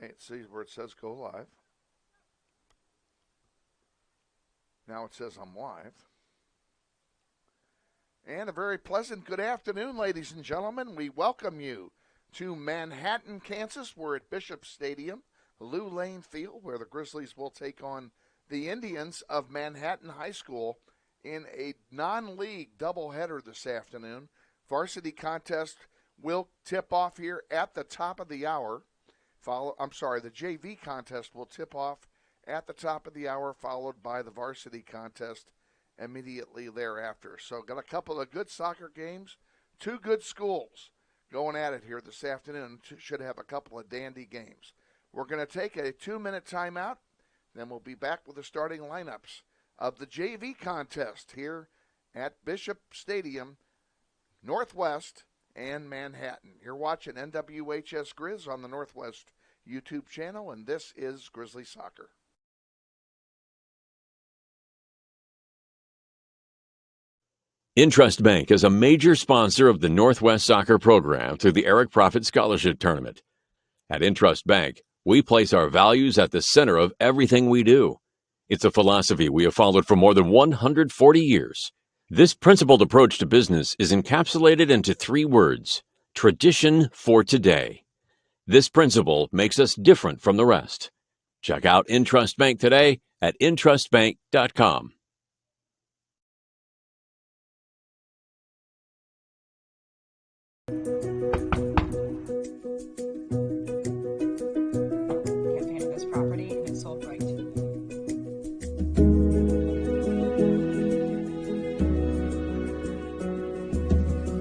Okay, it sees where it says go live. Now it says I'm live. And a very pleasant good afternoon, ladies and gentlemen. We welcome you to Manhattan, Kansas. We're at Bishop Stadium, Lou Lane Field, where the Grizzlies will take on the Indians of Manhattan High School in a non-league doubleheader this afternoon. Varsity contest will tip off here at the top of the hour. The JV contest will tip off at the top of the hour, followed by the varsity contest immediately thereafter. So got a couple of good soccer games, two good schools going at it here this afternoon. Should have a couple of dandy games. We're going to take a 2-minute timeout, then we'll be back with the starting lineups of the JV contest here at Bishop Stadium, Northwest and Manhattan. You're watching NWHS Grizz on the Northwest YouTube channel, and this is Grizzly Soccer. Intrust Bank is a major sponsor of the Northwest Soccer program through the Eric Profit Scholarship Tournament. At Intrust Bank, we place our values at the center of everything we do. It's a philosophy we have followed for more than 140 years. This principled approach to business is encapsulated into 3 words: tradition for today. This principle makes us different from the rest. Check out Intrust Bank today at intrustbank.com.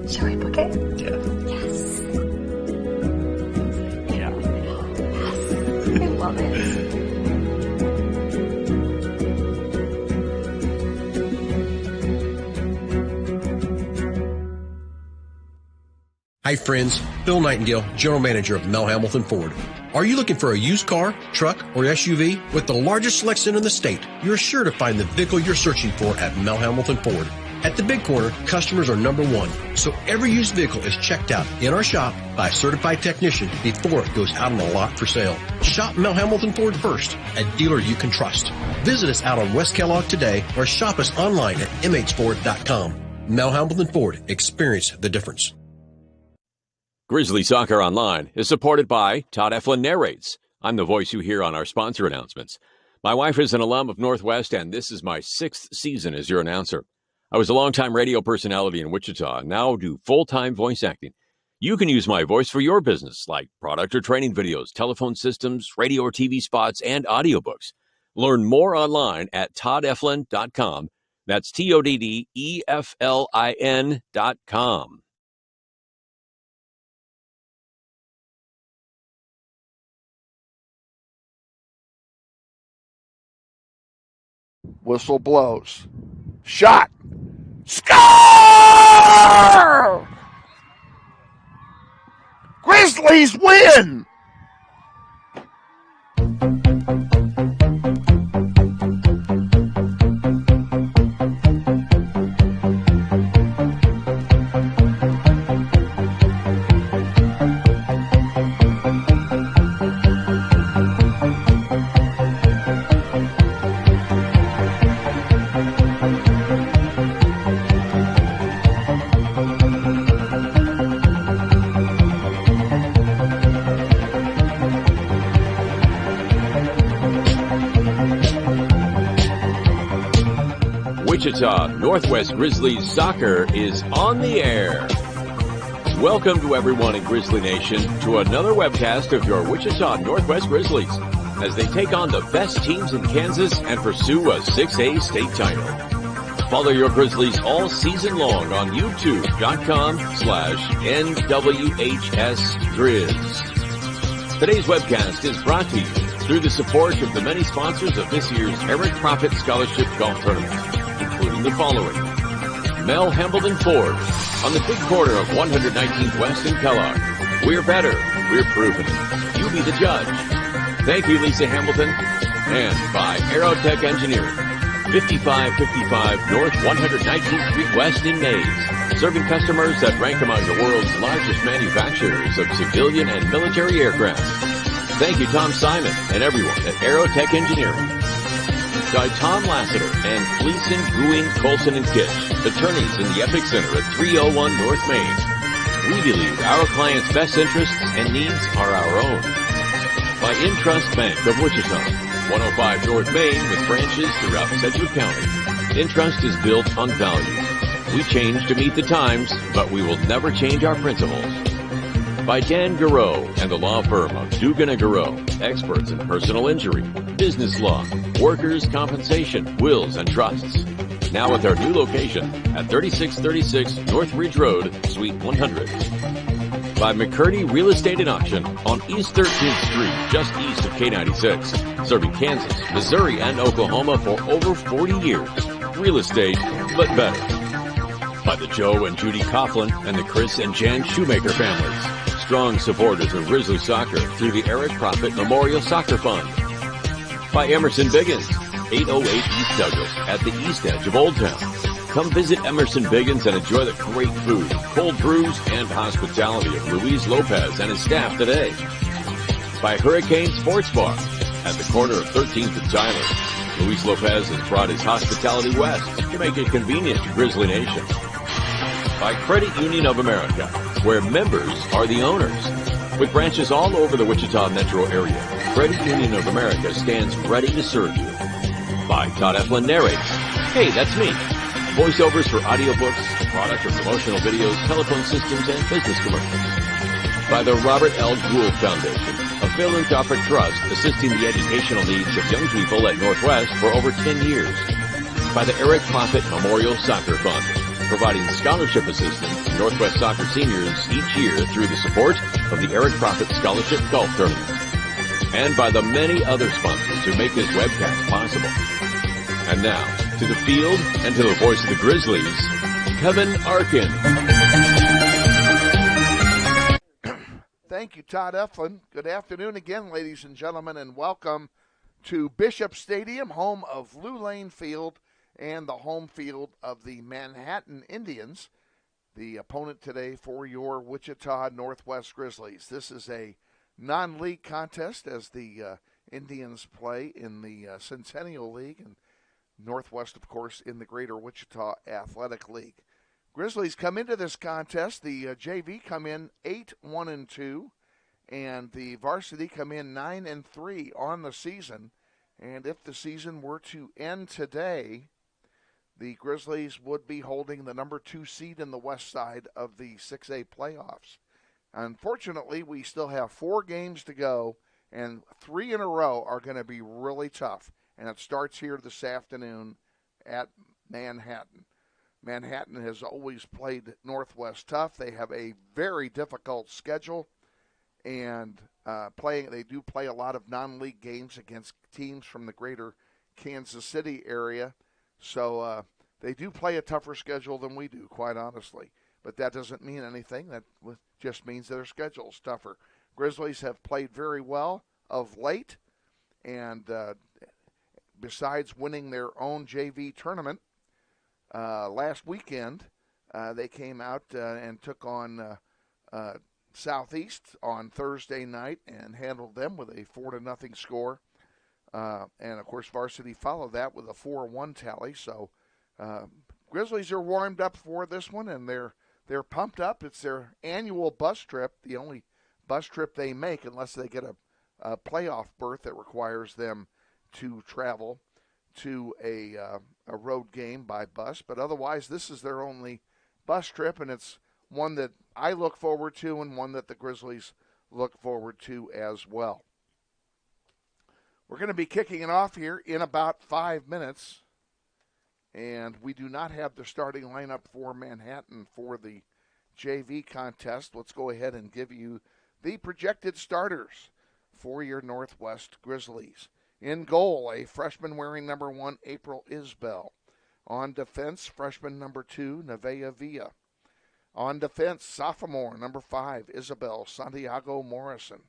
Shall we book it? Yeah. Yes. Yeah. Yes. I love it. Hi friends, Bill Nightingale, General Manager of Mel Hamilton Ford. Are you looking for a used car, truck, or SUV? With the largest selection in the state, you're sure to find the vehicle you're searching for at Mel Hamilton Ford. At the Big Corner, customers are number one, so every used vehicle is checked out in our shop by a certified technician before it goes out on the lot for sale. Shop Mel Hamilton Ford first, a dealer you can trust. Visit us out on West Kellogg today or shop us online at mhford.com. Mel Hamilton Ford, experience the difference. Grizzly Soccer Online is supported by Todd Eflin Narrates. I'm the voice you hear on our sponsor announcements. My wife is an alum of Northwest, and this is my 6th season as your announcer. I was a longtime radio personality in Wichita and now do full-time voice acting. You can use my voice for your business, like product or training videos, telephone systems, radio or TV spots, and audiobooks. Learn more online at toddeflin.com. That's TODDEFLIN.com. Whistle blows. Shot! Score! Grizzlies win! Wichita Northwest Grizzlies Soccer is on the air. Welcome to everyone in Grizzly Nation to another webcast of your Wichita Northwest Grizzlies as they take on the best teams in Kansas and pursue a 6A state title. Follow your Grizzlies all season long on youtube.com/NWHSGrizz. Today's webcast is brought to you through the support of the many sponsors of this year's Eric Profit Scholarship Golf Tournament, including the following: Mel Hamilton Ford on the big corner of 119th West in Kellogg. We're better. We're proving it. You be the judge. Thank you, Lisa Hamilton. And by Aerotech Engineering, 5555 North 119th Street West in Mays, serving customers that rank among the world's largest manufacturers of civilian and military aircraft. Thank you, Tom Simon, and everyone at Aerotech Engineering. By Tom Lassiter and Gleason, Gooing, Colson, and Kitch, attorneys in the Epic Center at 301 North Main. We believe our clients' best interests and needs are our own. By Intrust Bank of Wichita, 105 North Main with branches throughout Sedgwick County. Intrust is built on value. We change to meet the times, but we will never change our principles. By Dan Garreau and the law firm of Dugan & Garreau, experts in personal injury, business law, workers' compensation, wills, and trusts. Now with our new location at 3636 North Ridge Road, Suite 100. By McCurdy Real Estate and Auction on East 13th Street, just east of K96, serving Kansas, Missouri, and Oklahoma for over 40 years. Real estate, but better. By the Joe and Judy Coughlin and the Chris and Jan Shoemaker families. Strong supporters of Grizzlies soccer through the Eric Profit Memorial Soccer Fund. By Emerson Biggins, 808 East Douglas at the east edge of Old Town. Come visit Emerson Biggins and enjoy the great food, cold brews, and hospitality of Luis Lopez and his staff today. By Hurricane Sports Bar at the corner of 13th and Tyler. Luis Lopez has brought his hospitality west to make it convenient to Grizzly Nation. By Credit Union of America, where members are the owners. With branches all over the Wichita metro area, Credit Union of America stands ready to serve you. By Todd Eflin narrates, hey, that's me. Voiceovers for audiobooks, product or promotional videos, telephone systems, and business commercials. By the Robert L. Gould Foundation, a philanthropic trust assisting the educational needs of young people at Northwest for over 10 years. By the Eric Profit Memorial Soccer Fund, providing scholarship assistance to Northwest soccer seniors each year through the support of the Eric Profit Scholarship Golf Tournament. And by the many other sponsors who make this webcast possible. And now, to the field and to the voice of the Grizzlies, Kevin Arkin. Thank you, Todd Eflin. Good afternoon again, ladies and gentlemen, and welcome to Bishop Stadium, home of Lou Lane Field and the home field of the Manhattan Indians, the opponent today for your Wichita Northwest Grizzlies. This is a non-league contest as the Indians play in the Centennial League, and Northwest, of course, in the Greater Wichita Athletic League. Grizzlies come into this contest. The JV come in 8-1-2, and the Varsity come in 9-3 on the season. And if the season were to end today, the Grizzlies would be holding the number 2 seed in the west side of the 6A playoffs. Unfortunately, we still have 4 games to go, and 3 in a row are going to be really tough. And it starts here this afternoon at Manhattan. Manhattan has always played Northwest tough. They have a very difficult schedule, and they do play a lot of non-league games against teams from the greater Kansas City area. So they do play a tougher schedule than we do, quite honestly. But that doesn't mean anything. That just means their schedule's tougher. Grizzlies have played very well of late, and besides winning their own JV tournament last weekend, they came out and took on Southeast on Thursday night and handled them with a 4-0 score. And, of course, Varsity followed that with a 4-1 tally. So Grizzlies are warmed up for this one, and they're pumped up. It's their annual bus trip, the only bus trip they make unless they get a playoff berth that requires them to travel to a road game by bus. But otherwise, this is their only bus trip, and it's one that I look forward to and one that the Grizzlies look forward to as well. We're going to be kicking it off here in about 5 minutes, and we do not have the starting lineup for Manhattan for the JV contest. Let's go ahead and give you the projected starters for your Northwest Grizzlies. In goal, a freshman wearing number 1, April Isbell. On defense, freshman number 2, Nevaeh Villa. On defense, sophomore number 5, Isabel Santiago Morrison.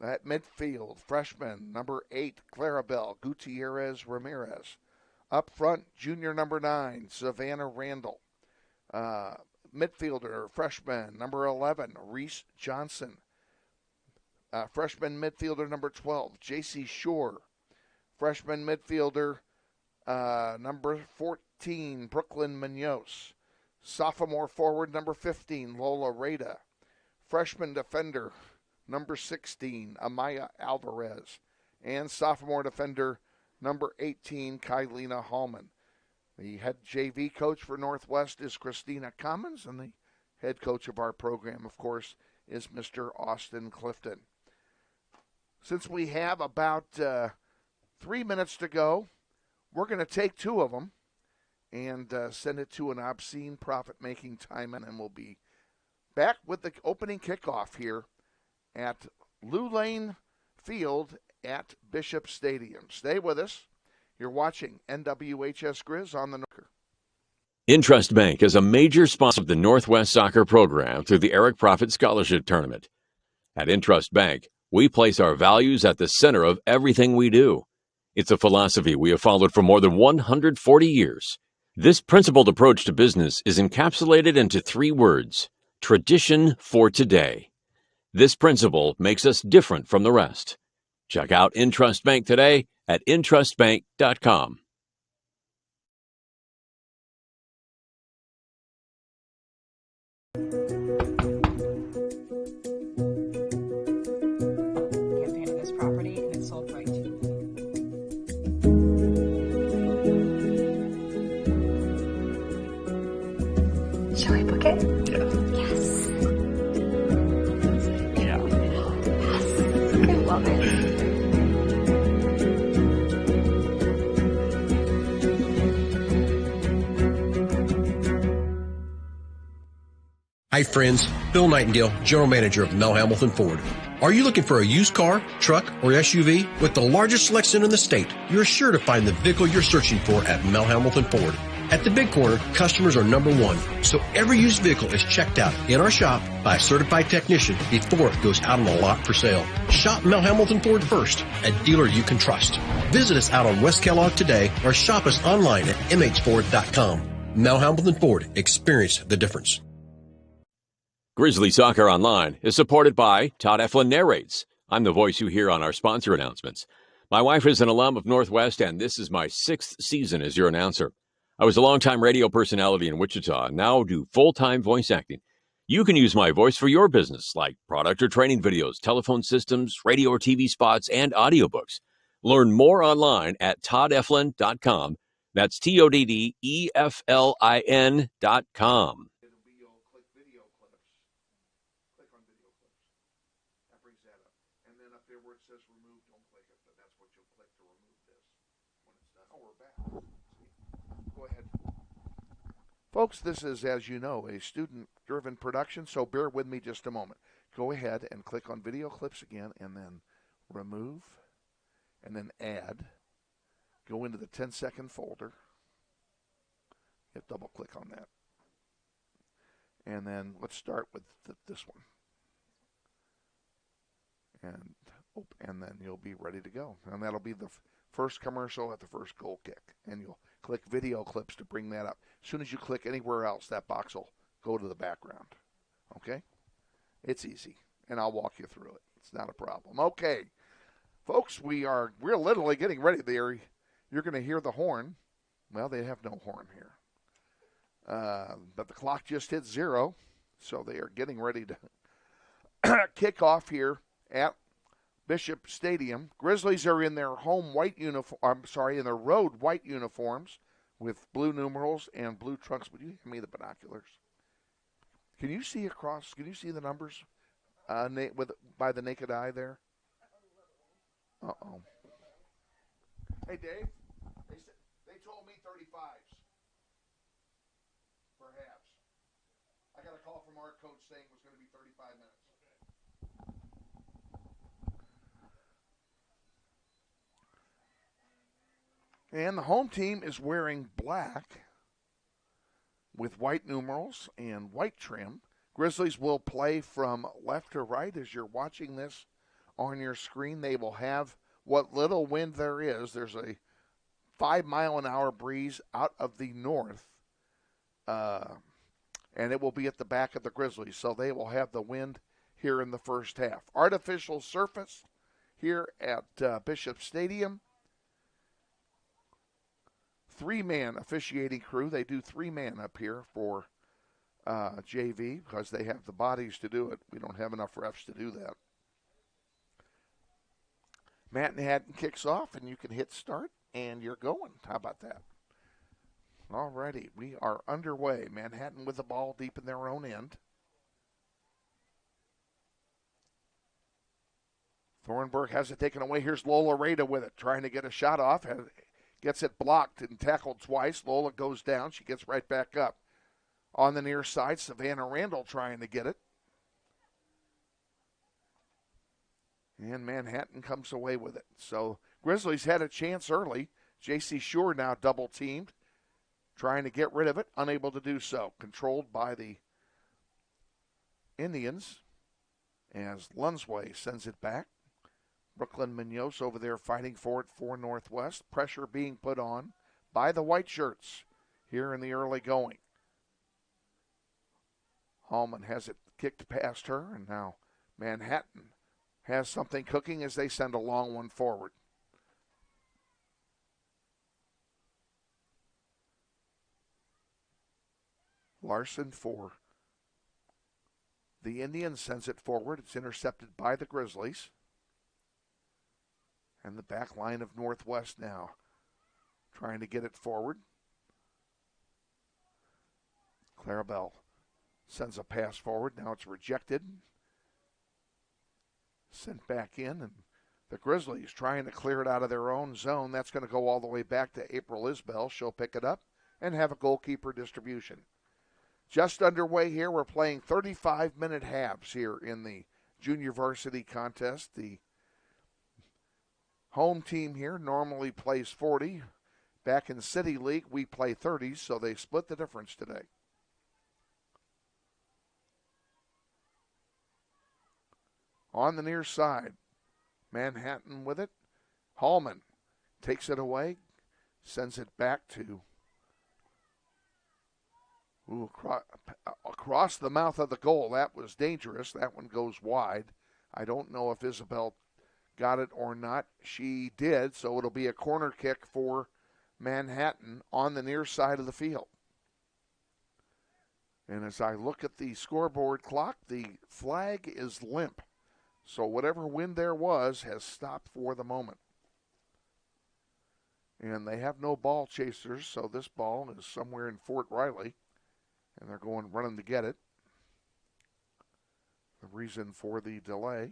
At midfield, freshman number 8, Clarabelle Gutierrez Ramirez. Up front, junior number 9, Savannah Randall. Midfielder, freshman number 11, Reese Johnson. Freshman midfielder number 12, J.C. Shore. Freshman midfielder number 14, Brooklyn Munoz. Sophomore forward number 15, Lola Rada. Freshman defender number 16, Amaya Alvarez. And sophomore defender number 18, Kylina Hallman. The head JV coach for Northwest is Christina Commons, and the head coach of our program, of course, is Mr. Austin Clifton. Since we have about 3 minutes to go, we're going to take 2 of them and send it to an obscene profit-making time, and we'll be back with the opening kickoff here at Lou Lane Field at Bishop Stadium. Stay with us. You're watching NWHS Grizz on the Nooker. Intrust Bank is a major sponsor of the Northwest Soccer Program through the Eric Profit Scholarship Tournament. At Intrust Bank, we place our values at the center of everything we do. It's a philosophy we have followed for more than 140 years. This principled approach to business is encapsulated into 3 words: tradition for today. This principle makes us different from the rest. Check out Intrust Bank today at intrustbank.com. Campaigning this property and it's sold right. Shall we book it? Yeah. Yes. Yeah. Yes. I love it. Hi, friends. Bill Nightingale, General Manager of Mel Hamilton Ford. Are you looking for a used car, truck, or SUV? With the largest selection in the state, you're sure to find the vehicle you're searching for at Mel Hamilton Ford. At the Big Corner, customers are number 1, so every used vehicle is checked out in our shop by a certified technician before it goes out on the lot for sale. Shop Mel Hamilton Ford first, a dealer you can trust. Visit us out on West Kellogg today or shop us online at mhford.com. Mel Hamilton Ford. Experience the difference. Grizzly Soccer Online is supported by Todd Eflin Narrates. I'm the voice you hear on our sponsor announcements. My wife is an alum of Northwest, and this is my 6th season as your announcer. I was a longtime radio personality in Wichita and now do full-time voice acting. You can use my voice for your business, like product or training videos, telephone systems, radio or TV spots, and audiobooks. Learn more online at toddeflin.com. That's TODDEFLIN.com. Folks, this is, as you know, a student-driven production, so bear with me just a moment. Go ahead and click on video clips again, and then remove, and then add. Go into the 10-second folder. Hit double-click on that. And then let's start with this one. And then you'll be ready to go. And that'll be the first commercial at the first goal kick. And you'll click video clips to bring that up. As soon as you click anywhere else, that box will go to the background. Okay? It's easy. And I'll walk you through it. It's not a problem. Okay. Folks, we're literally getting ready there. You're going to hear the horn. Well, they have no horn here. But the clock just hit 0. So they are getting ready to kick off here at Bishop Stadium. Grizzlies are in their home white uniform. In their road white uniforms with blue numerals and blue trunks. Would you give me the binoculars? Can you see across? Can you see the numbers by the naked eye there? Uh-oh. Hey, Dave. They told me 35s. Perhaps. I got a call from our coach saying it was going to be 35 minutes. And the home team is wearing black with white numerals and white trim. Grizzlies will play from left to right as you're watching this on your screen. They will have what little wind there is. There's a 5-mile-an-hour breeze out of the north, and it will be at the back of the Grizzlies. So they will have the wind here in the first half. Artificial surface here at Bishop Stadium. 3-man officiating crew. They do 3-man up here for JV because they have the bodies to do it. We don't have enough refs to do that. Manhattan kicks off, and you can hit start, and you're going. How about that? All righty, we are underway. Manhattan with the ball deep in their own end. Thornburg has it taken away. Here's Lola Rada with it, trying to get a shot off. Gets it blocked and tackled twice. Lola goes down. She gets right back up. On the near side, Savannah Randall trying to get it. And Manhattan comes away with it. So Grizzlies had a chance early. J.C. Shore now double teamed, trying to get rid of it, unable to do so. Controlled by the Indians as Lunsway sends it back. Brooklyn Munoz over there fighting for it for Northwest. Pressure being put on by the white shirts here in the early going. Hallman has it kicked past her, and now Manhattan has something cooking as they send a long one forward. Larson for the Indians sends it forward. It's intercepted by the Grizzlies. And the back line of Northwest now trying to get it forward. Clarabelle sends a pass forward. Now it's rejected. Sent back in, and the Grizzlies trying to clear it out of their own zone. That's going to go all the way back to April Isbell. She'll pick it up and have a goalkeeper distribution. Just underway here. We're playing 35-minute halves here in the junior varsity contest. The home team here normally plays 40. Back in City League, we play 30s, so they split the difference today. On the near side, Manhattan with it. Hallman takes it away, sends it back to across the mouth of the goal. That was dangerous. That one goes wide. I don't know if Isabel got it or not. She did, so it'll be a corner kick for Manhattan on the near side of the field. And as I look at the scoreboard clock, the flag is limp. So whatever wind there was has stopped for the moment. And they have no ball chasers, so this ball is somewhere in Fort Riley. And they're going running to get it. The reason for the delay.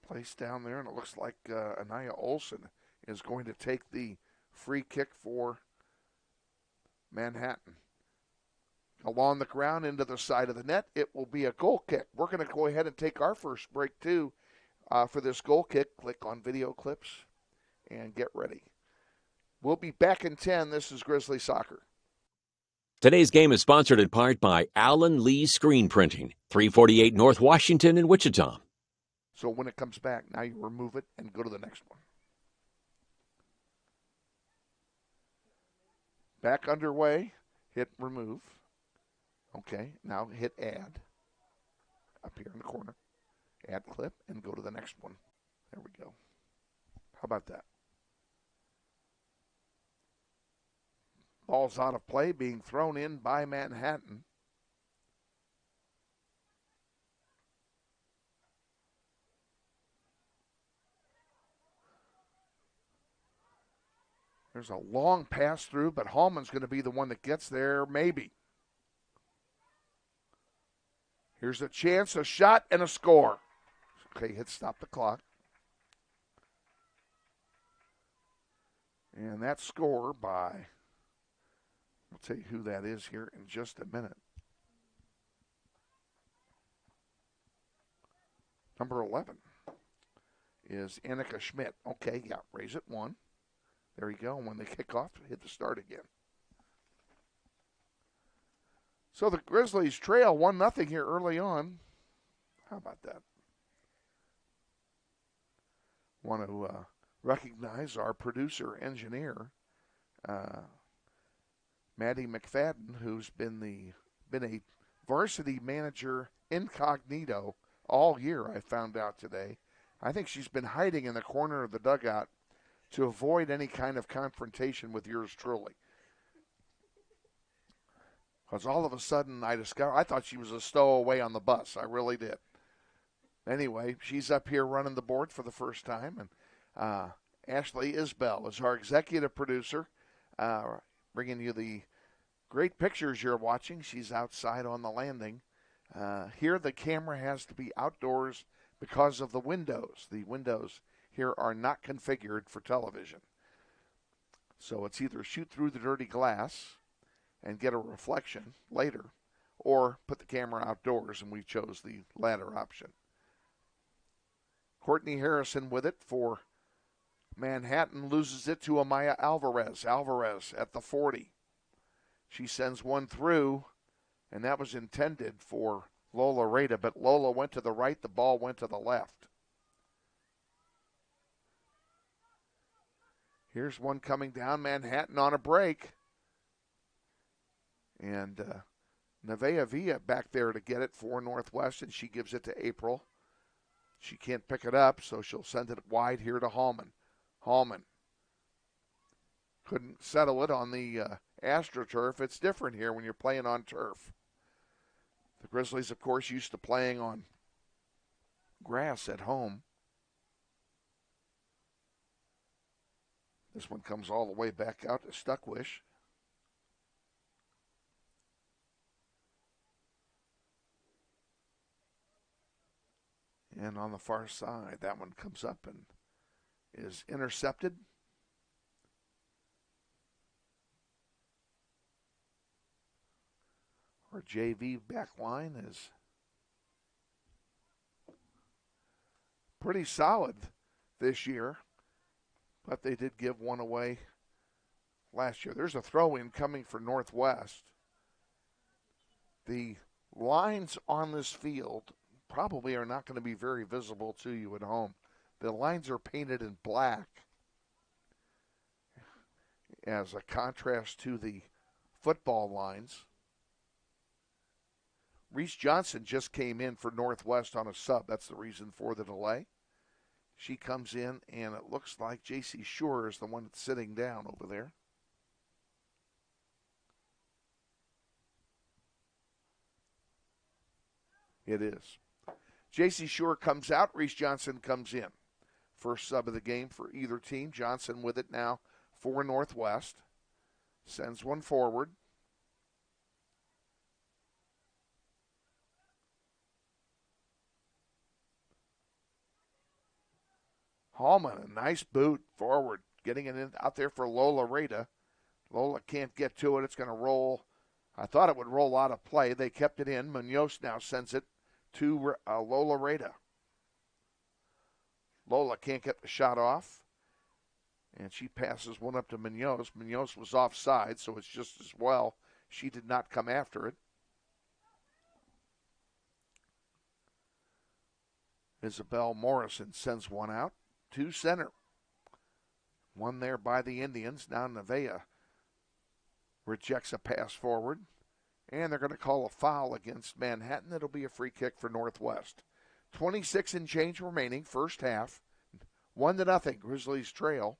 Placed down there, and it looks like Anaya Olson is going to take the free kick for Manhattan. Along the ground into the side of the net, it will be a goal kick. We're going to go ahead and take our first break, too, for this goal kick. Click on video clips and get ready. We'll be back in 10. This is Grizzly Soccer. Today's game is sponsored in part by Allen Lee Screen Printing, 348 North Washington in Wichita. So when it comes back, now you remove it and go to the next one. Back underway. Hit remove. Okay, now hit add. Up here in the corner. Add clip and go to the next one. There we go. How about that? Ball's out of play, being thrown in by Manhattan. There's a long pass through, but Hallman's going to be the one that gets there, maybe. Here's a chance, a shot, and a score. Okay, hit stop the clock. And that score by, I'll tell you who that is here in just a minute. Number 11 is Annika Schmidt. Okay, yeah, raise it one. There you go. And when they kick off, hit the start again. So the Grizzlies trail 1-0 here early on. How about that? Want to recognize our producer, engineer, Maddie McFadden, who's been the been a varsity manager incognito all year, I found out today. I think she's been hiding in the corner of the dugout to avoid any kind of confrontation with yours truly. Because all of a sudden I thought she was a stowaway on the bus. I really did. Anyway, she's up here running the board for the first time. And Ashley Isbell is our executive producer, bringing you the great pictures you're watching. She's outside on the landing. Here the camera has to be outdoors because of the windows. The windows here are not configured for television. So it's either shoot through the dirty glass and get a reflection later, or put the camera outdoors, and we chose the latter option. Courtney Harrison with it for Manhattan, loses it to Amaya Alvarez. Alvarez at the 40. She sends one through, and that was intended for Lola Rada, but Lola went to the right, the ball went to the left. Here's one coming down, Manhattan on a break. And Nevaeh Villa back there to get it for Northwest, and she gives it to April. She can't pick it up, so she'll send it wide here to Hallman. Hallman couldn't settle it on the AstroTurf. It's different here when you're playing on turf. The Grizzlies, of course, used to playing on grass at home. This one comes all the way back out to Stuckwish. And on the far side, that one comes up and is intercepted. Our JV back line is pretty solid this year, but they did give one away last year. There's a throw-in coming for Northwest. The lines on this field probably are not going to be very visible to you at home. The lines are painted in black as a contrast to the football lines. Reese Johnson just came in for Northwest on a sub. That's the reason for the delay. She comes in, and it looks like J.C. Shore is the one that's sitting down over there. It is. J.C. Shore comes out. Reese Johnson comes in. First sub of the game for either team. Johnson with it now for Northwest. Sends one forward. Hallman, a nice boot forward. Getting it in, out there for Lola Rada. Lola can't get to it. It's going to roll. I thought it would roll out of play. They kept it in. Munoz now sends it to Lola Rada. Lola can't get the shot off. And she passes one up to Munoz. Munoz was offside, so it's just as well she did not come after it. Isabel Morrison sends one out to center. One there by the Indians. Now Nevaeh rejects a pass forward. And they're going to call a foul against Manhattan. It'll be a free kick for Northwest. 26 and change remaining, first half. 1-0, Grizzlies trail.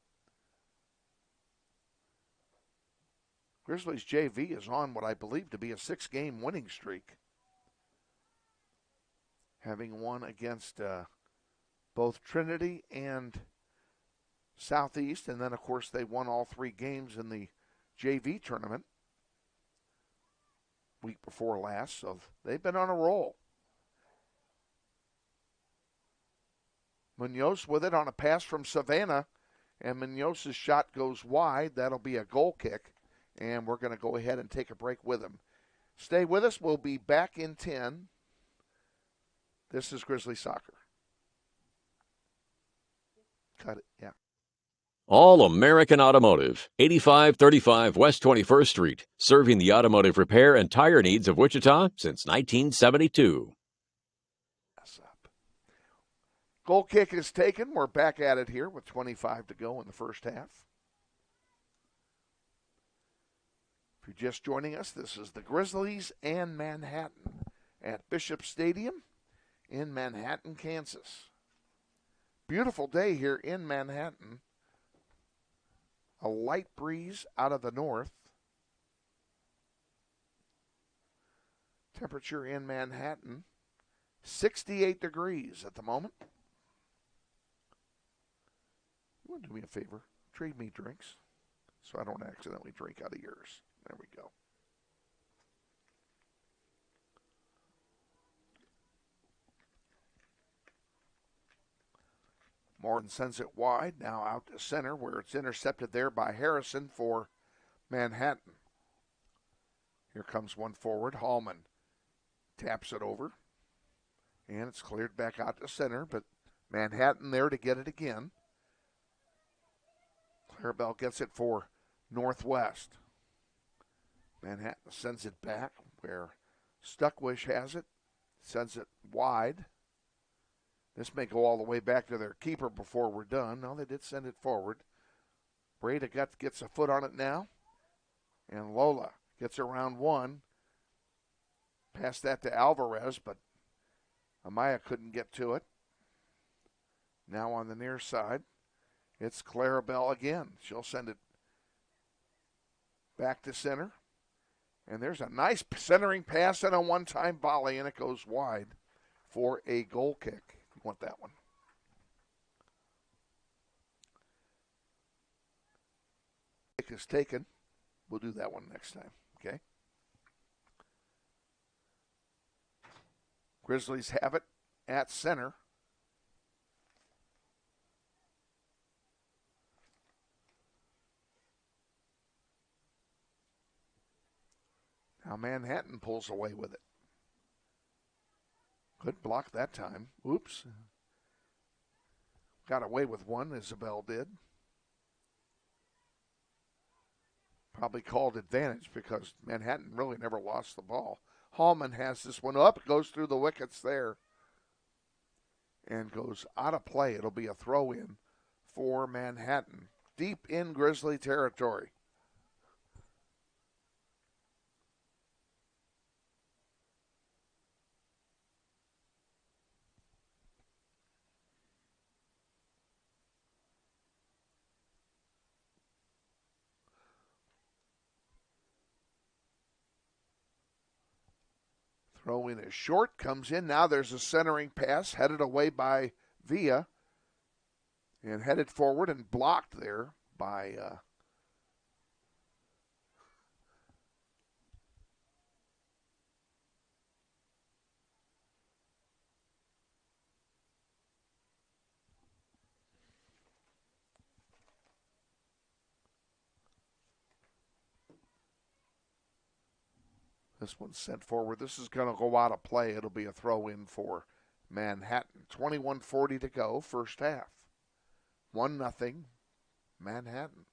Grizzlies JV is on what I believe to be a 6-game winning streak, having won against both Trinity and Southeast, and then, of course, they won all 3 games in the JV tournament week before last, so they've been on a roll. Munoz with it on a pass from Savannah, and Munoz's shot goes wide. That'll be a goal kick, and we're going to go ahead and take a break with him. Stay with us. We'll be back in 10. This is Grizzly Soccer. Cut it, yeah. All American Automotive, 8535 West 21st Street, serving the automotive repair and tire needs of Wichita since 1972. Goal kick is taken. We're back at it here with 25 to go in the first half. If you're just joining us, this is the Grizzlies and Manhattan at Bishop Stadium in Manhattan, Kansas. Beautiful day here in Manhattan. A light breeze out of the north. Temperature in Manhattan, 68 degrees at the moment. You want to do me a favor? Trade me drinks so I don't accidentally drink out of yours. There we go. Morton sends it wide, now out to center where it's intercepted there by Harrison for Manhattan. Here comes one forward. Hallman taps it over, and it's cleared back out to center, but Manhattan there to get it again. Clarabelle gets it for Northwest. Manhattan sends it back where Stuckwish has it, sends it wide. This may go all the way back to their keeper before we're done. No, they did send it forward. Breda gets a foot on it now, and Lola gets around one. Pass that to Alvarez, but Amaya couldn't get to it. Now on the near side, it's Clarabelle again. She'll send it back to center. And there's a nice centering pass and a one-time volley, and it goes wide for a goal kick. You want that one. Kick is taken. We'll do that one next time, okay? Grizzlies have it at center. Now Manhattan pulls away with it. Good block that time. Oops. Got away with one, Isbell did. Probably called advantage because Manhattan really never lost the ball. Hallman has this one up. It goes through the wickets there and goes out of play. It'll be a throw-in for Manhattan, deep in Grizzly territory. Throw in is short, comes in. Now there's a centering pass headed away by Villa and headed forward and blocked there by this one's sent forward. This is going to go out of play. It'll be a throw-in for Manhattan. 21:40 to go, first half. 1-0, Manhattan.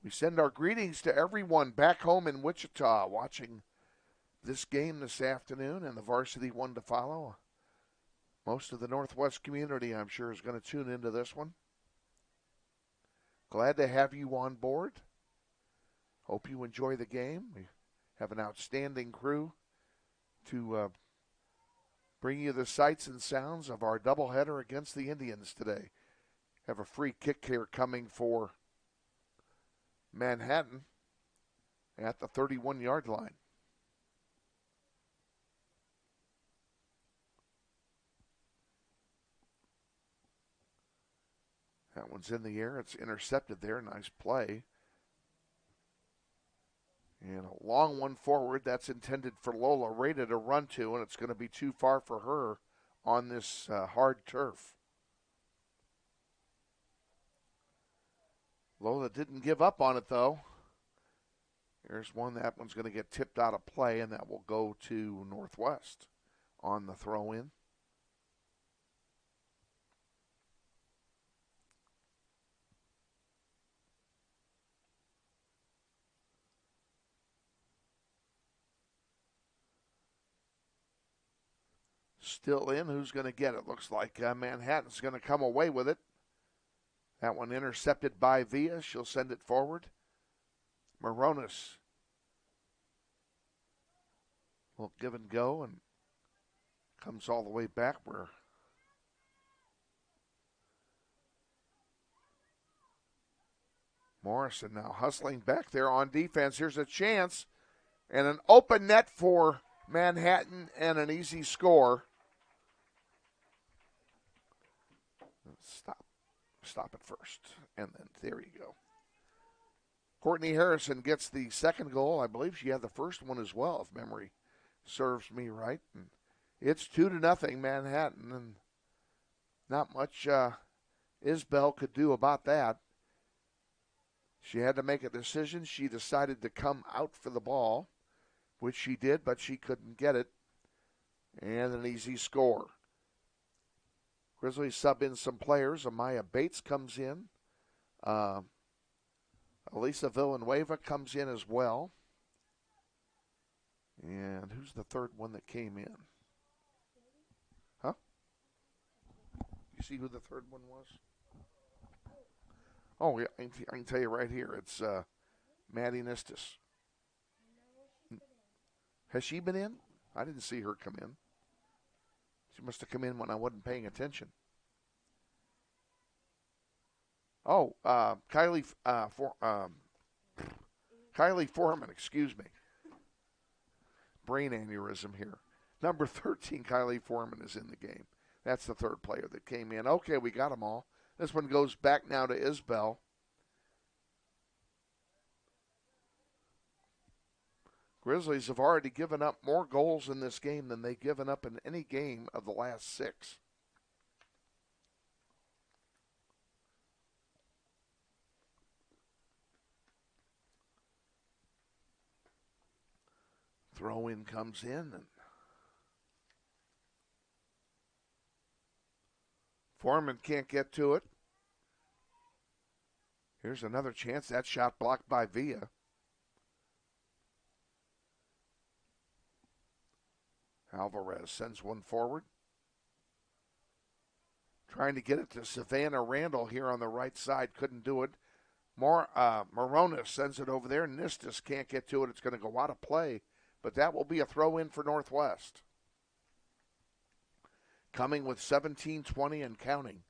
We send our greetings to everyone back home in Wichita watching this game this afternoon and the varsity one to follow. Most of the Northwest community, I'm sure, is going to tune into this one. Glad to have you on board. Hope you enjoy the game. We have an outstanding crew to bring you the sights and sounds of our doubleheader against the Indians today. Have a free kick here coming for Manhattan at the 31-yard line. That one's in the air. It's intercepted there. Nice play. And a long one forward. That's intended for Lola. Rated a run to, and it's going to be too far for her on this hard turf. Lola didn't give up on it, though. Here's one. That one's going to get tipped out of play, and that will go to Northwest on the throw-in. Still in. Who's going to get it? Looks like Manhattan's going to come away with it. That one intercepted by Villa. She'll send it forward. Moronis will give and go and comes all the way back where Morrison now hustling back there on defense. Here's a chance and an open net for Manhattan and an easy score. Stop it first. And then there you go. Courtney Harrison gets the second goal. I believe she had the first one as well, if memory serves me right. And it's 2-0 Manhattan, and not much Isbell could do about that. She had to make a decision. She decided to come out for the ball, which she did, but she couldn't get it. And an easy score. Grizzlies sub in some players. Amaya Bates comes in. Elisa Villanueva comes in as well. And who's the third one that came in? Huh? You see who the third one was? Oh, yeah, I can tell you right here. It's Maddie Nistis. Has she been in? I didn't see her come in. She must have come in when I wasn't paying attention. Oh, Kylie Foreman, excuse me. Brain aneurysm here. Number 13, Kylie Foreman is in the game. That's the third player that came in. Okay, we got them all. This one goes back now to Isbell. Grizzlies have already given up more goals in this game than they've given up in any game of the last 6. Throw in comes in, and Foreman can't get to it. Here's another chance. That shot blocked by Villa. Alvarez sends one forward. Trying to get it to Savannah Randall here on the right side. Couldn't do it. Moronis sends it over there. Nistis can't get to it. It's going to go out of play. But that will be a throw-in for Northwest. Coming with 17-20 and counting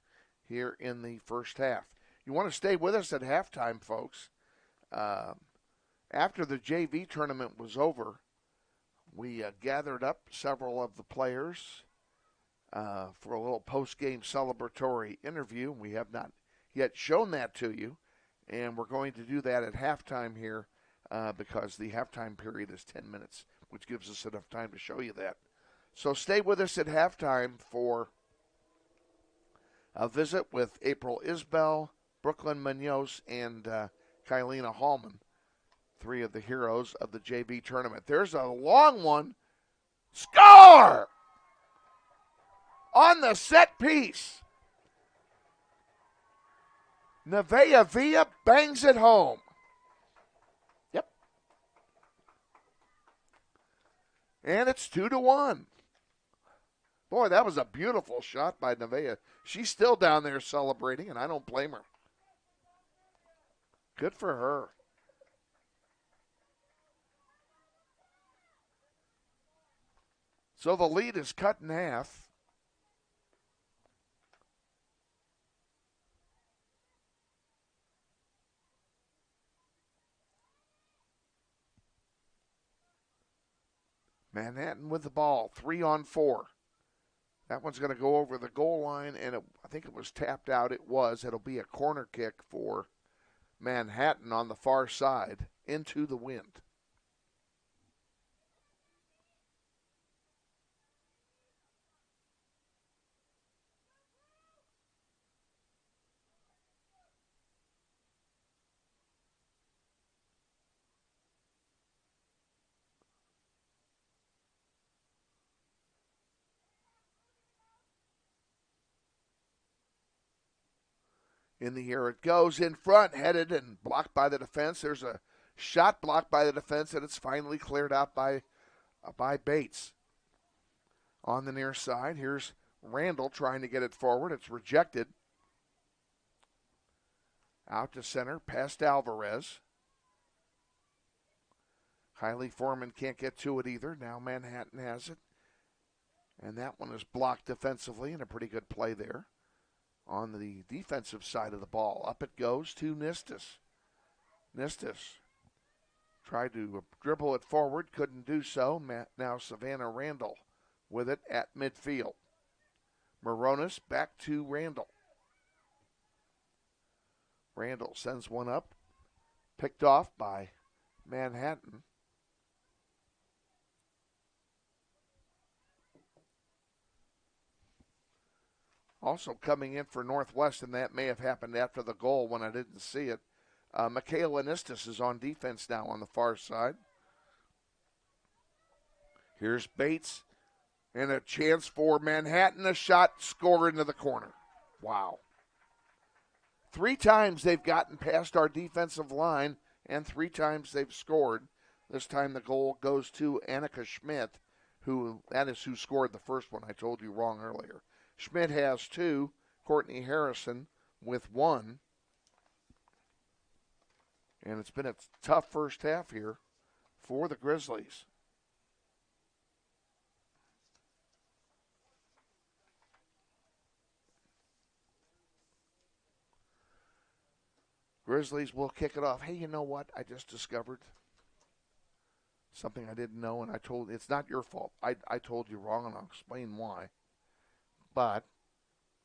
here in the first half. You want to stay with us at halftime, folks. After the JV tournament was over, we gathered up several of the players for a little post-game celebratory interview. We have not yet shown that to you, and we're going to do that at halftime here because the halftime period is 10 minutes, which gives us enough time to show you that. So stay with us at halftime for a visit with April Isbell, Brooklyn Munoz, and Kylena Hallman, 3 of the heroes of the JV tournament. There's a long one. Score! On the set piece. Nevaeh Villa bangs it home. Yep. And it's 2-1. Boy, that was a beautiful shot by Nevaeh. She's still down there celebrating, and I don't blame her. Good for her. So the lead is cut in half. Manhattan with the ball, 3-on-4. That one's going to go over the goal line, and I think it was tapped out. It was. It'll be a corner kick for Manhattan on the far side into the wind. In the air it goes, in front, headed and blocked by the defense. There's a shot blocked by the defense, and it's finally cleared out by Bates. On the near side, here's Randall trying to get it forward. It's rejected. Out to center, past Alvarez. Kylie Foreman can't get to it either. Now Manhattan has it. And that one is blocked defensively, and a pretty good play there on the defensive side of the ball. Up it goes to Nistis. Nistis tried to dribble it forward, couldn't do so. Now Savannah Randall with it at midfield. Moronis back to Randall. Randall sends one up, picked off by Manhattan. Also coming in for Northwest, and that may have happened after the goal when I didn't see it. Michaela Nistis is on defense now on the far side. Here's Bates, and a chance for Manhattan. A shot, score into the corner. Wow. 3 times they've gotten past our defensive line, and 3 times they've scored. This time the goal goes to Annika Schmidt, who scored the first one. I told you wrong earlier. Schmidt has 2. Courtney Harrison with 1. And it's been a tough first half here for the Grizzlies. Grizzlies will kick it off. Hey, you know what? I just discovered something I didn't know, and it's not your fault. I told you wrong, and I'll explain why. But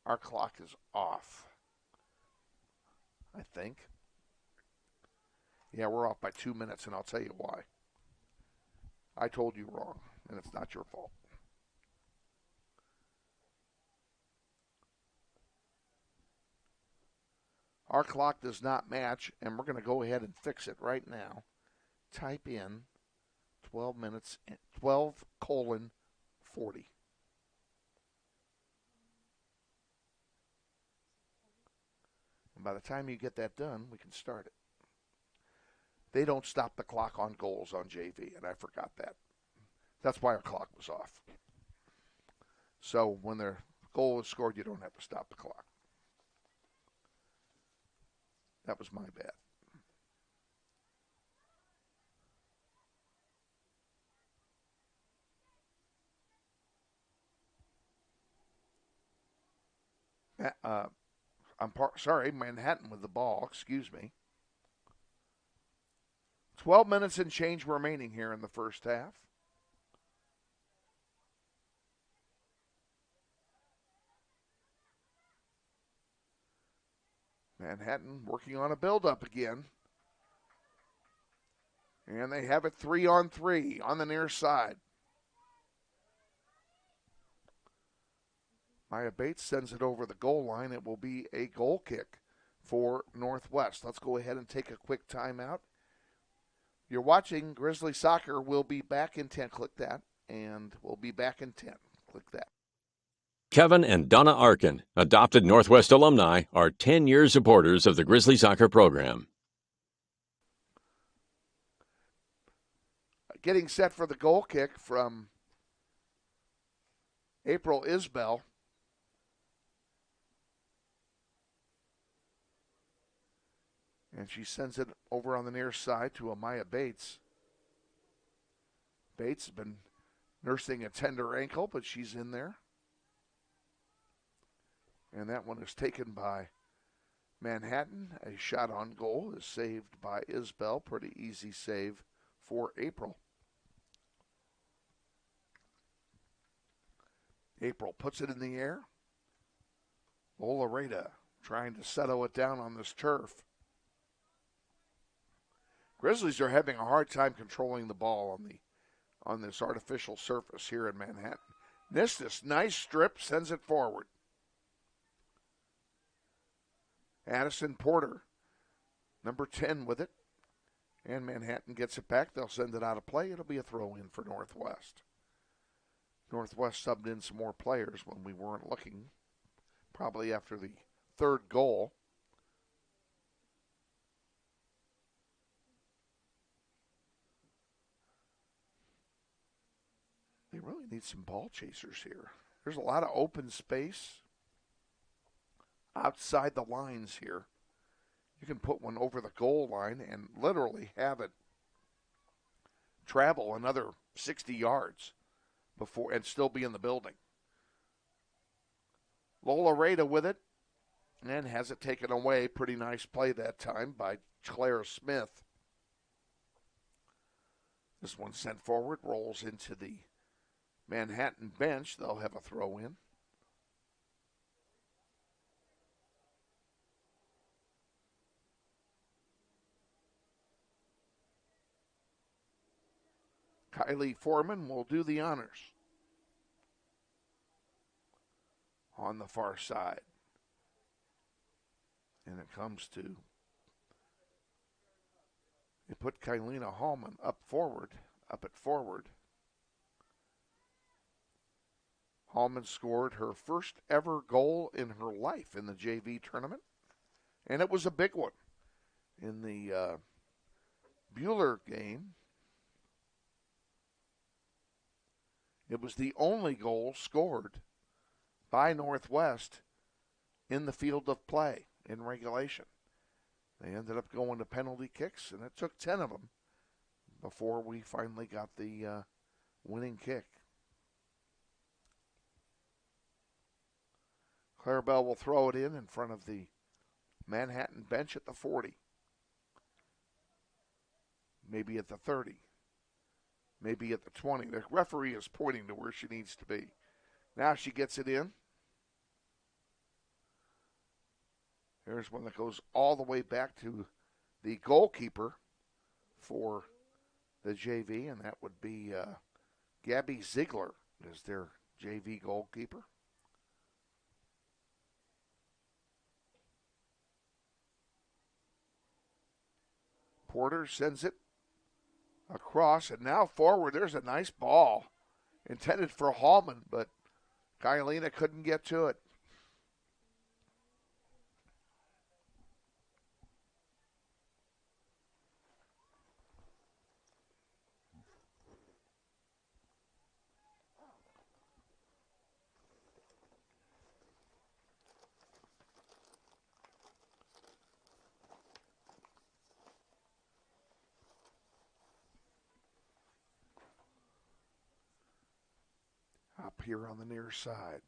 our clock is off, I think. Yeah, we're off by 2 minutes, and I'll tell you why. I told you wrong, and it's not your fault. Our clock does not match, and we're going to go ahead and fix it right now. Type in 12 minutes, 12:40. And by the time you get that done, we can start it. They don't stop the clock on goals on JV, and I forgot that. That's why our clock was off. So when their goal is scored, you don't have to stop the clock. That was my bad. Sorry, Manhattan with the ball. Excuse me. 12 minutes and change remaining here in the first half. Manhattan working on a build-up again. And they have it 3-on-3 on the near side. Maya Bates sends it over the goal line. It will be a goal kick for Northwest. Let's go ahead and take a quick timeout. You're watching Grizzly Soccer. We'll be back in 10. Click that. And we'll be back in 10. Click that. Kevin and Donna Arkin, adopted Northwest alumni, are 10-year supporters of the Grizzly Soccer program. Getting set for the goal kick from April Isbell. And she sends it over on the near side to Amaya Bates. Bates has been nursing a tender ankle, but she's in there. And that one is taken by Manhattan. A shot on goal is saved by Isbell. Pretty easy save for April. April puts it in the air. Olareda trying to settle it down on this turf. Grizzlies are having a hard time controlling the ball on this artificial surface here in Manhattan. Nistis, nice strip, sends it forward. Addison Porter, number 10 with it. And Manhattan gets it back. They'll send it out of play. It'll be a throw-in for Northwest. Northwest subbed in some more players when we weren't looking, probably after the third goal. They really need some ball chasers here. There's a lot of open space outside the lines here. You can put one over the goal line and literally have it travel another 60 yards before and still be in the building. Lola Rada with it and has it taken away. Pretty nice play that time by Claire Smith. This one sent forward, rolls into the Manhattan bench. They'll have a throw in. Kylie Foreman will do the honors on the far side. And it comes to, they put Kylina Hallman up at forward. Hallman scored her first ever goal in her life in the JV tournament, and it was a big one. In the Bueller game, it was the only goal scored by Northwest in the field of play in regulation. They ended up going to penalty kicks, and it took 10 of them before we finally got the winning kick. Clarabelle will throw it in front of the Manhattan bench at the 40. Maybe at the 30. Maybe at the 20. The referee is pointing to where she needs to be. Now she gets it in. There's one that goes all the way back to the goalkeeper for the JV, and that would be Gabby Ziegler is their JV goalkeeper. Porter sends it across, and now forward. There's a nice ball intended for Hallman, but Kylina couldn't get to it. Up here on the near side.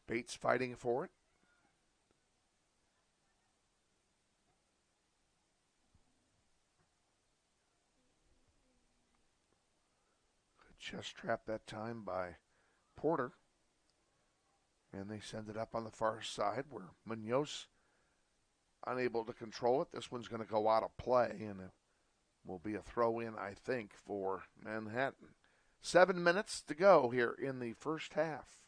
Bates fighting for it. Good chest trap that time by Porter. And they send it up on the far side where Munoz unable to control it. This one's going to go out of play, and it will be a throw in, I think, for Manhattan. 7 minutes to go here in the first half.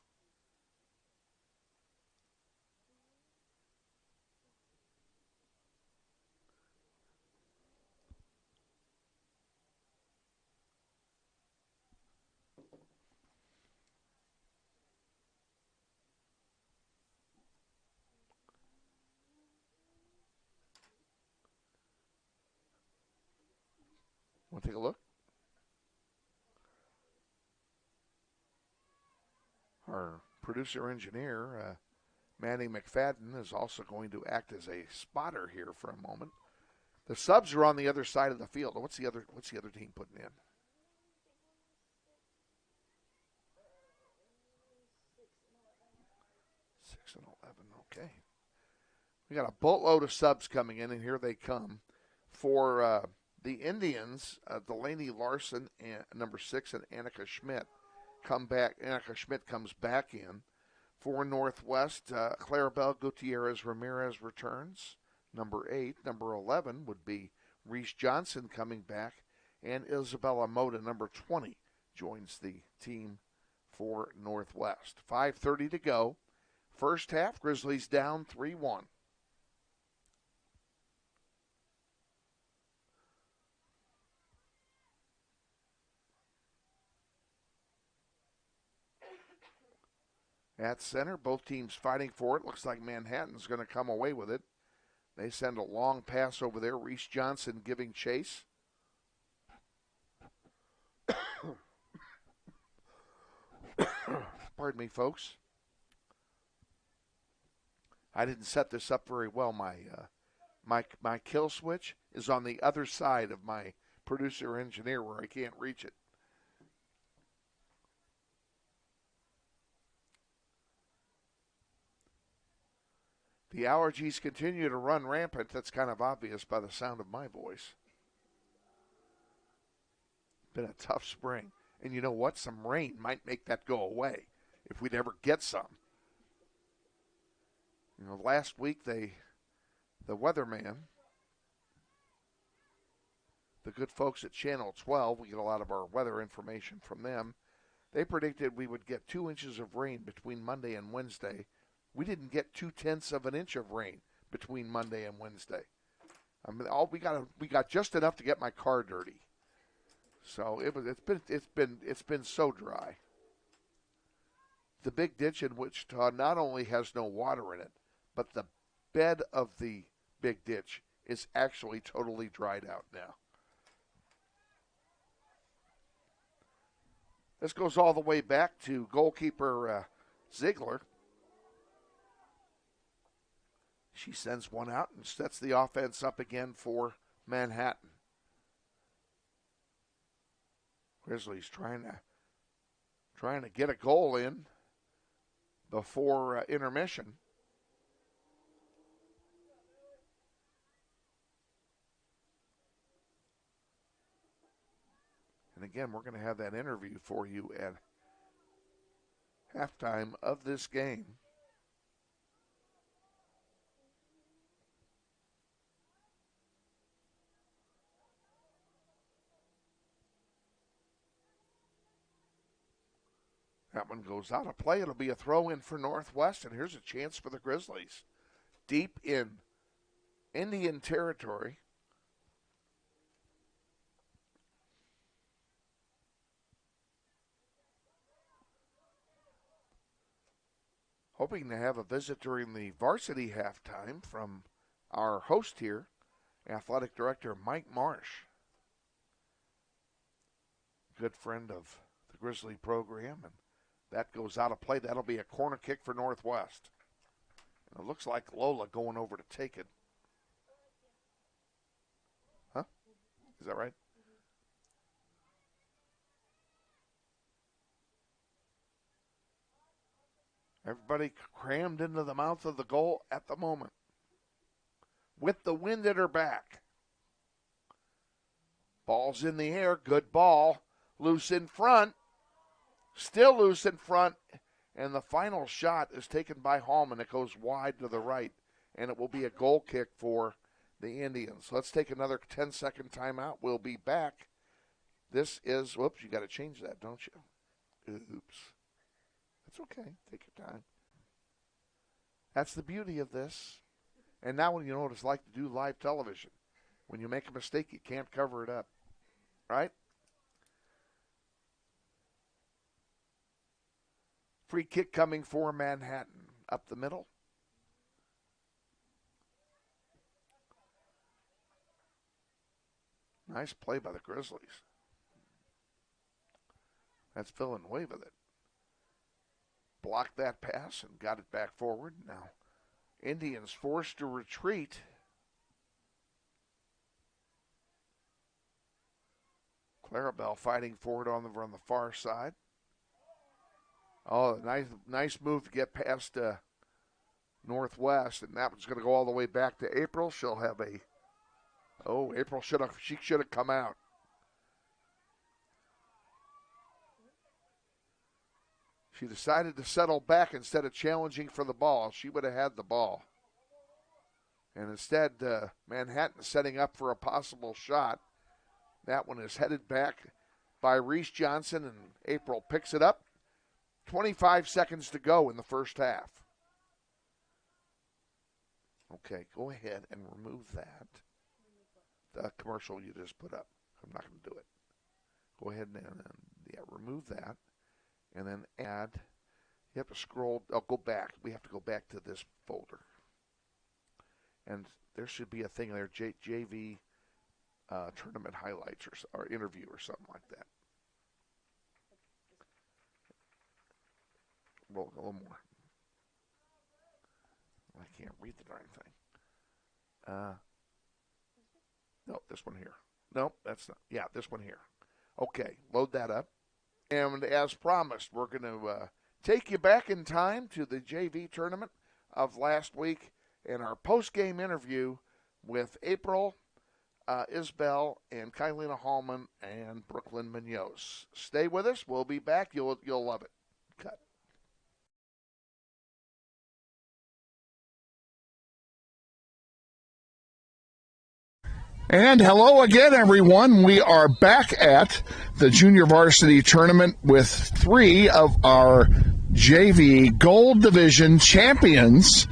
Want to take a look? Our producer-engineer, Manny McFadden, is also going to act as a spotter here for a moment. The subs are on the other side of the field. What's the other team putting in? 6 and 11, okay. We got a boatload of subs coming in, and here they come. For the Indians, Delaney Larson, and number 6, and Annika Schmidt. Annika Schmidt comes back in. For Northwest, Clarabelle Gutierrez Ramirez returns. Number 8. Number 11 would be Reese Johnson coming back. And Isabella Moda, number 20, joins the team for Northwest. 5:30 to go. First half, Grizzlies down 3-1. At center, both teams fighting for it. Looks like Manhattan's going to come away with it. They send a long pass over there. Reese Johnson giving chase. Pardon me, folks. I didn't set this up very well. My kill switch is on the other side of my producer engineer where I can't reach it. The allergies continue to run rampant. That's kind of obvious by the sound of my voice. Been a tough spring. And you know what? Some rain might make that go away if we'd ever get some. You know, last week the weatherman, the good folks at Channel 12, we get a lot of our weather information from them. They predicted we would get 2 inches of rain between Monday and Wednesday. We didn't get 0.2 of an inch of rain between Monday and Wednesday. I mean, we got just enough to get my car dirty. So it's been so dry. The big ditch in Wichita not only has no water in it, but the bed of the big ditch is actually totally dried out now. This goes all the way back to goalkeeper Ziegler. She sends one out and sets the offense up again for Manhattan. Grizzlies trying to get a goal in before intermission. And again, we're going to have that interview for you at halftime of this game. That one goes out of play. It'll be a throw in for Northwest, and here's a chance for the Grizzlies. Deep in Indian territory. Hoping to have a visit during the varsity halftime from our host here, athletic director Mike Marsh. Good friend of the Grizzly program, and that goes out of play. That'll be a corner kick for Northwest. And it looks like Lola going over to take it. Huh? Is that right? Everybody crammed into the mouth of the goal at the moment. With the wind at her back. Ball's in the air. Good ball. Loose in front. Still loose in front. And the final shot is taken by Hallman. It goes wide to the right. And it will be a goal kick for the Indians. Let's take another 10-second timeout. We'll be back. This is, whoops, you got to change that, don't you? Oops. That's okay. Take your time. That's the beauty of this. And now when you know what it's like to do live television, when you make a mistake, you can't cover it up. Right? Free kick coming for Manhattan. Up the middle. Nice play by the Grizzlies. That's Villanueva that blocked that pass and got it back forward. Now, Indians forced to retreat. Clarabelle fighting for it on the far side. Oh, nice move to get past Northwest, and that one's going to go all the way back to April. She'll have April should have come out. She decided to settle back instead of challenging for the ball. She would have had the ball. And instead, Manhattan setting up for a possible shot. That one is headed back by Reese Johnson, and April picks it up. 25 seconds to go in the first half. Okay, go ahead and remove that. The commercial you just put up. I'm not going to do it. Go ahead and remove that. And then add. You have to scroll. Go back. We have to go back to this folder. And there should be a thing there, JV tournament highlights or interview or something like that. a little more. I can't read the darn thing. No, this one here. No, that's not. Yeah, this one here. Okay, load that up. And as promised, we're going to take you back in time to the JV tournament of last week and our post-game interview with April, Isbell, and Kylina Hallman and Brooklyn Munoz. Stay with us. We'll be back. You'll love it. Cut. And hello again, everyone. We are back at the Junior Varsity Tournament with 3 of our JV Gold Division champions.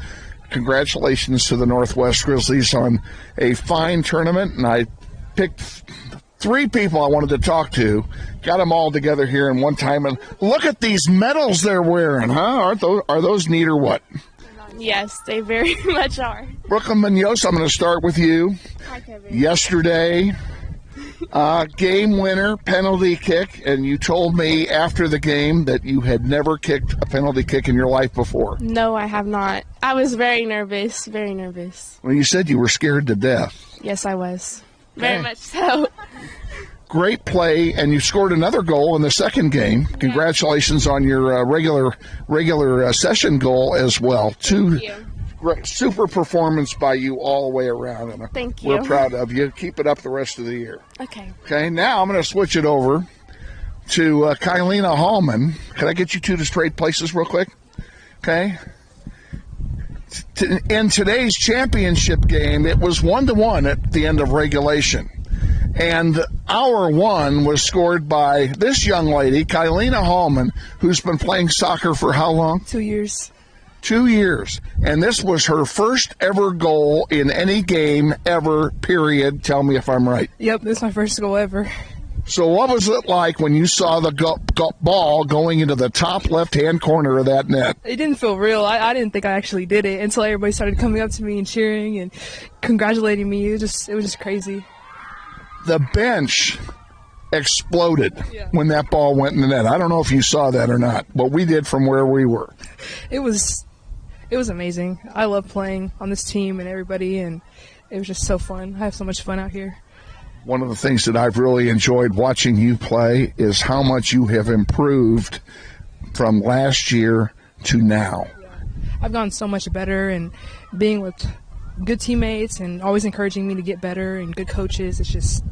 Congratulations to the Northwest Grizzlies on a fine tournament. And I picked 3 people I wanted to talk to, got them all together here in one time. And look at these medals they're wearing, huh? Are those neat or what? Yes, they very much are. Brooklyn Munoz, I'm going to start with you. Hi, Kevin. Yesterday, game winner, penalty kick, and you told me after the game that you had never kicked a penalty kick in your life before. No, I have not. I was very nervous, very nervous. Well, you said you were scared to death. Yes, I was. Okay. Very much so. Great play, and you scored another goal in the second game. Congratulations on your regular session goal as well. Thank you. Great, super performance by you all the way around. And Thank you. We're proud of you. Keep it up the rest of the year. Okay. Okay, now I'm going to switch it over to Kylina Hallman. Can I get you 2 to straight places real quick? Okay. In today's championship game, it was 1-1 at the end of regulation. And our 1 was scored by this young lady, Kylina Hallman, who's been playing soccer for how long? 2 years. 2 years. And this was her first ever goal in any game ever, period. Tell me if I'm right. Yep, this is my first goal ever. So what was it like when you saw the ball going into the top left-hand corner of that net? It didn't feel real. I didn't think I actually did it until everybody started coming up to me and cheering and congratulating me. It was just crazy. The bench exploded when that ball went in the net. I don't know if you saw that or not, but we did from where we were. It was amazing. I love playing on this team and everybody, and it was just so fun. I have so much fun out here. One of the things that I've really enjoyed watching you play is how much you have improved from last year to now. I've gotten so much better, and being with good teammates and always encouraging me to get better and good coaches, it's just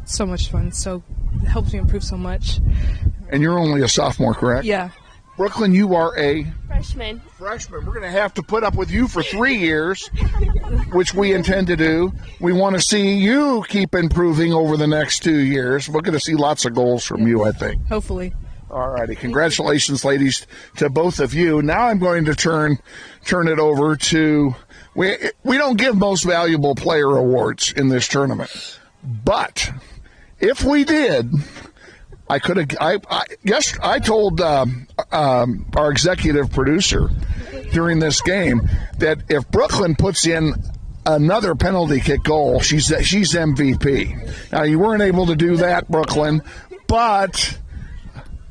so much fun. So it helps me improve so much. And you're only a sophomore, correct? Yeah. Brooklyn, you are a Freshman. We're going to have to put up with you for 3 years, which we intend to do. We want to see you keep improving over the next 2 years. We're going to see lots of goals from you, I think. Hopefully. All righty. Congratulations, ladies, to both of you. Now I'm going to turn it over to we don't give most valuable player awards in this tournament. But if we did, I could have. I told our executive producer during this game that if Brooklyn puts in another penalty kick goal, she's MVP. Now you weren't able to do that, Brooklyn, but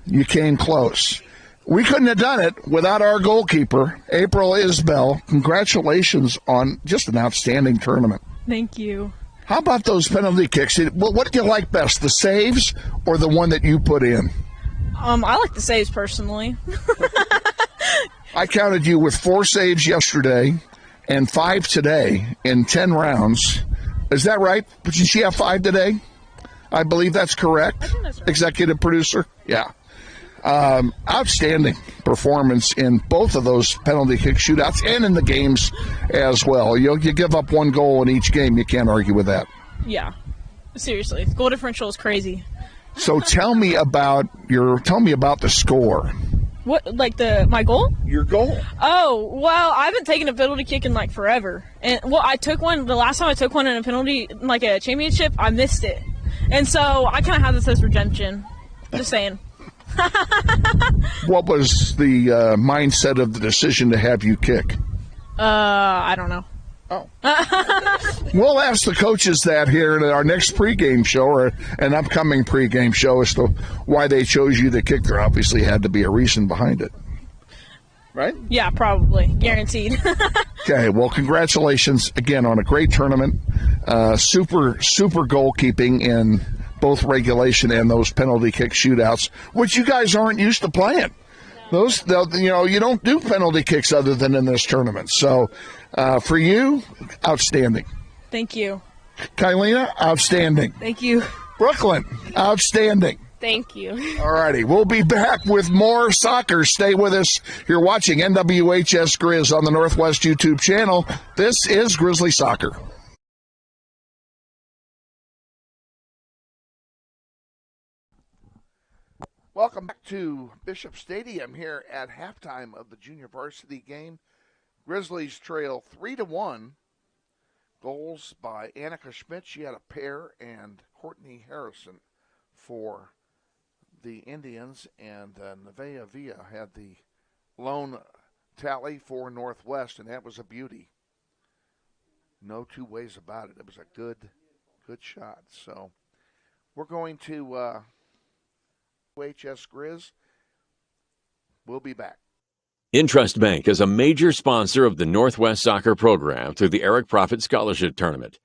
you came close. We couldn't have done it without our goalkeeper, April Isbell. Congratulations on just an outstanding tournament. Thank you. How about those penalty kicks? What do you like best, the saves or the one that you put in? I like the saves personally. I counted you with 4 saves yesterday and 5 today in 10 rounds. Is that right? Did she have 5 today? I believe that's correct. I think that's right. Executive producer? Yeah. Outstanding performance in both of those penalty kick shootouts and in the games as well. You give up 1 goal in each game, you can't argue with that. Yeah. Seriously. Goal differential is crazy. So tell me about the score. What, like my goal? Your goal. Oh, well, I haven't taken a penalty kick in like forever. And I took one, the last time I took one in a penalty, like a championship, I missed it. And so I kind of have this as redemption. Just saying. What was the mindset of the decision to have you kick? I don't know. Oh. We'll ask the coaches that here at our next pregame show or an upcoming pregame show as to why they chose you to kick. There obviously had to be a reason behind it. right? Yeah, probably. Guaranteed. Okay, well, congratulations again on a great tournament. Super goalkeeping in both regulation and those penalty kick shootouts, which you guys aren't used to playing. You don't do penalty kicks other than in this tournament. So, for you, outstanding. Thank you. Kylina, outstanding. Thank you. Brooklyn, outstanding. Thank you. All righty, we'll be back with more soccer. Stay with us. You're watching NWHS Grizz on the Northwest YouTube channel. This is Grizzly Soccer. Welcome back to Bishop Stadium here at halftime of the junior varsity game. Grizzlies trail 3-1. Goals by Annika Schmidt. She had a pair, and Courtney Harrison for the Indians, and Nevaeh Villa had the lone tally for Northwest, and that was a beauty. No two ways about it. It was a good shot. So we're going to HS Grizz. We'll be back. Intrust Bank is a major sponsor of the Northwest Soccer Program through the Eric Profit Scholarship Tournament.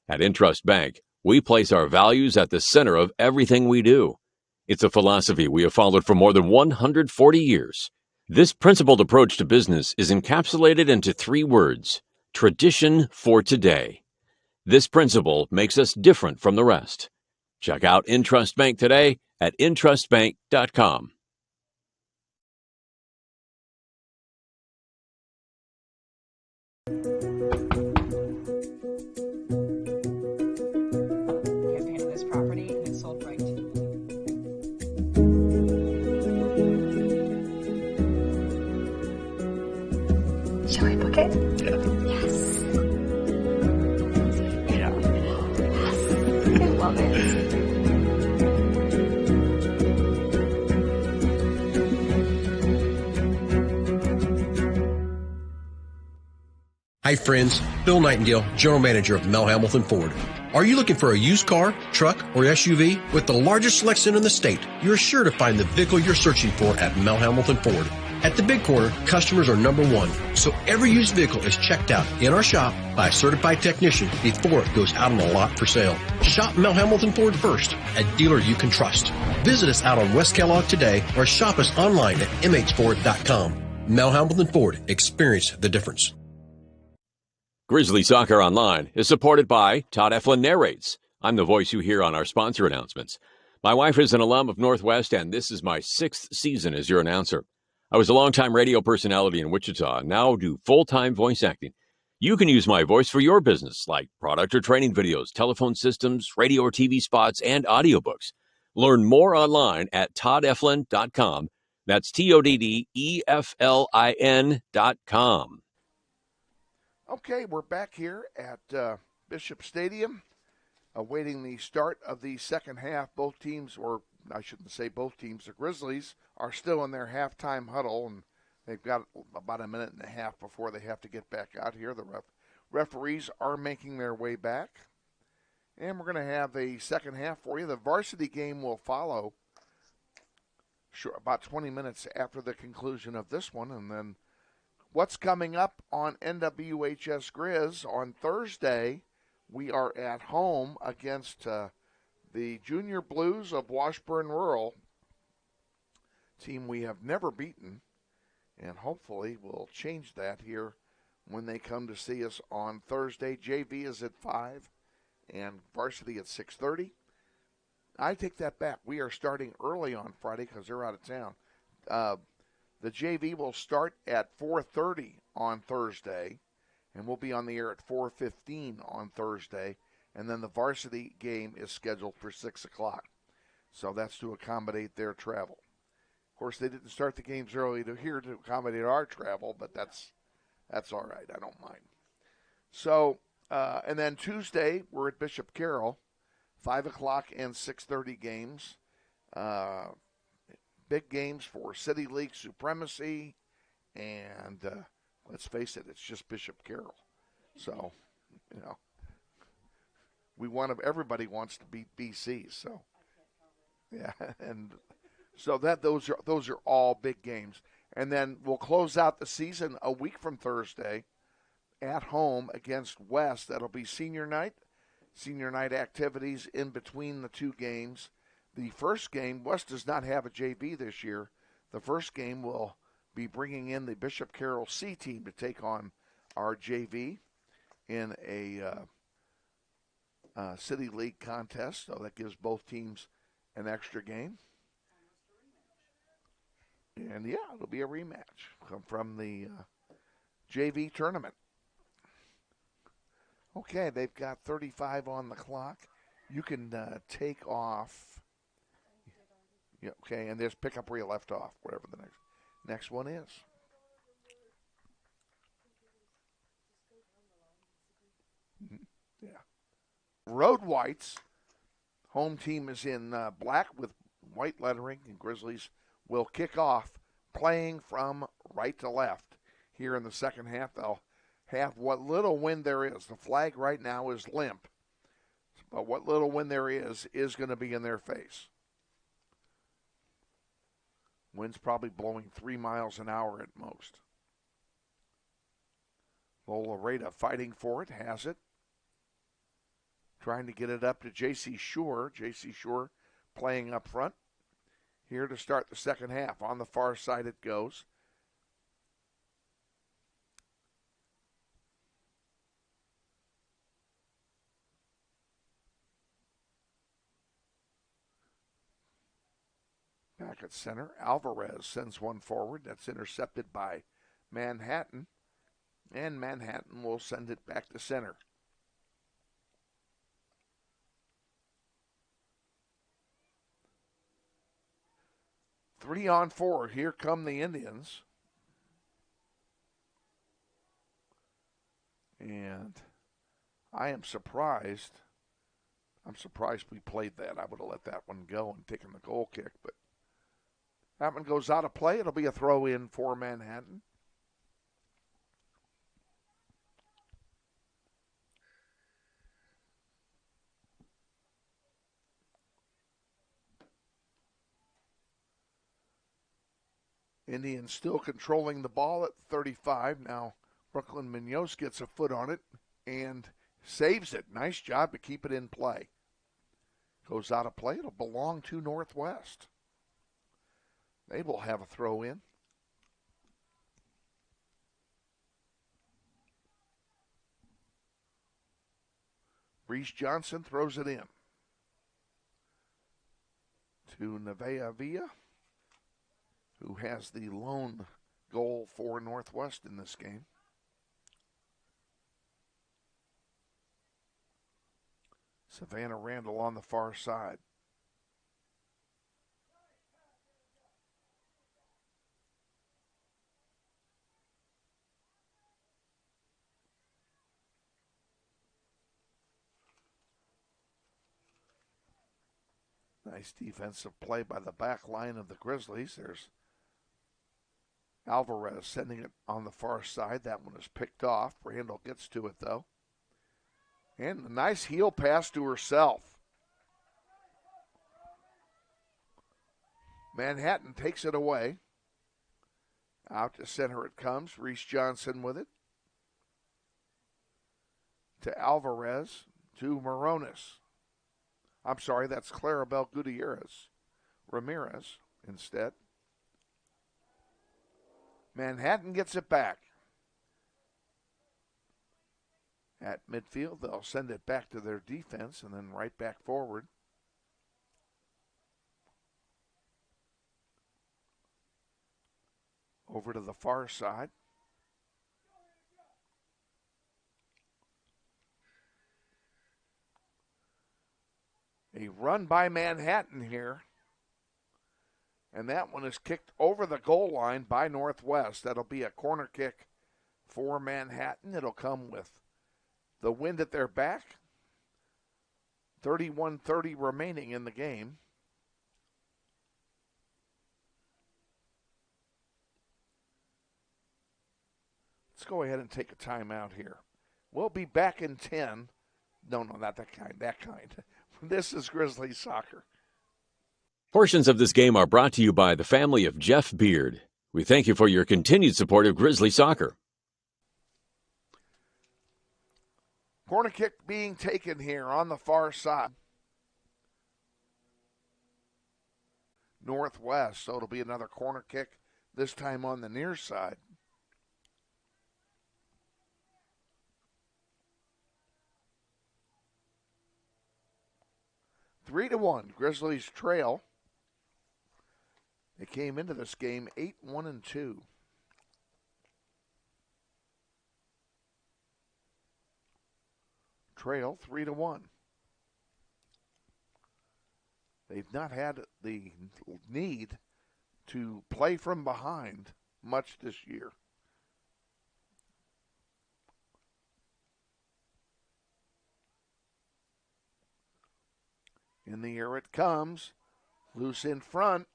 At Intrust Bank, we place our values at the center of everything we do. It's a philosophy we have followed for more than 140 years. This principled approach to business is encapsulated into 3 words: tradition for today. This principle makes us different from the rest. Check out Intrust Bank today at intrustbank.com. This property and it's sold right to you. Shall I book it? Yes. Yeah. I love it. Hi, friends. Bill Nightingale, General Manager of Mel Hamilton Ford. Are you looking for a used car, truck, or SUV? With the largest selection in the state, you're sure to find the vehicle you're searching for at Mel Hamilton Ford. At the Big Corner, customers are number one, so every used vehicle is checked out in our shop by a certified technician before it goes out on the lot for sale. Shop Mel Hamilton Ford first, a dealer you can trust. Visit us out on West Kellogg today or shop us online at mhford.com. Mel Hamilton Ford, experience the difference. Grizzly Soccer Online is supported by Todd Eflin Narrates. I'm the voice you hear on our sponsor announcements. My wife is an alum of Northwest, and this is my 6th season as your announcer. I was a longtime radio personality in Wichita and now do full-time voice acting. You can use my voice for your business, like product or training videos, telephone systems, radio or TV spots, and audiobooks. Learn more online at toddeflin.com. That's TODDEFLIN.com. Okay, we're back here at Bishop Stadium, awaiting the start of the second half. Both teams, or I shouldn't say both teams, the Grizzlies are still in their halftime huddle, and they've got about a minute and a half before they have to get back out here. The referees are making their way back, and we're going to have a second half for you. The varsity game will follow about 20 minutes after the conclusion of this one, and then what's coming up on NWHS Grizz on Thursday, we are at home against the Junior Blues of Washburn Rural, team we have never beaten, and hopefully we'll change that here when they come to see us on Thursday. JV is at 5 and varsity at 6:30. I take that back. We are starting early on Friday because they're out of town. The JV will start at 4:30 on Thursday, and we'll be on the air at 4:15 on Thursday, and then the varsity game is scheduled for 6 o'clock. So that's to accommodate their travel. Of course, they didn't start the games early here to accommodate our travel, but that's all right. I don't mind. So, and then Tuesday, we're at Bishop Carroll, 5 o'clock and 6:30 games. Big games for City League supremacy, and let's face it, it's just Bishop Carroll. So, everybody wants to beat BC. So, yeah, and so those are all big games. And then we'll close out the season a week from Thursday at home against West. That'll be senior night activities in between the two games. The first game, West does not have a JV this year. The first game will be bringing in the Bishop Carroll C team to take on our JV in a City League contest. So that gives both teams an extra game. And, yeah, it'll be a rematch from the JV tournament. Okay, they've got 35 on the clock. You can take off. Yeah, okay, and just pick up where you left off, whatever the next one is. Yeah. Road Whites. Home team is in black with white lettering, and Grizzlies will kick off playing from right to left. Here in the second half, they'll have what little wind there is. The flag right now is limp, but what little wind there is going to be in their face. Wind's probably blowing 3 miles an hour at most. Lola Rada fighting for it, has it. Trying to get it up to J.C. Shore. J.C. Shore playing up front. Here to start the second half. On the far side it goes. Back at center, Alvarez sends one forward. That's intercepted by Manhattan. And Manhattan will send it back to center. Three on four. Here come the Indians. And I am surprised. I'm surprised we played that. I would have let that one go and taken the goal kick. But that one goes out of play. It'll be a throw in for Manhattan. Indians still controlling the ball at 35. Now Brooklyn Munoz gets a foot on it and saves it. Nice job to keep it in play. Goes out of play. It'll belong to Northwest. They will have a throw in. Reese Johnson throws it in to Nevea Villa, who has the lone goal for Northwest in this game. Savannah Randall on the far side. Nice defensive play by the back line of the Grizzlies. There's Alvarez sending it on the far side. That one is picked off. Randall gets to it, though. And a nice heel pass to herself. Manhattan takes it away. Out to center it comes. Reese Johnson with it. To Alvarez. To Moronis. I'm sorry, that's Clarabelle Gutierrez. Ramirez instead. Manhattan gets it back. At midfield, they'll send it back to their defense and then right back forward. Over to the far side. A run by Manhattan here. And that one is kicked over the goal line by Northwest. That'll be a corner kick for Manhattan. It'll come with the wind at their back. 31:30 remaining in the game. Let's go ahead and take a timeout here. We'll be back in 10. No, not that kind. That kind. This is Grizzlies soccer. Portions of this game are brought to you by the family of Jeff Beard. We thank you for your continued support of Grizzly soccer. Corner kick being taken here on the far side. Northwest, so it'll be another corner kick, this time on the near side. Three to 1, Grizzlies trail. They came into this game 8-1-2. Trail 3-1. They've not had the need to play from behind much this year. In the air it comes. Loose in front.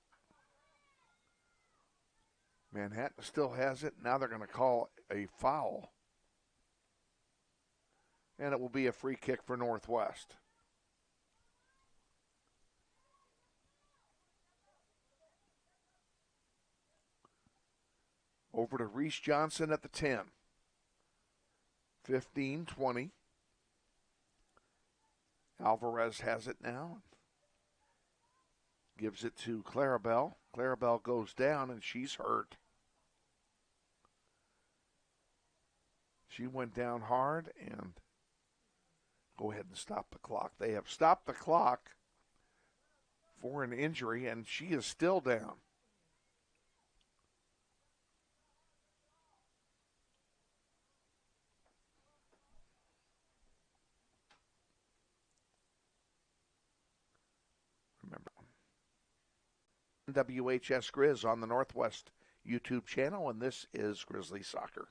Manhattan still has it. Now they're going to call a foul. And it will be a free kick for Northwest. Over to Reese Johnson at the 10. 15-20. Alvarez has it now. Gives it to Clarabelle. Clarabelle goes down and she's hurt. She went down hard and go ahead and stop the clock. They have stopped the clock for an injury and she is still down. WHS Grizz on the Northwest YouTube channel, and this is Grizzly Soccer.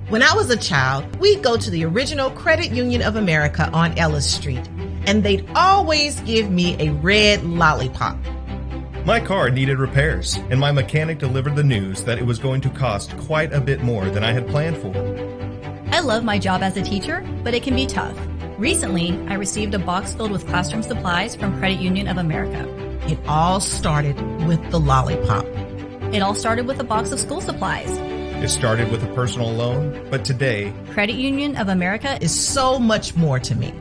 When I was a child, we'd go to the original Credit Union of America on Ellis Street, and they'd always give me a red lollipop. My car needed repairs, and my mechanic delivered the news that it was going to cost quite a bit more than I had planned for. I love my job as a teacher, but it can be tough. Recently, I received a box filled with classroom supplies from Credit Union of America. It all started with the lollipop. It all started with a box of school supplies. It started with a personal loan, but today, Credit Union of America is so much more to me.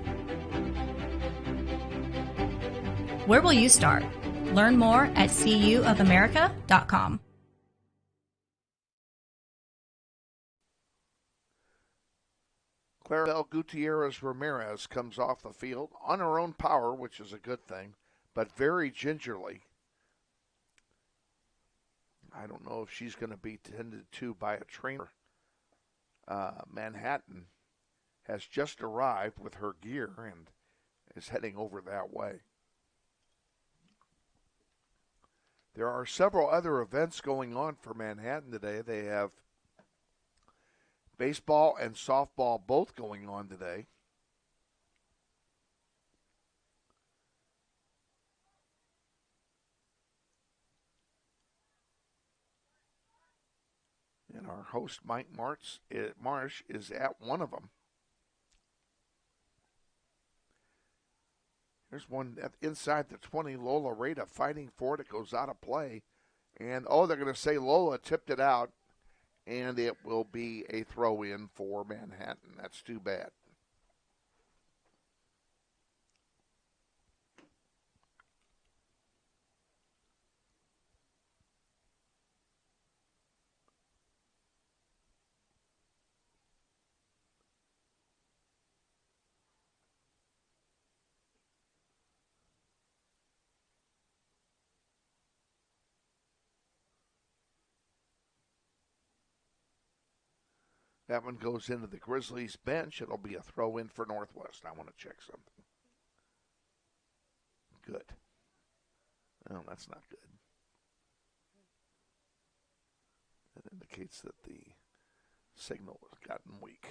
Where will you start? Learn more at cuofamerica.com. Clarabelle Gutierrez Ramirez comes off the field on her own power, which is a good thing, but very gingerly. I don't know if she's going to be tended to by a trainer. Manhattan has just arrived with her gear and is heading over that way. There are several other events going on for Manhattan today. They have baseball and softball both going on today. And our host, Mike Marsh, is at one of them. There's one inside the 20, Lola Rada fighting for it. It goes out of play. And, they're going to say Lola tipped it out, and it will be a throw-in for Manhattan. That's too bad. That one goes into the Grizzlies bench. It'll be a throw-in for Northwest. I want to check something. Good. No, that's not good. That indicates that the signal has gotten weak.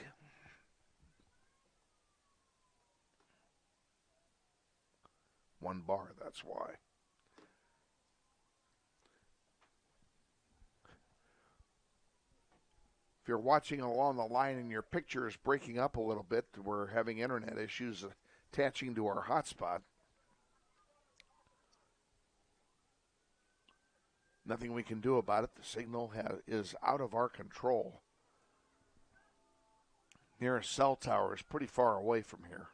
One bar, that's why. If you're watching along the line and your picture is breaking up a little bit, we're having internet issues attaching to our hotspot. Nothing we can do about it. The signal is out of our control. Nearest cell tower is pretty far away from here.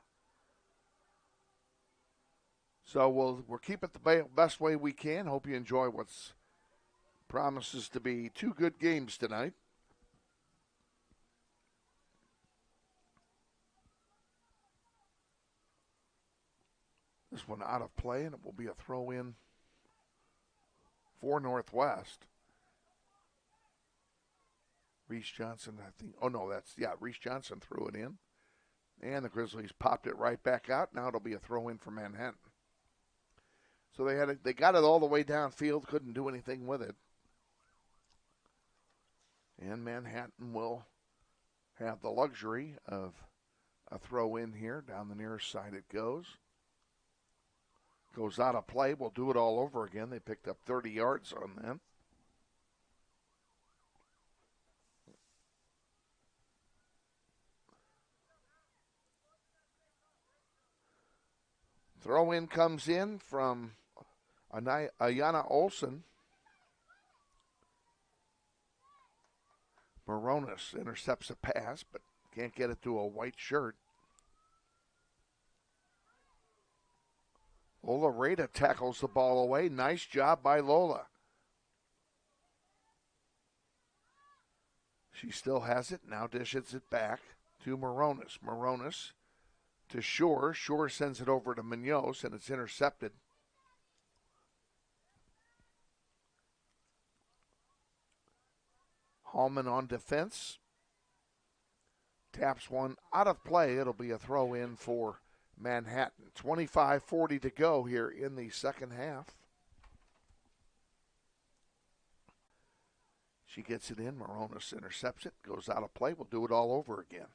So we'll keep it the best way we can. Hope you enjoy what's promises to be two good games tonight. This one out of play, and it will be a throw-in for Northwest. Reese Johnson, I think. Oh, no, Reese Johnson threw it in. And the Grizzlies popped it right back out. Now it'll be a throw-in for Manhattan. So they got it all the way downfield, couldn't do anything with it. And Manhattan will have the luxury of a throw-in here. Down the near side it goes. Goes out of play. We'll do it all over again. They picked up 30 yards on them. Throw-in comes in from Ayana Olsen. Moronis intercepts a pass, but can't get it to a white shirt. Lola Rada tackles the ball away. Nice job by Lola. She still has it. Now dishes it back to Moronis. Moronis to Shore. Shore sends it over to Munoz, and it's intercepted. Hallman on defense. Taps one out of play. It'll be a throw-in for Manhattan. 25:40 to go here in the second half. She gets it in. Moronis intercepts it. Goes out of play. We'll do it all over again.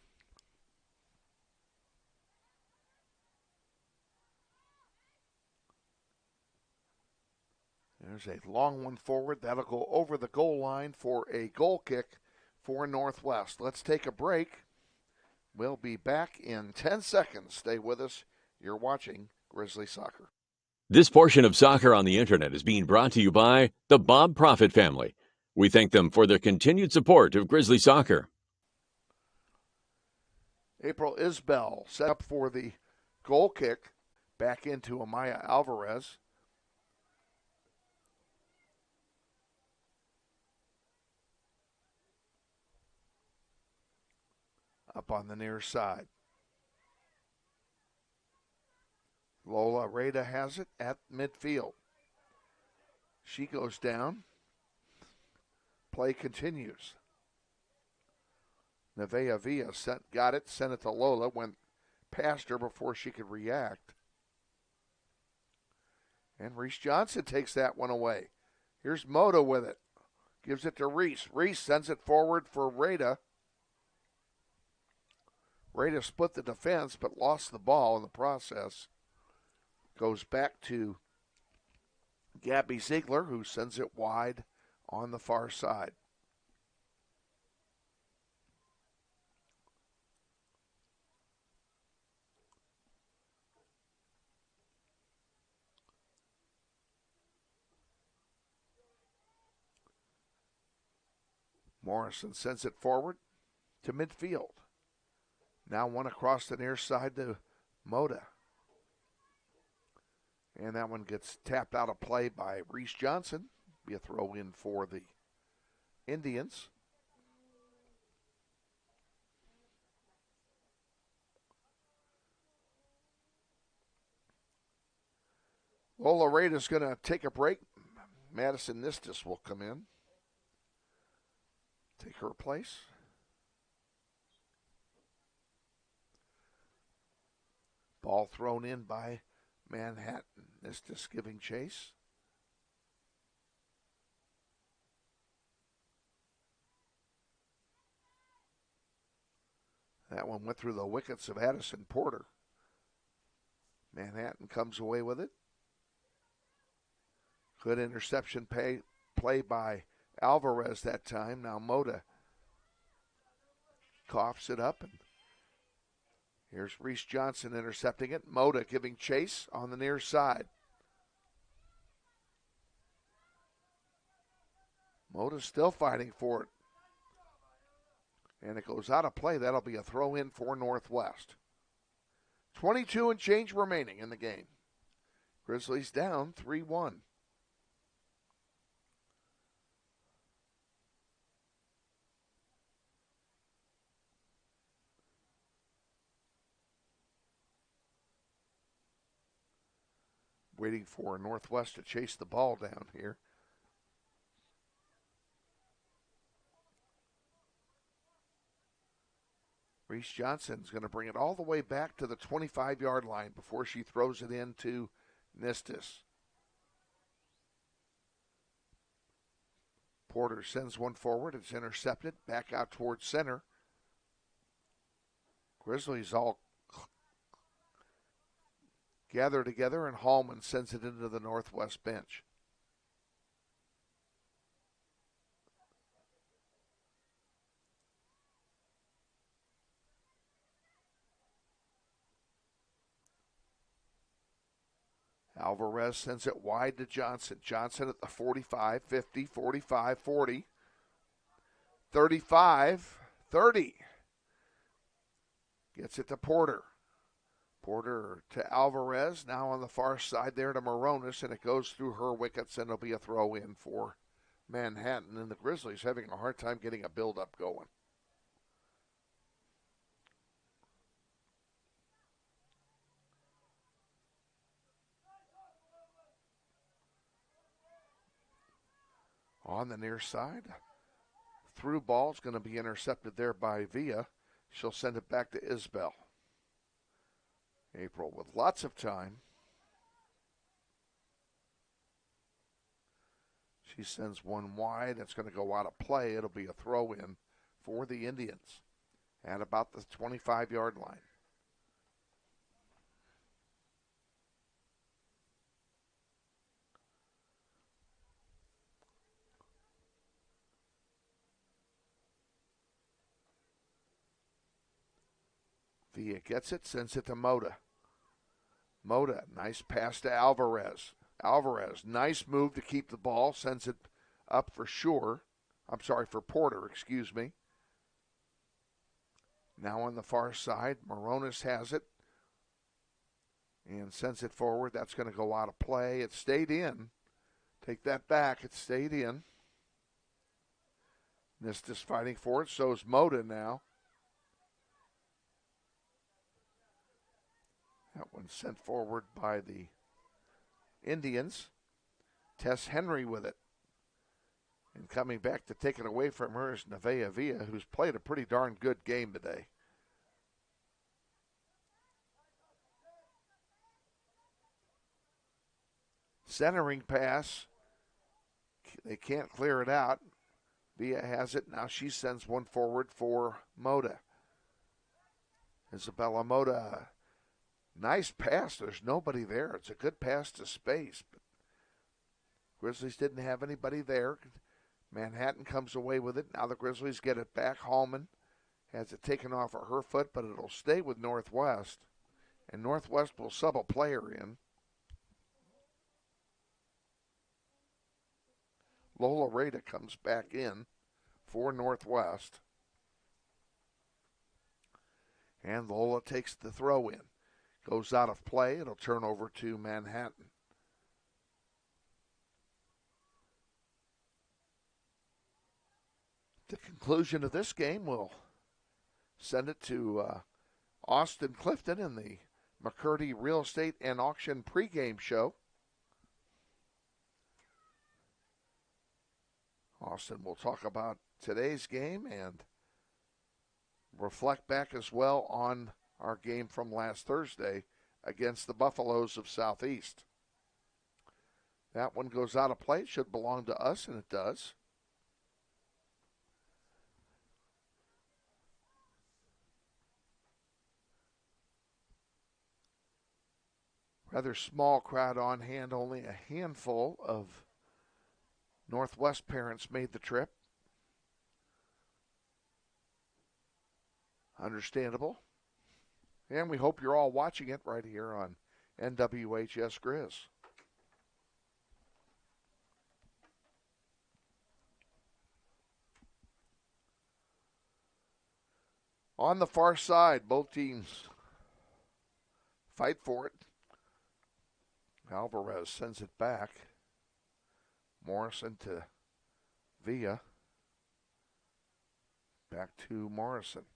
There's a long one forward. That'll go over the goal line for a goal kick for Northwest. Let's take a break. We'll be back in 10 seconds. Stay with us. You're watching Grizzly Soccer. This portion of Soccer on the Internet is being brought to you by the Bob Profit family. We thank them for their continued support of Grizzly Soccer. April Isbell set up for the goal kick back into Amaya Alvarez. Up on the near side. Lola Rada has it at midfield. She goes down. Play continues. Nevea Villa got it, sent it to Lola, went past her before she could react. And Reese Johnson takes that one away. Here's Moda with it. Gives it to Reese. Reese sends it forward for Rada. Rada split the defense but lost the ball in the process. Goes back to Gabby Ziegler, who sends it wide on the far side. Morrison sends it forward to midfield. Now one across the near side to Moda. And that one gets tapped out of play by Reese Johnson. Be a throw in for the Indians. Lola Rada's going to take a break. Madison Nistis will come in. Take her place. Ball thrown in by Manhattan. Nistis giving chase. That one went through the wickets of Addison Porter. Manhattan comes away with it. Good interception play by Alvarez that time. Now Moda coughs it up. And here's Reese Johnson intercepting it. Moda giving chase on the near side. Moda's still fighting for it. And it goes out of play. That'll be a throw in for Northwest. 22 and change remaining in the game. Grizzlies down 3-1. Waiting for Northwest to chase the ball down here. Reese Johnson's going to bring it all the way back to the 25-yard line before she throws it into Nistis. Porter sends one forward. It's intercepted. Back out towards center. Grizzlies all gather together, and Hallman sends it into the Northwest bench. Alvarez sends it wide to Johnson. Johnson at the 45, 50, 45, 40, 35, 30. Gets it to Porter. Porter to Alvarez. Now on the far side there to Moronis, and it goes through her wickets, and it'll be a throw in for Manhattan. And the Grizzlies having a hard time getting a build-up going. On the near side, through ball is going to be intercepted there by Villa. She'll send it back to Isbell. April with lots of time. She sends one wide. It's going to go out of play. It'll be a throw in for the Indians at about the 25-yard line. Villa gets it, sends it to Moda. Moda, nice pass to Alvarez. Alvarez, nice move to keep the ball, sends it up for for Porter, excuse me. Now on the far side, Moronis has it and sends it forward. That's going to go out of play. It stayed in. Take that back. It stayed in. Nistis fighting for it. So is Moda now. That one sent forward by the Indians. Tess Henry with it. And coming back to take it away from her is Nevaeh Villa, who's played a pretty darn good game today. Centering pass. They can't clear it out. Villa has it. Now she sends one forward for Moda. Isabella Moda. Nice pass. There's nobody there. It's a good pass to space. But Grizzlies didn't have anybody there. Manhattan comes away with it. Now the Grizzlies get it back. Hallman has it taken off of her foot, but it'll stay with Northwest. And Northwest will sub a player in. Lola Rada comes back in for Northwest. And Lola takes the throw in. Goes out of play. It'll turn over to Manhattan. The conclusion of this game will send it to Austin Clifton in the McCurdy Real Estate and Auction pregame show. Austin will talk about today's game and reflect back as well on our game from last Thursday against the Buffaloes of Southeast. That one goes out of play. It should belong to us, and it does. Rather small crowd on hand. Only a handful of Northwest parents made the trip. Understandable. And we hope you're all watching it right here on NWHS Grizz. On the far side, both teams fight for it. Alvarez sends it back. Morrison to Villa. Back to Morrison.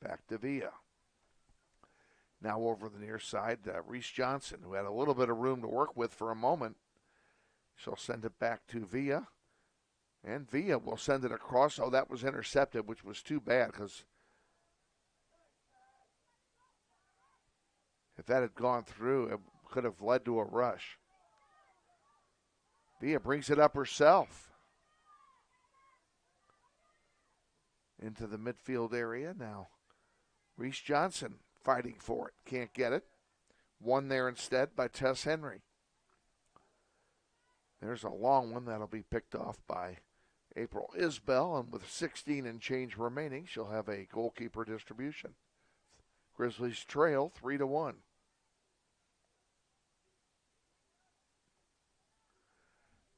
Back to Villa. Now over the near side, Reese Johnson, who had a little bit of room to work with for a moment. She'll send it back to Villa. And Villa will send it across. Oh, that was intercepted, which was too bad because if that had gone through, it could have led to a rush. Villa brings it up herself into the midfield area now. Reese Johnson fighting for it. Can't get it. Won there instead by Tess Henry. There's a long one that'll be picked off by April Isbell, and with 16 and change remaining, she'll have a goalkeeper distribution. Grizzlies trail 3-1.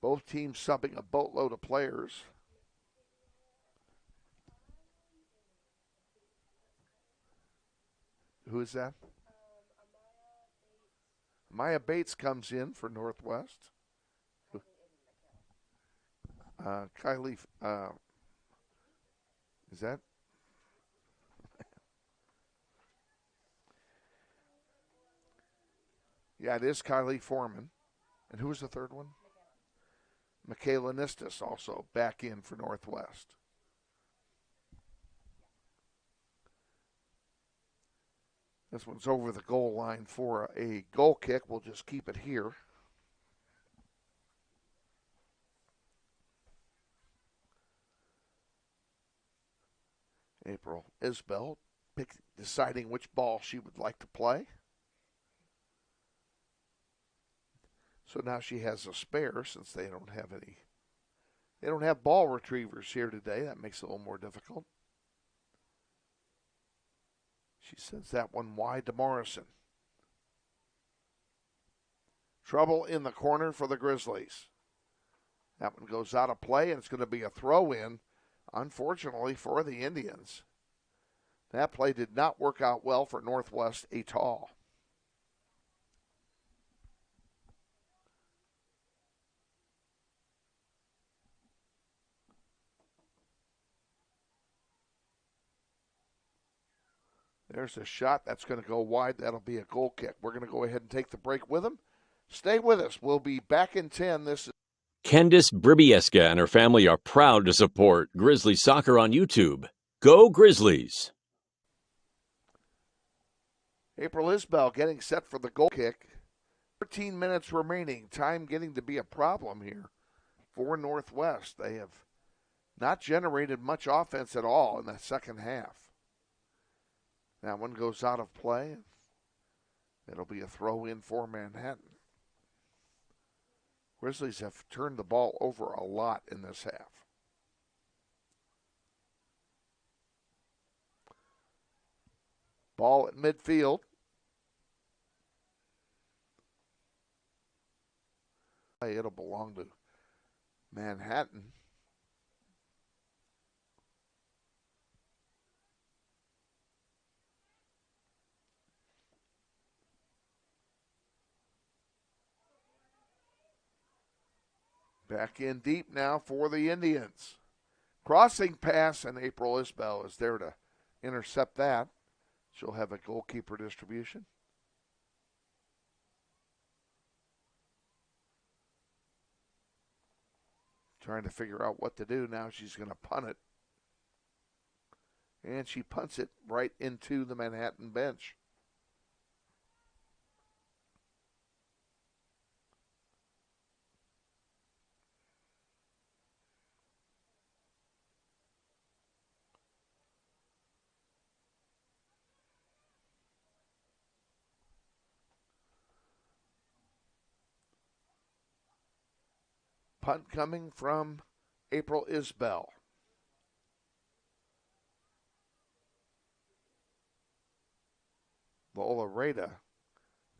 Both teams subbing a boatload of players. Who is that? Maya Bates comes in for Northwest. Kylie, is that? Yeah, it is Kylie Foreman. And who was the third one? Michaela Nistis also back in for Northwest. This one's over the goal line for a goal kick. We'll just keep it here. April Isbell deciding which ball she would like to play. So now she has a spare since they don't have any. They don't have ball retrievers here today. That makes it a little more difficult. She sends that one wide to Morrison. Trouble in the corner for the Grizzlies. That one goes out of play, and it's going to be a throw-in, unfortunately, for the Indians. That play did not work out well for Northwest at all. There's a shot that's going to go wide. That'll be a goal kick. We're going to go ahead and take the break with them. Stay with us. We'll be back in 10. This is Candice Bribieska and her family are proud to support Grizzlies soccer on YouTube. Go Grizzlies! April Isbell getting set for the goal kick. 13 minutes remaining. Time getting to be a problem here for Northwest. They have not generated much offense at all in the second half. That one goes out of play. It'll be a throw-in for Manhattan. Grizzlies have turned the ball over a lot in this half. Ball at midfield. It'll belong to Manhattan. Back in deep now for the Indians. Crossing pass, and April Isbell is there to intercept that. She'll have a goalkeeper distribution. Trying to figure out what to do. Now she's going to punt it. And she punts it right into the Manhattan bench. Punt coming from April Isbell. Lola Rada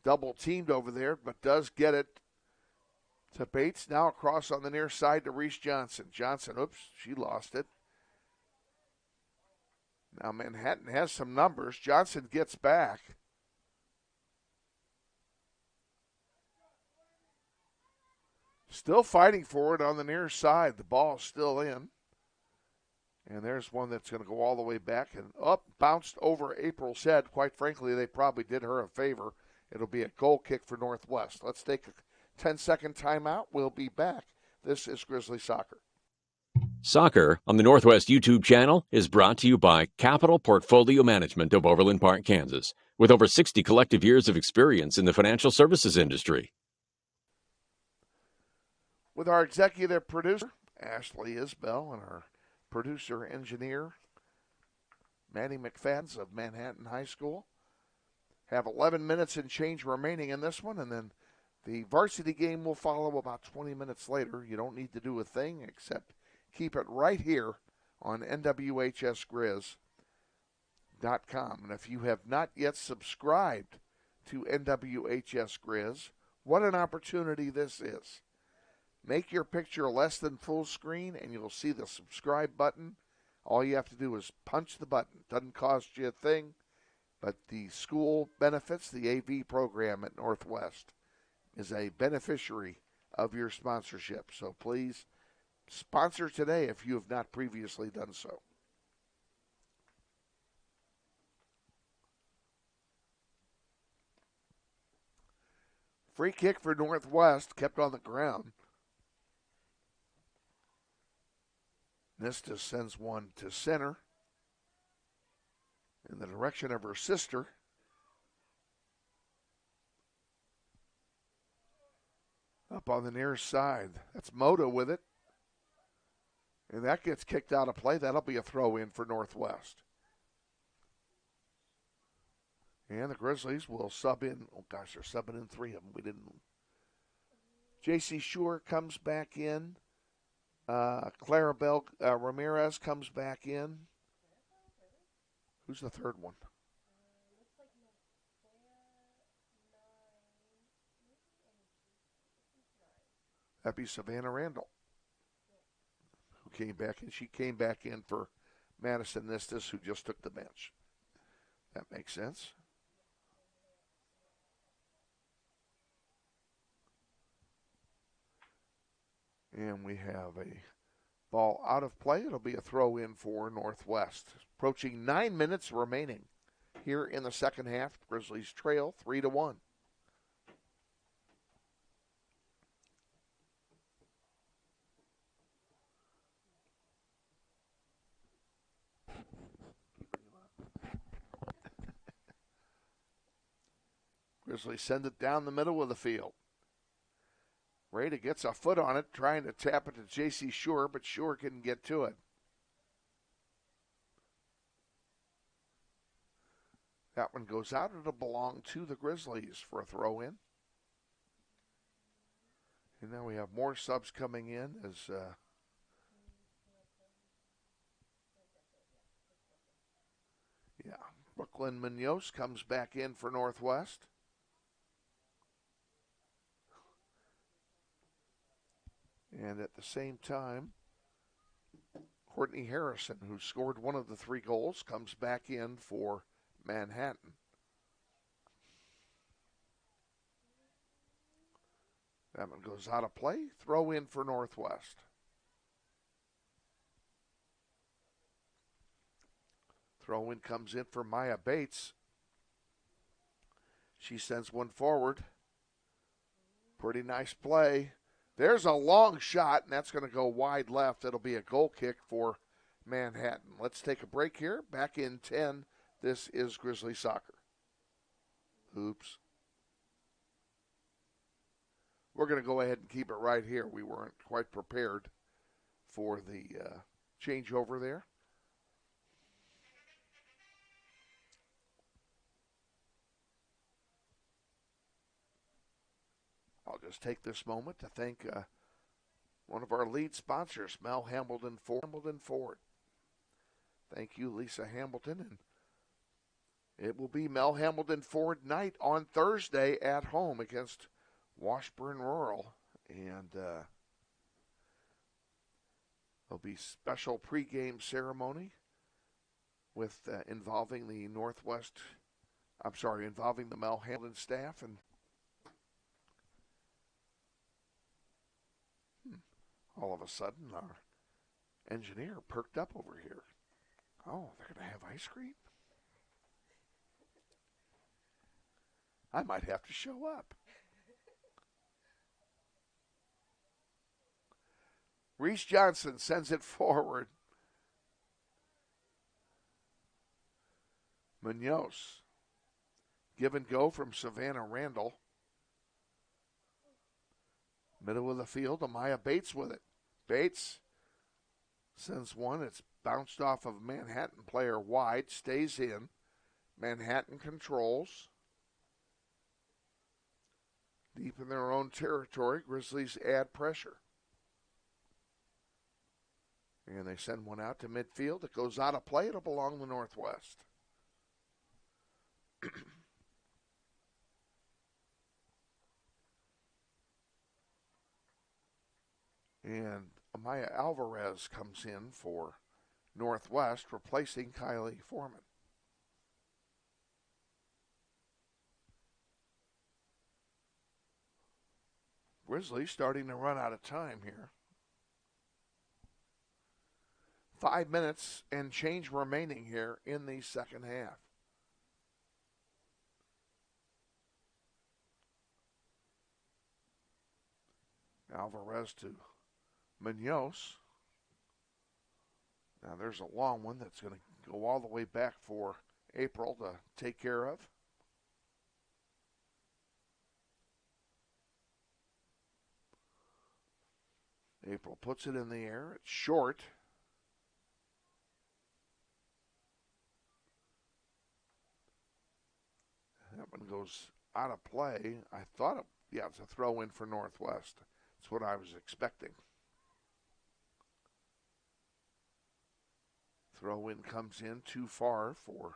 double teamed over there, but does get it to Bates. Now across on the near side to Reese Johnson. Johnson, oops, she lost it. Now Manhattan has some numbers. Johnson gets back. Still fighting for it on the near side. The ball's still in. And there's one that's going to go all the way back and up, bounced over April's head. Quite frankly, they probably did her a favor. It'll be a goal kick for Northwest. Let's take a 10-second timeout. We'll be back. This is Grizzly Soccer. Soccer on the Northwest YouTube channel is brought to you by Capital Portfolio Management of Overland Park, Kansas, with over 60 collective years of experience in the financial services industry. With our executive producer, Ashley Isbell, and our producer-engineer, Manny McFadden of Manhattan High School. Have 11 minutes and change remaining in this one, and then the varsity game will follow about 20 minutes later. You don't need to do a thing except keep it right here on nwhsgrizz.com. And if you have not yet subscribed to NWHS Grizz, what an opportunity this is. Make your picture less than full screen, and you'll see the subscribe button. All you have to do is punch the button. Doesn't cost you a thing, but the school benefits, the AV program at Northwest, is a beneficiary of your sponsorship. So please sponsor today if you have not previously done so. Free kick for Northwest, kept on the ground. Nista sends one to center in the direction of her sister. Up on the near side. That's Moda with it. And that gets kicked out of play. That'll be a throw in for Northwest. And the Grizzlies will sub in. Oh, gosh, they're subbing in three of them. We didn't. J.C. Shore comes back in. Clarabelle Ramirez comes back in. Who's the third one? That'd be Savannah Randall, who came back in. She came back in for Madison Nistis, who just took the bench. That makes sense. And we have a ball out of play. It'll be a throw in for Northwest. Approaching 9 minutes remaining here in the second half. Grizzlies trail 3-1. Grizzlies send it down the middle of the field. Rada gets a foot on it, trying to tap it to J.C. Shore, but Shore couldn't get to it. That one goes out. It'll belong to the Grizzlies for a throw-in. And now we have more subs coming in as Brooklyn Munoz comes back in for Northwest. And at the same time, Courtney Harrison, who scored one of the 3 goals, comes back in for Manhattan. That one goes out of play. Throw in for Northwest. Throw in comes in for Maya Bates. She sends one forward. Pretty nice play. There's a long shot, and that's going to go wide left. It'll be a goal kick for Manhattan. Let's take a break here. Back in 10. This is Grizzly Soccer. Oops. We're going to go ahead and keep it right here. We weren't quite prepared for the changeover there. I'll just take this moment to thank one of our lead sponsors, Mel Hamilton Ford. Thank you, Lisa Hamilton. And it will be Mel Hamilton Ford night on Thursday at home against Washburn Rural. And there'll be special pregame ceremony with involving the Mel Hamilton staff. And all of a sudden, our engineer perked up over here. Oh, they're going to have ice cream? I might have to show up. Reese Johnson sends it forward. Munoz. Give and go from Savannah Randall. Middle of the field, Amaya Bates with it. Bates sends one. It's bounced off of Manhattan player wide. Stays in. Manhattan controls. Deep in their own territory, Grizzlies add pressure. And they send one out to midfield. It goes out of play. It'll belong to Northwest. And Amaya Alvarez comes in for Northwest, replacing Kylie Foreman. Grizzlies starting to run out of time here. 5 minutes and change remaining here in the second half. Alvarez to Munoz. Now there's a long one that's going to go all the way back for April to take care of. April puts it in the air. It's short. That one goes out of play. I thought, it's a throw in for Northwest. That's what I was expecting. Throw in comes in too far for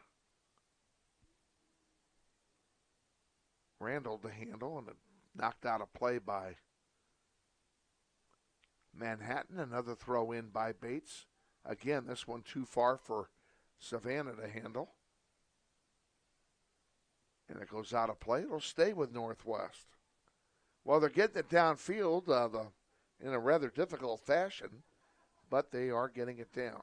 Randall to handle, and it knocked out of play by Manhattan. Another throw in by Bates. Again, this one too far for Savannah to handle. And it goes out of play. It'll stay with Northwest. Well, they're getting it downfield in a rather difficult fashion, but they are getting it down.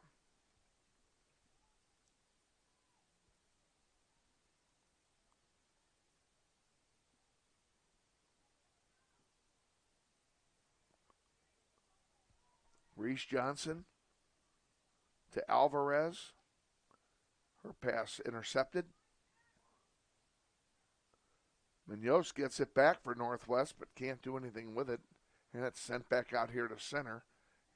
Reese Johnson to Alvarez. Her pass intercepted. Munoz gets it back for Northwest, but can't do anything with it. And it's sent back out here to center.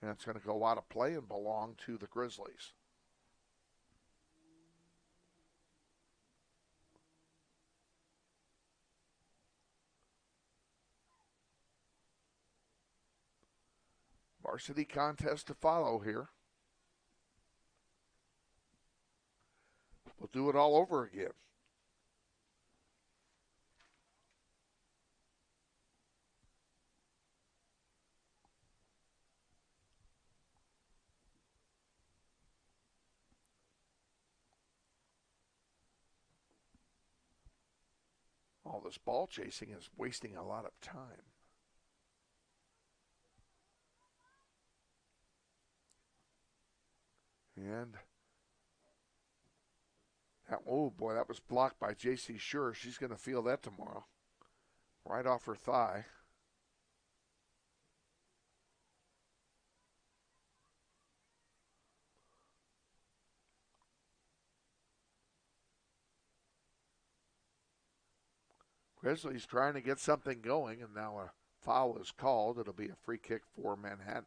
And it's going to go out of play and belong to the Grizzlies. Varsity contest to follow here. We'll do it all over again. All this ball chasing is wasting a lot of time. And that was blocked by J.C. Sure. She's going to feel that tomorrow. Right off her thigh. Grizzlies trying to get something going, and now a foul is called. It'll be a free kick for Manhattan.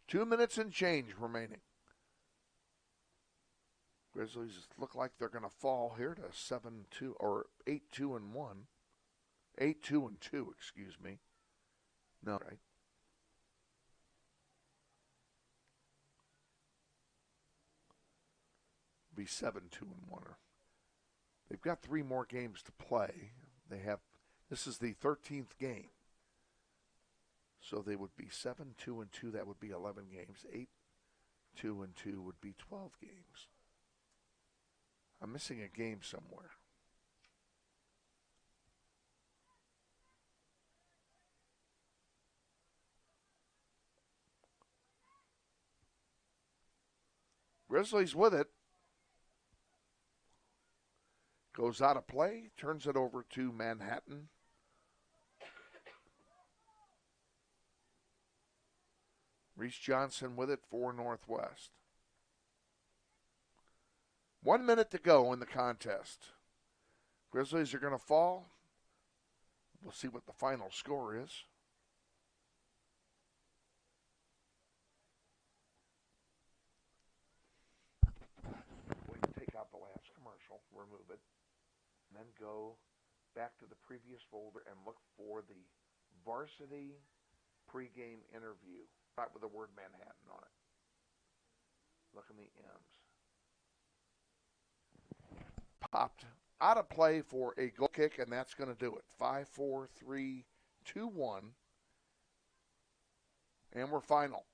Two minutes and change remaining. Grizzlies look like they're going to fall here to 7-2 or 8-2-1. 8-2-2, excuse me. No, right. Be 7-2-1. They've got 3 more games to play. They have This is the 13th game. So they would be 7-2-2. That would be 11 games. 8-2-2 would be 12 games. I'm missing a game somewhere. Grizzlies with it. Goes out of play, turns it over to Manhattan. Reese Johnson with it for Northwest. 1 minute to go in the contest. Grizzlies are going to fall. We'll see what the final score is. We can take out the last commercial, remove it, and then go back to the previous folder and look for the Varsity pregame interview. Right with the word Manhattan on it. Look in the M's. Popped out of play for a goal kick, and that's going to do it. 5-4, 3, 2, 1. And we're final.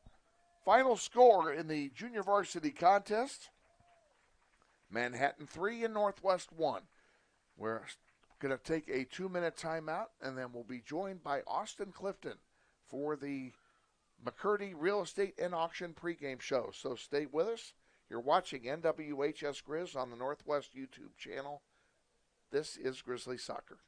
Final score in the junior varsity contest. Manhattan 3 and Northwest 1. We're going to take a 2-minute timeout, and then we'll be joined by Austin Clifton for the McCurdy Real Estate and Auction pregame show. So stay with us. You're watching NWHS Grizz on the Northwest YouTube channel. This is Grizzly Soccer.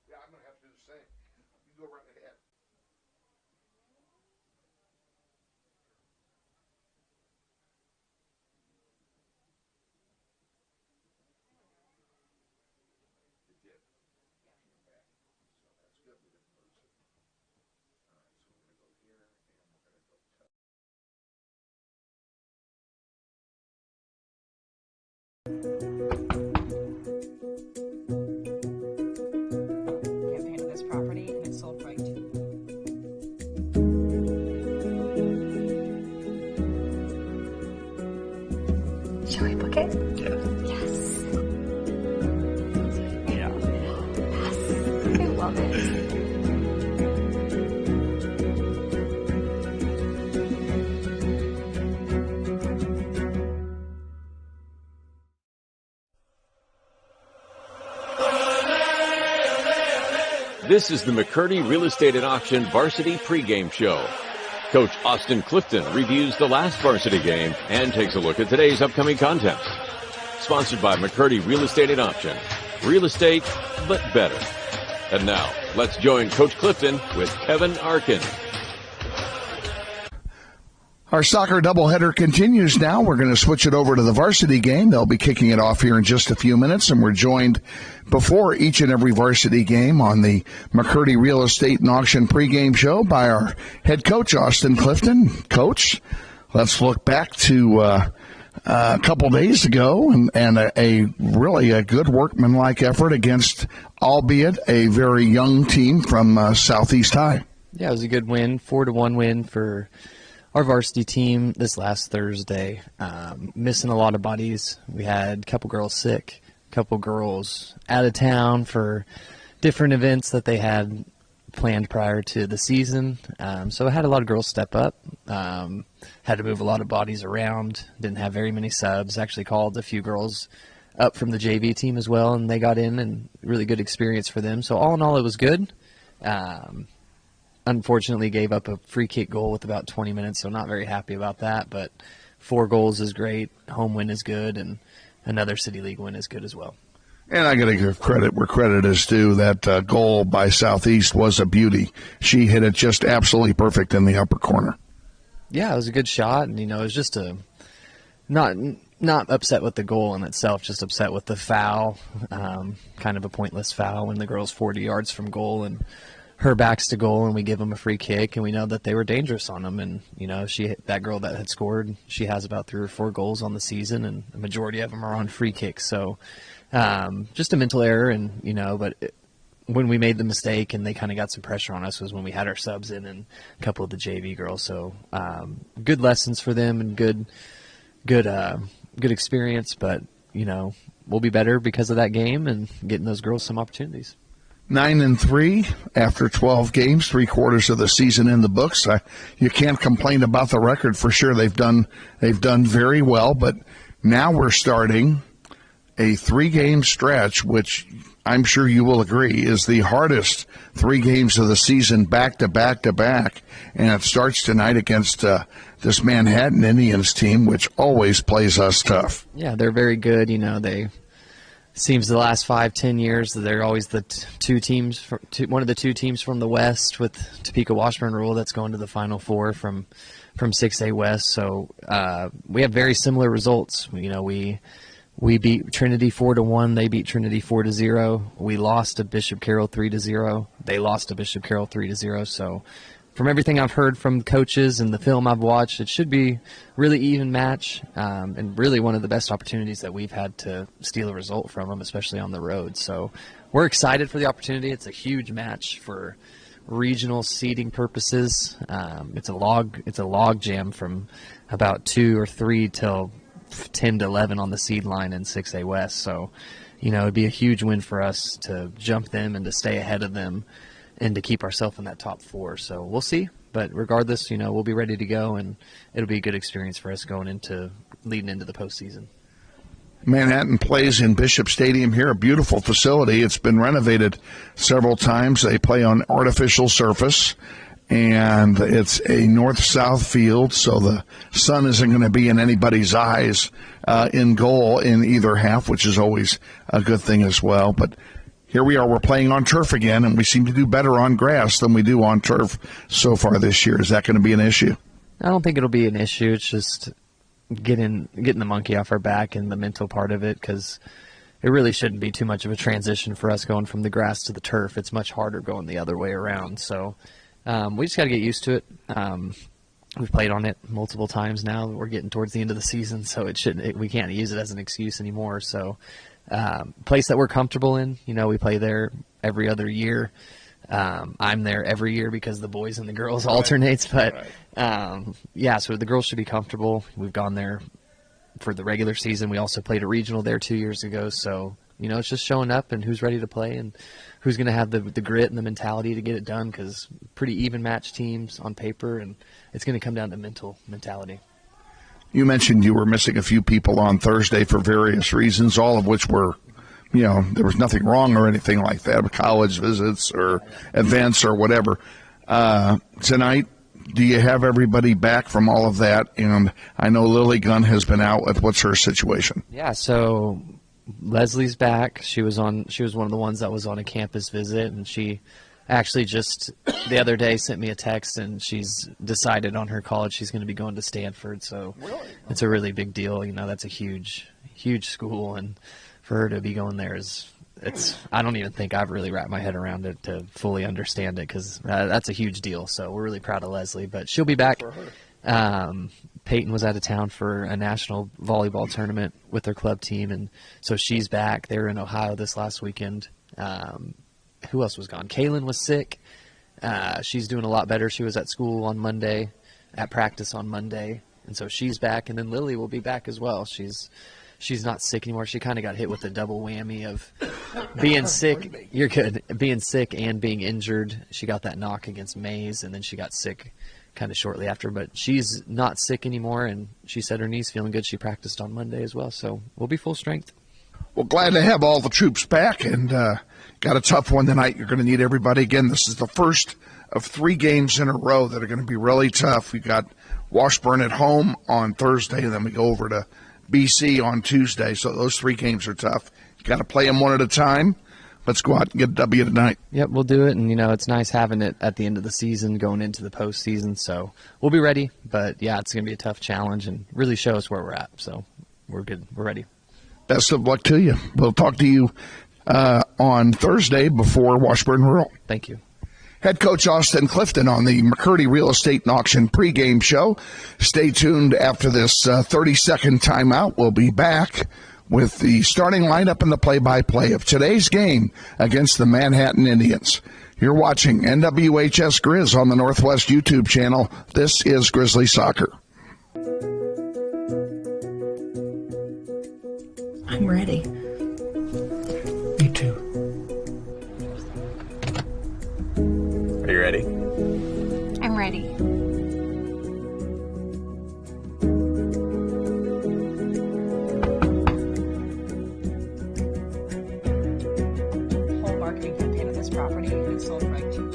Yeah, I'm going to have to do the same. You go right ahead. Campaign of this property and it's sold right. Shall we book it? Yeah. Yes. Yeah. Yes. I love it. This is the McCurdy Real Estate and Auction Varsity pregame show. Coach Austin Clifton reviews the last varsity game and takes a look at today's upcoming contest. Sponsored by McCurdy Real Estate and Auction. Real estate, but better. And now, let's join Coach Clifton with Kevin Arkin. Our soccer doubleheader continues now. We're going to switch it over to the varsity game. They'll be kicking it off here in just a few minutes, and we're joined before each and every varsity game on the McCurdy Real Estate and Auction pregame show by our head coach, Austin Clifton. Coach, let's look back to a couple days ago and a really a good workmanlike effort against, albeit a very young team from Southeast High. Yeah, it was a good win, 4-1 win for our varsity team this last Thursday. Missing a lot of bodies. We had a couple girls sick, a couple girls out of town for different events that they had planned prior to the season. So I had a lot of girls step up. Had to move a lot of bodies around. Didn't have very many subs. Actually called a few girls up from the JV team as well, and they got in, and really good experience for them. So all in all, it was good. Unfortunately gave up a free kick goal with about 20 minutes, so not very happy about that, but 4 goals is great, home win is good, and another City League win is good as well. And I got to give credit where credit is due. That goal by Southeast was a beauty. She hit it just absolutely perfect in the upper corner. Yeah, it was a good shot, and it was just not upset with the goal in itself, just upset with the foul, kind of a pointless foul when the girl's 40 yards from goal, and her back's to goal, and we give them a free kick, and we know that they were dangerous on them. And that girl that had scored, she has about 3 or 4 goals on the season, and the majority of them are on free kicks. So just a mental error, and but when we made the mistake and they kind of got some pressure on us was when we had our subs in and a couple of the JV girls. So good lessons for them and good experience. But we'll be better because of that game and getting those girls some opportunities. 9-3 after 12 games, 3/4 of the season in the books. You can't complain about the record for sure. They've done very well, but now we're starting a 3-game stretch, which I'm sure you will agree is the hardest 3 games of the season back to back to back, and it starts tonight against this Manhattan Indians team, which always plays us tough. Yeah, they're very good. They. Seems the last 5-10 years that they're always the one of the 2 teams from the West with Topeka Washburn Rule that's going to the Final Four from 6A West. So we have very similar results. We beat Trinity 4-1. They beat Trinity 4-0. We lost to Bishop Carroll 3-0. They lost to Bishop Carroll 3-0. So from everything I've heard from coaches and the film I've watched, it should be really even match and really one of the best opportunities that we've had to steal a result from them, especially on the road. So we're excited for the opportunity. It's a huge match for regional seeding purposes. It's a log jam from about 2 or 3 till 10 to 11 on the seed line in 6A West. So, it'd be a huge win for us to jump them and to stay ahead of them and to keep ourselves in that top 4. So we'll see. But regardless, we'll be ready to go, and it'll be a good experience for us leading into the postseason. Manhattan plays in Bishop Stadium here, a beautiful facility. It's been renovated several times. They play on artificial surface, and it's a north-south field, so the sun isn't going to be in anybody's eyes in goal in either half, which is always a good thing as well. But here we are, we're playing on turf again, and we seem to do better on grass than we do on turf so far this year. Is that going to be an issue? I don't think it'll be an issue. It's just getting the monkey off our back and the mental part of it, because it really shouldn't be too much of a transition for us going from the grass to the turf. It's much harder going the other way around. So we just got to get used to it. We've played on it multiple times now. We're getting towards the end of the season, so we can't use it as an excuse anymore. So place that we're comfortable in. We play there every other year. I'm there every year because the boys and the girls alternates. But so the girls should be comfortable. We've gone there for the regular season. We also played a regional there 2 years ago. So it's just showing up and who's ready to play and who's going to have the grit and the mentality to get it done. Because pretty even match teams on paper, and it's going to come down to mentality. You mentioned you were missing a few people on Thursday for various reasons, all of which were, there was nothing wrong or anything like that, college visits or events or whatever. Tonight, do you have everybody back from all of that? And I know Lily Gunn has been out. What's her situation? Yeah, so Leslie's back. She was one of the ones that was on a campus visit, and she actually just the other day sent me a text, and she's decided on her college she's going to be going to Stanford. So it's a really big deal. That's a huge school, and for her to be going there I don't even think I've really wrapped my head around it to fully understand it, because that's a huge deal. So we're really proud of Leslie, but she'll be back. Peyton was out of town for a national volleyball tournament with her club team, and so she's back. They were in Ohio this last weekend. Who else was gone? Kaylin was sick. She's doing a lot better. She was at school on Monday, at practice on Monday, and so she's back. And then Lily will be back as well. She's not sick anymore. She kind of got hit with the double whammy of being sick. You're good. Being sick and being injured. She got that knock against Mays, and then she got sick kind of shortly after. But she's not sick anymore, and she said her knee's feeling good. She practiced on Monday as well, so we'll be full strength. Well, glad to have all the troops back, and got a tough one tonight. You're going to need everybody again. This is the first of 3 games in a row that are going to be really tough. We got Washburn at home on Thursday, and then we go over to BC on Tuesday. So those 3 games are tough. You got to play them one at a time. Let's go out and get a W tonight. Yep, we'll do it. And, it's nice having it at the end of the season going into the postseason. So we'll be ready. But, yeah, it's going to be a tough challenge and really show us where we're at. So we're good. We're ready. Best of luck to you. We'll talk to you on Thursday before Washburn Rural. Thank you. Head coach Austin Clifton on the McCurdy Real Estate and Auction pregame show. Stay tuned after this 30-second timeout. We'll be back with the starting lineup and the play-by-play of today's game against the Manhattan Indians. You're watching NWHS Grizz on the Northwest YouTube channel. This is Grizzly Soccer. I'm ready. Me too. Are you ready? I'm ready. Whole marketing campaign of this property and sold right to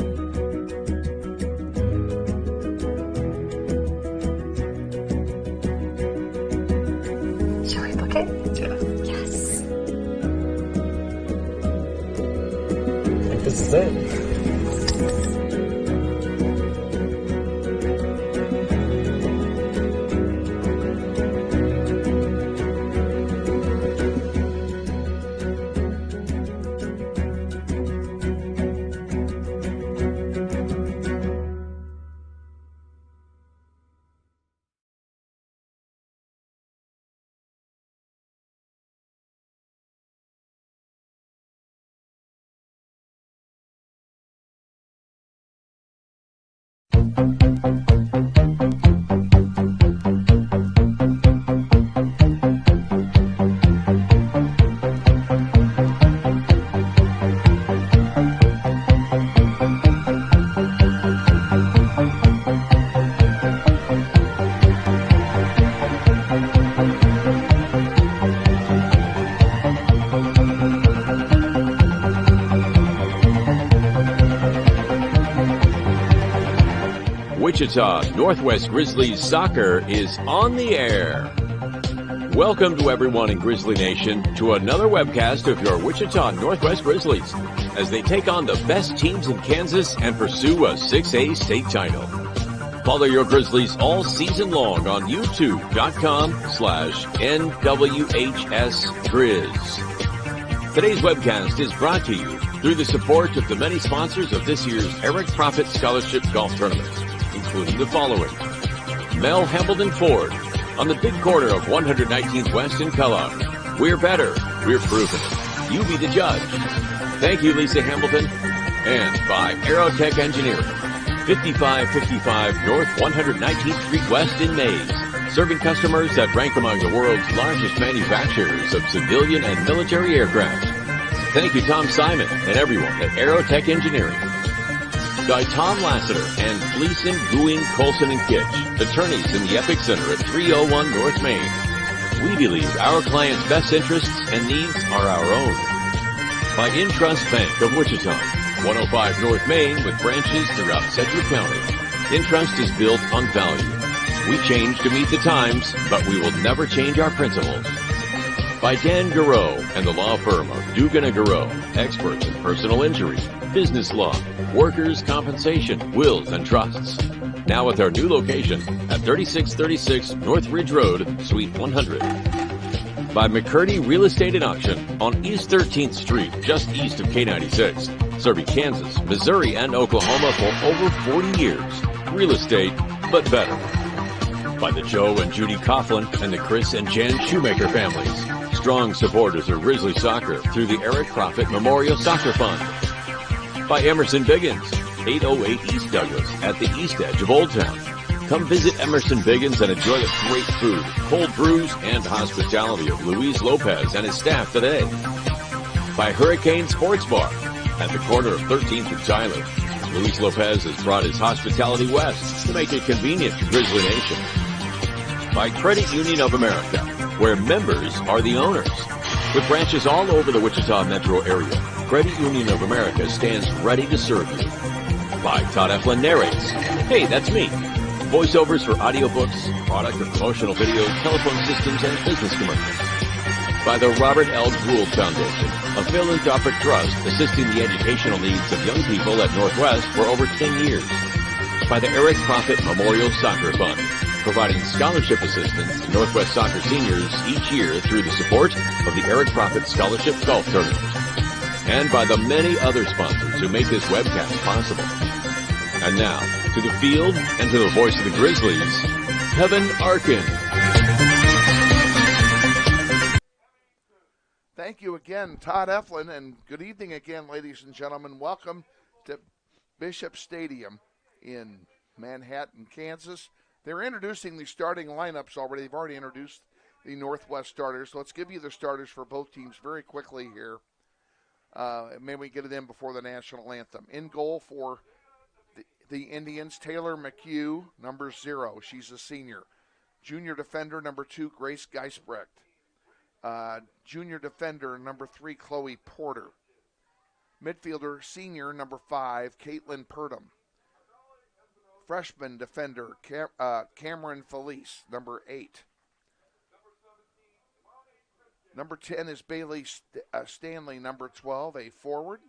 Shall we book it? Yeah. Yes. I think this is it. Wichita Northwest Grizzlies soccer is on the air. Welcome to everyone in Grizzly Nation to another webcast of your Wichita Northwest Grizzlies as they take on the best teams in Kansas and pursue a 6A state title. Follow your Grizzlies all season long on youtube.com/NWHSGrizz. Today's webcast is brought to you through the support of the many sponsors of this year's Eric Profit Scholarship Golf Tournament, including the following: Mel Hambledon Ford on the big corner of 119th West in Kellogg. We're better. We're proven it. You be the judge. Thank you, Lisa Hambleton. And by Aerotech Engineering, 5555 North 119th Street West in Mays, serving customers that rank among the world's largest manufacturers of civilian and military aircraft. Thank you, Tom Simon and everyone at Aerotech Engineering. By Tom Lassiter and Gleason, Gooing, Colson, and Kitch, attorneys in the Epic Center at 301 North Main. We believe our clients' best interests and needs are our own. By Intrust Bank of Wichita, 105 North Main with branches throughout Sedgwick County. Intrust is built on value. We change to meet the times, but we will never change our principles. By Dan Garreau and the law firm of Dugan & Garreau, experts in personal injury, business law, workers' compensation, wills, and trusts. Now with our new location at 3636 North Ridge Road, Suite 100. By McCurdy Real Estate and Auction on East 13th Street, just east of K96, serving Kansas, Missouri, and Oklahoma for over 40 years. Real estate, but better. By the Joe and Judy Coughlin and the Chris and Jan Shoemaker families, strong supporters of Grizzly soccer through the Eric Profit Memorial Soccer Fund. By Emerson Biggins, 808 East Douglas at the east edge of Old Town. Come visit Emerson Biggins and enjoy the great food, cold brews, and hospitality of Luis Lopez and his staff today. By Hurricane Sports Bar at the corner of 13th and Tyler. Luis Lopez has brought his hospitality west to make it convenient to Grizzly Nation. By Credit Union of America, where members are the owners. With branches all over the Wichita metro area, Credit Union of America stands ready to serve you. By Todd Eflin Narrates. Hey, that's me. Voiceovers for audiobooks, product or promotional videos, telephone systems, and business commercials. By the Robert L. Gould Foundation, a philanthropic trust assisting the educational needs of young people at Northwest for over 10 years. By the Eric Profit Memorial Soccer Fund, providing scholarship assistance to Northwest soccer seniors each year through the support of the Eric Profit Scholarship Golf Tournament. And by the many other sponsors who make this webcast possible. And now, to the field and to the voice of the Grizzlies, Kevin Arkin. Thank you again, Todd Eflin, and good evening again, ladies and gentlemen. Welcome to Bishop Stadium in Manhattan, Kansas. They're introducing the starting lineups already. They've already introduced the Northwest starters. Let's give you the starters for both teams very quickly here. Maybe we get it in before the national anthem. In goal for the Indians, Taylor McHugh, number 0. She's a senior. Junior defender, number 2, Grace Geisbrecht. Junior defender, number 3, Chloe Porter. Midfielder, senior, number 5, Caitlin Purdom. Freshman defender, Cameron Felice, number 8. Number 10 is Bailey Stanley, number 12, a forward.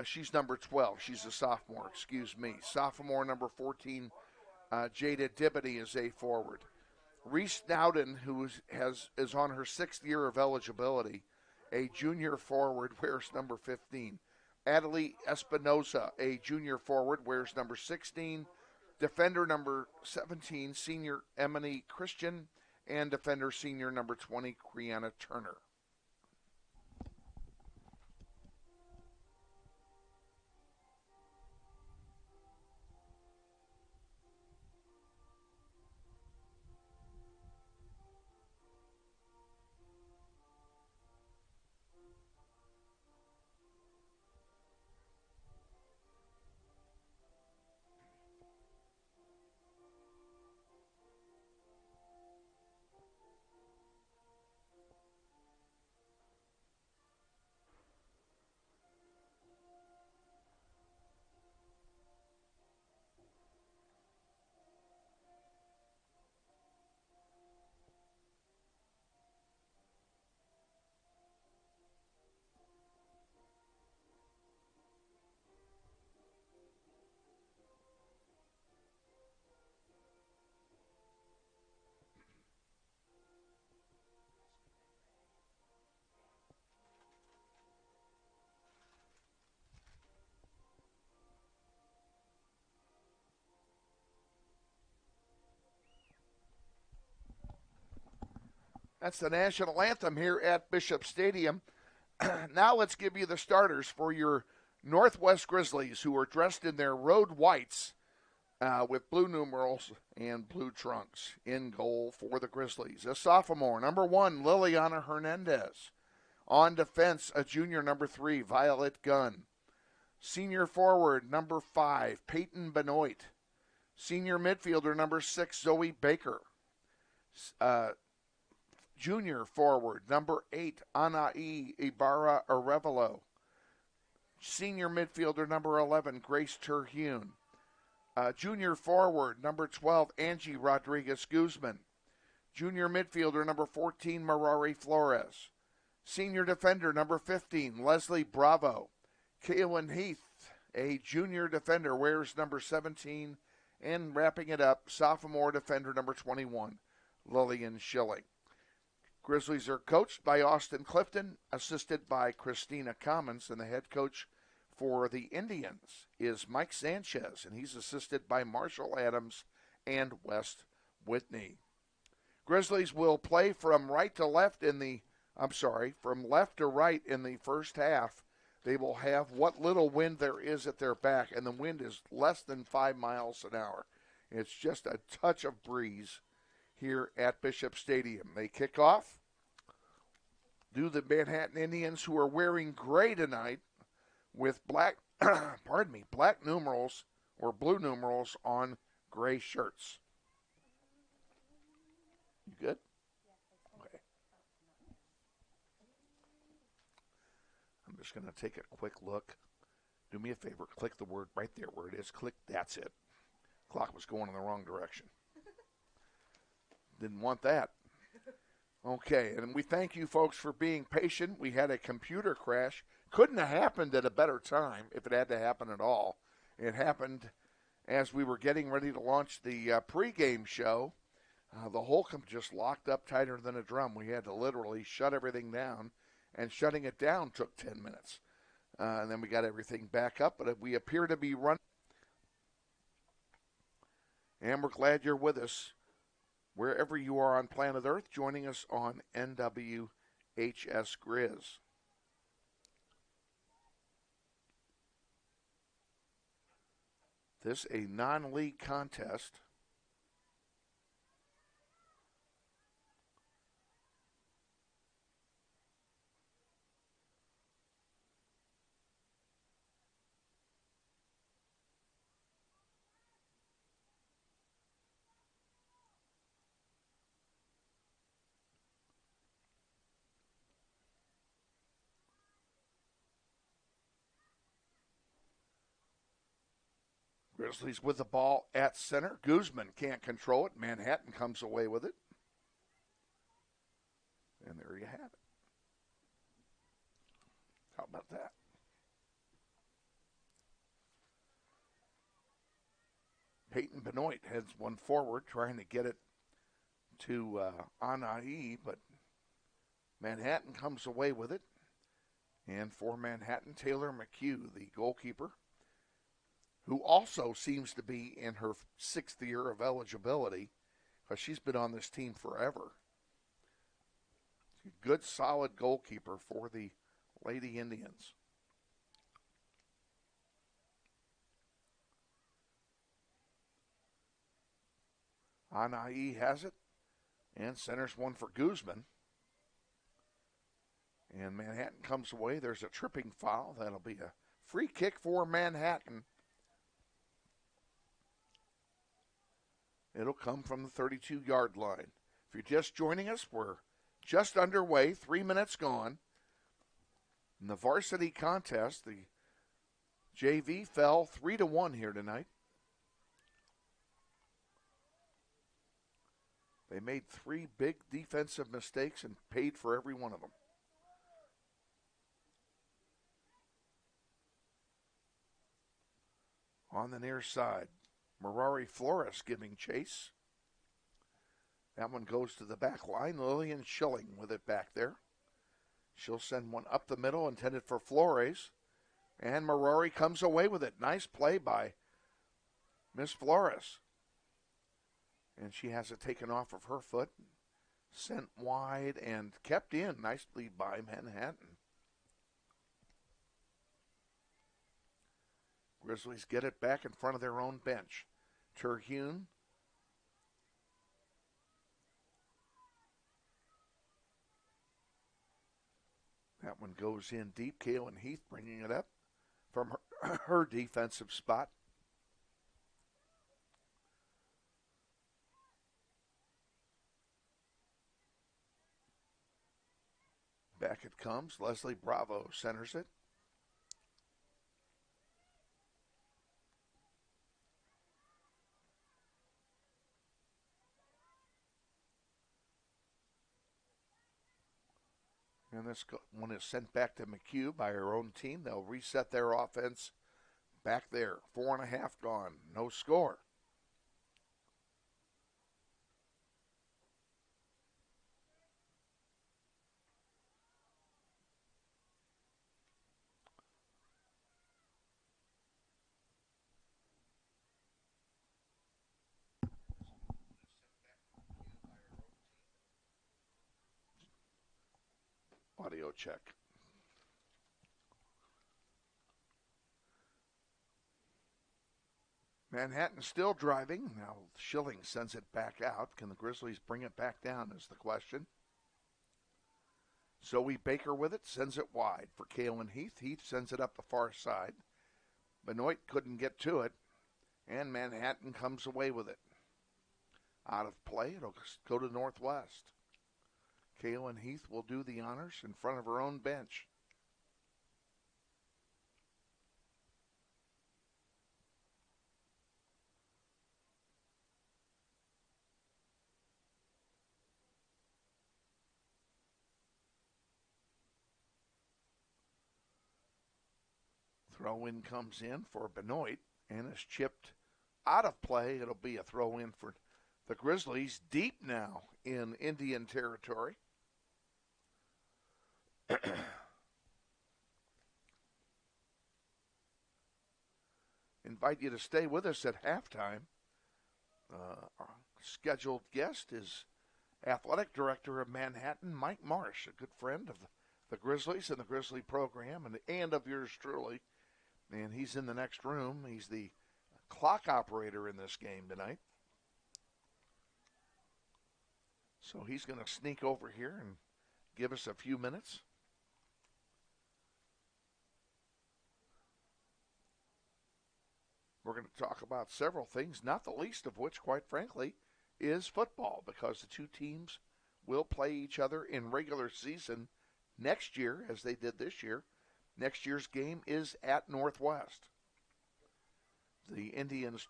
She's number 12. She's a sophomore, excuse me. Sophomore, number 14, Jada Dibity is a forward. Reese Dowden, who is on her 6th year of eligibility, a junior forward, wears number 15. Adelie Espinoza, a junior forward, wears number 16. Defender number 17, senior Emily Christian, and defender senior number 20, Kriana Turner. That's the national anthem here at Bishop Stadium. Now let's give you the starters for your Northwest Grizzlies, who are dressed in their road whites with blue numerals and blue trunks. In goal for the Grizzlies, a sophomore, number 1, Liliana Hernandez. On defense, a junior, number 3, Violet Gunn. Senior forward, number 5, Peyton Benoit. Senior midfielder, number 6, Zoe Baker. Junior forward, number 8, Anaí Ibarra Arevalo. Senior midfielder, number 11, Grace Terhune. Junior forward, number 12, Angie Rodriguez Guzman. Junior midfielder, number 14, Marari Flores. Senior defender, number 15, Leslie Bravo. Kaylin Heath, a junior defender, wears number 17. And wrapping it up, sophomore defender, number 21, Lillian Schilling. Grizzlies are coached by Austin Clifton, assisted by Christina Commons, and the head coach for the Indians is Mike Sanchez, and he's assisted by Marshall Adams and West Whitney. Grizzlies will play from left to right in the first half. They will have what little wind there is at their back, and the wind is less than 5 miles an hour. It's just a touch of breeze here at Bishop Stadium. They kick off. Do the Manhattan Indians, who are wearing gray tonight with black numerals or blue numerals on gray shirts. You good? Okay. I'm just going to take a quick look. Do me a favor. Click the word right there where it is. Click. That's it. Clock was going in the wrong direction. Didn't want that. Okay, and we thank you folks for being patient. We had a computer crash. Couldn't have happened at a better time if it had to happen at all. It happened as we were getting ready to launch the pregame show. The whole just locked up tighter than a drum. We had to literally shut everything down, and shutting it down took 10 minutes. And then we got everything back up, but we appear to be running. And we're glad you're with us wherever you are on planet Earth, joining us on NWHC HS Grizz. This a non-league contest. Grizzlies with the ball at center. Guzman can't control it. Manhattan comes away with it. And there you have it. How about that? Peyton Benoit heads one forward, trying to get it to Anai, but Manhattan comes away with it. And for Manhattan, Taylor McHugh, the goalkeeper, who also seems to be in her 6th year of eligibility, because she's been on this team forever. Good, solid goalkeeper for the Lady Indians. Anai has it, and centers one for Guzman. And Manhattan comes away. There's a tripping foul. That'll be a free kick for Manhattan. It'll come from the 32-yard line. If you're just joining us, we're just underway, 3 minutes gone. In the varsity contest, the JV fell 3-1 here tonight. They made 3 big defensive mistakes and paid for every one of them. On the near side, Mirari Flores giving chase. That one goes to the back line. Lillian Schilling with it back there. She'll send one up the middle, intended for Flores. And Mirari comes away with it. Nice play by Miss Flores. And she has it taken off of her foot. Sent wide and kept in nicely by Manhattan. Grizzlies get it back in front of their own bench. Terhune. That one goes in deep. Kaylin Heath bringing it up from her defensive spot. Back it comes. Leslie Bravo centers it. And this one is sent back to McHugh by her own team. They'll reset their offense back there. 4.5 gone. No score. Audio check. Manhattan still driving. Now Schilling sends it back out. Can the Grizzlies bring it back down is the question. Zoe Baker with it, sends it wide for Kaylin Heath. Heath sends it up the far side. Benoit couldn't get to it, and Manhattan comes away with it. Out of play, it'll go to Northwest. Kaylin Heath will do the honors in front of her own bench. Throw-in comes in for Benoit and is chipped out of play. It'll be a throw-in for the Grizzlies, deep now in Indian territory. Invite you to stay with us at halftime. Our scheduled guest is athletic director of Manhattan, Mike Marsh, a good friend of the Grizzlies and the Grizzly program and of yours truly. And he's in the next room. He's the clock operator in this game tonight. So he's going to sneak over here and give us a few minutes. We're going to talk about several things, not the least of which, quite frankly, is football, because the two teams will play each other in regular season next year, as they did this year. Next year's game is at Northwest. The Indians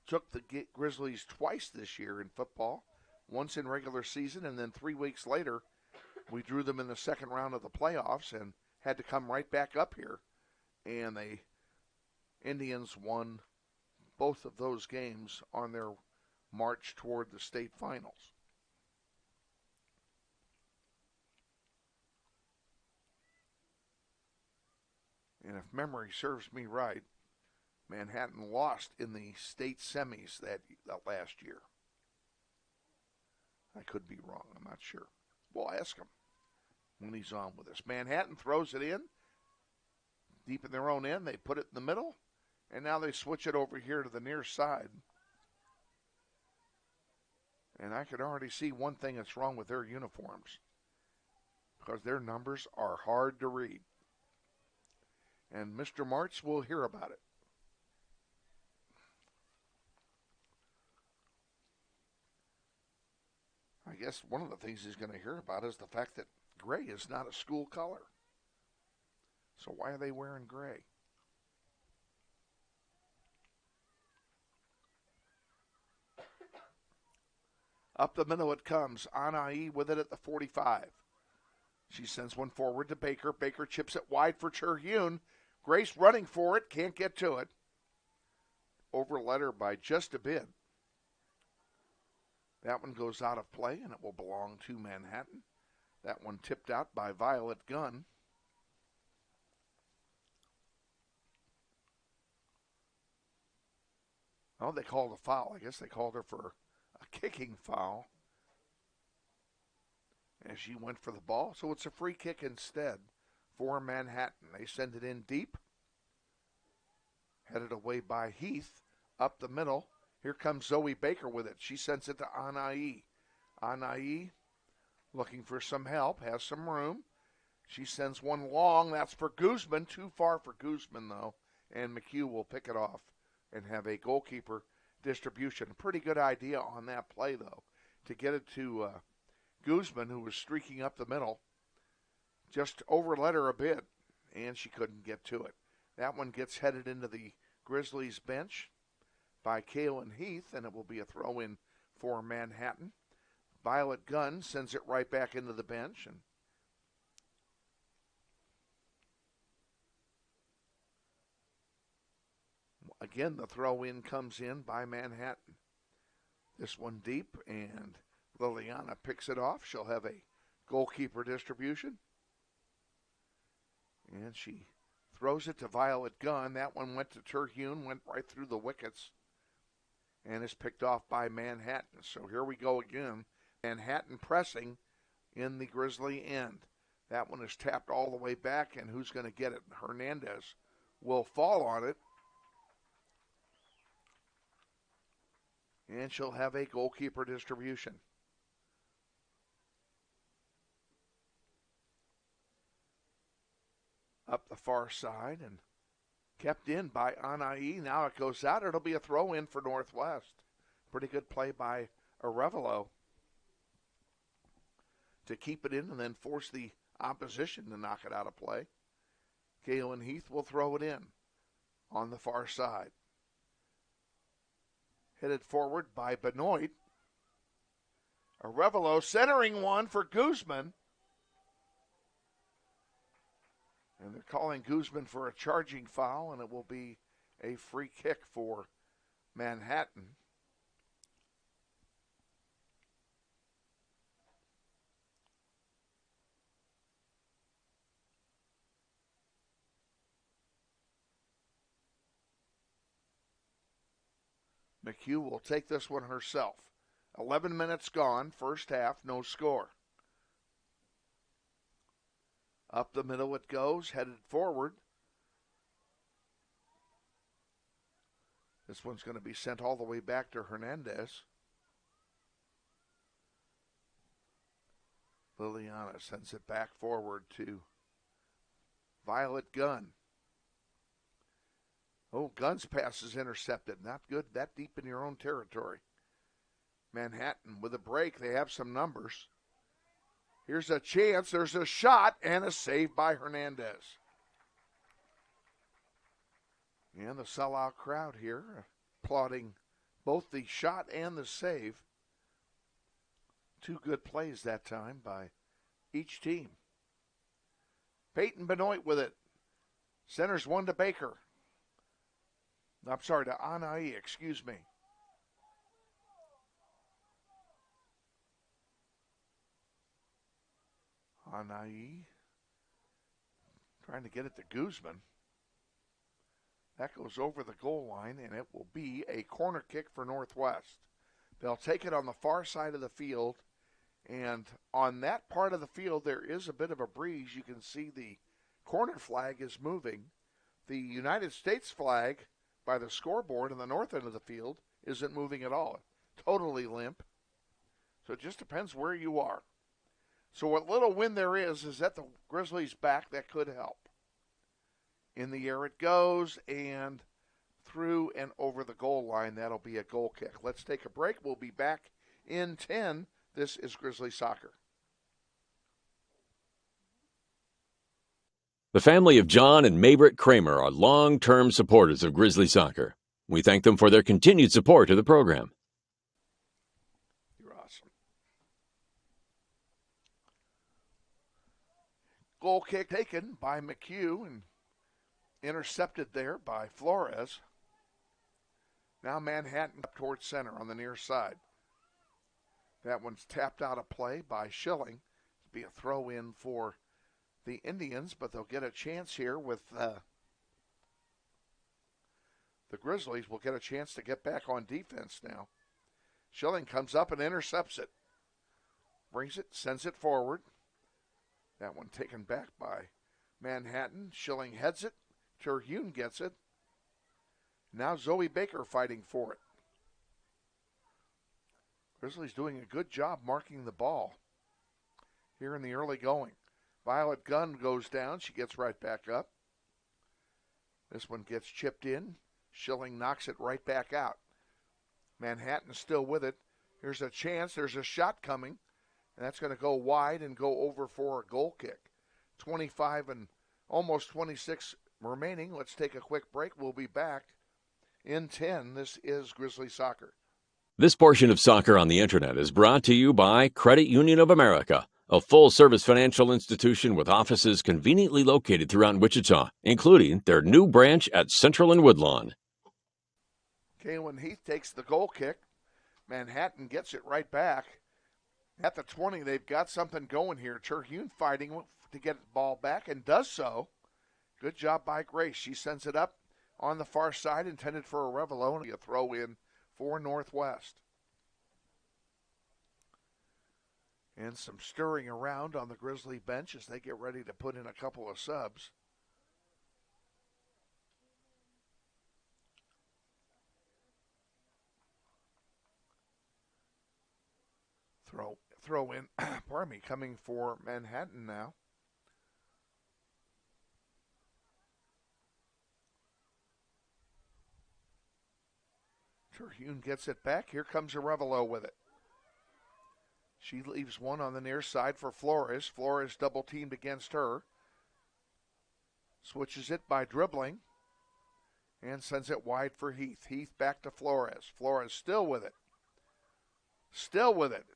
took the Grizzlies twice this year in football, once in regular season, and then 3 weeks later, we drew them in the second round of the playoffs and had to come right back up here. And the Indians won both of those games on their march toward the state finals. And if memory serves me right, Manhattan lost in the state semis that last year. I could be wrong. I'm not sure. We'll ask him when he's on with us. Manhattan throws it in, deep in their own end. They put it in the middle, and now they switch it over here to the near side. And I can already see one thing that's wrong with their uniforms, because their numbers are hard to read. And Mr. Martz will hear about it. I guess one of the things he's going to hear about is the fact that gray is not a school color. So why are they wearing gray? Up the middle it comes. Anai with it at the 45. She sends one forward to Baker. Baker chips it wide for Terhune. Grace running for it. Can't get to it. Overled her by just a bit. That one goes out of play, and it will belong to Manhattan. That one tipped out by Violet Gunn. Oh, they called a foul. I guess they called her for a kicking foul as she went for the ball. So it's a free kick instead for Manhattan. They send it in deep. Headed away by Heath. Up the middle. Here comes Zoe Baker with it. She sends it to Anai. Anai looking for some help. Has some room. She sends one long. That's for Guzman. Too far for Guzman, though. And McHugh will pick it off and have a goalkeeper distribution. Pretty good idea on that play, though, to get it to Guzman, who was streaking up the middle. Just overled her a bit, and she couldn't get to it. That one gets headed into the Grizzlies bench by Kaylin Heath, and it will be a throw-in for Manhattan. Violet Gunn sends it right back into the bench. And again, the throw-in comes in by Manhattan. This one deep, and Liliana picks it off. She'll have a goalkeeper distribution. And she throws it to Violet Gunn. That one went to Terhune, went right through the wickets, and is picked off by Manhattan. So here we go again. Manhattan pressing in the Grizzly end. That one is tapped all the way back, and who's going to get it? Hernandez will fall on it. And she'll have a goalkeeper distribution. Up the far side and kept in by Anai. Now it goes out. It'll be a throw-in for Northwest. Pretty good play by Arevalo to keep it in and then force the opposition to knock it out of play. Kaylin Heath will throw it in on the far side. Headed forward by Benoit. Arevalo centering one for Guzman. And they're calling Guzman for a charging foul, and it will be a free kick for Manhattan. McHugh will take this one herself. 11 minutes gone, first half, no score. Up the middle it goes, headed forward. This one's going to be sent all the way back to Hernandez. Liliana sends it back forward to Violet Gunn. Oh, Gunn's pass is intercepted. Not good that deep in your own territory. Manhattan with a break. They have some numbers. Here's a chance. There's a shot and a save by Hernandez. And the sellout crowd here applauding both the shot and the save. Two good plays that time by each team. Peyton Benoit with it. Centers one to Baker. I'm sorry, to Anai, excuse me. Anai trying to get it to Guzman. That goes over the goal line, and it will be a corner kick for Northwest. They'll take it on the far side of the field, and on that part of the field there is a bit of a breeze. You can see the corner flag is moving. The United States flag by the scoreboard in the north end of the field isn't moving at all. Totally limp. So it just depends where you are. So what little wind there is at the Grizzlies' back. That could help. In the air it goes, and through and over the goal line. That'll be a goal kick. Let's take a break. We'll be back in 10. This is Grizzly Soccer. The family of John and Maybrit Kramer are long-term supporters of Grizzly Soccer. We thank them for their continued support of the program. You're awesome. Goal kick taken by McHugh and intercepted there by Flores. Now Manhattan up towards center on the near side. That one's tapped out of play by Schilling. It'll be a throw in for the Indians, but they'll get a chance here with the Grizzlies. Will get a chance to get back on defense now. Schilling comes up and intercepts it. Brings it, sends it forward. That one taken back by Manhattan. Schilling heads it. Terhune gets it. Now Zoe Baker fighting for it. Grizzlies doing a good job marking the ball here in the early going. Violet Gunn goes down. She gets right back up. This one gets chipped in. Schilling knocks it right back out. Manhattan still with it. Here's a chance. There's a shot coming. And that's going to go wide and go over for a goal kick. 25 and almost 26 remaining. Let's take a quick break. We'll be back in 10. This is Grizzly Soccer. This portion of Soccer on the Internet is brought to you by Credit Union of America, a full-service financial institution with offices conveniently located throughout Wichita, including their new branch at Central and Woodlawn. Kaylin Heath takes the goal kick. Manhattan gets it right back. At the 20, they've got something going here. Terhune fighting to get the ball back and does so. Good job by Grace. She sends it up on the far side, intended for a Revelo, and a throw in for Northwest. And some stirring around on the Grizzly bench as they get ready to put in a couple of subs. Throw in, pardon me, coming for Manhattan now. Terhune gets it back. Here comes Arevalo with it. She leaves one on the near side for Flores. Flores double teamed against her. Switches it by dribbling and sends it wide for Heath. Heath back to Flores. Flores still with it. Still with it.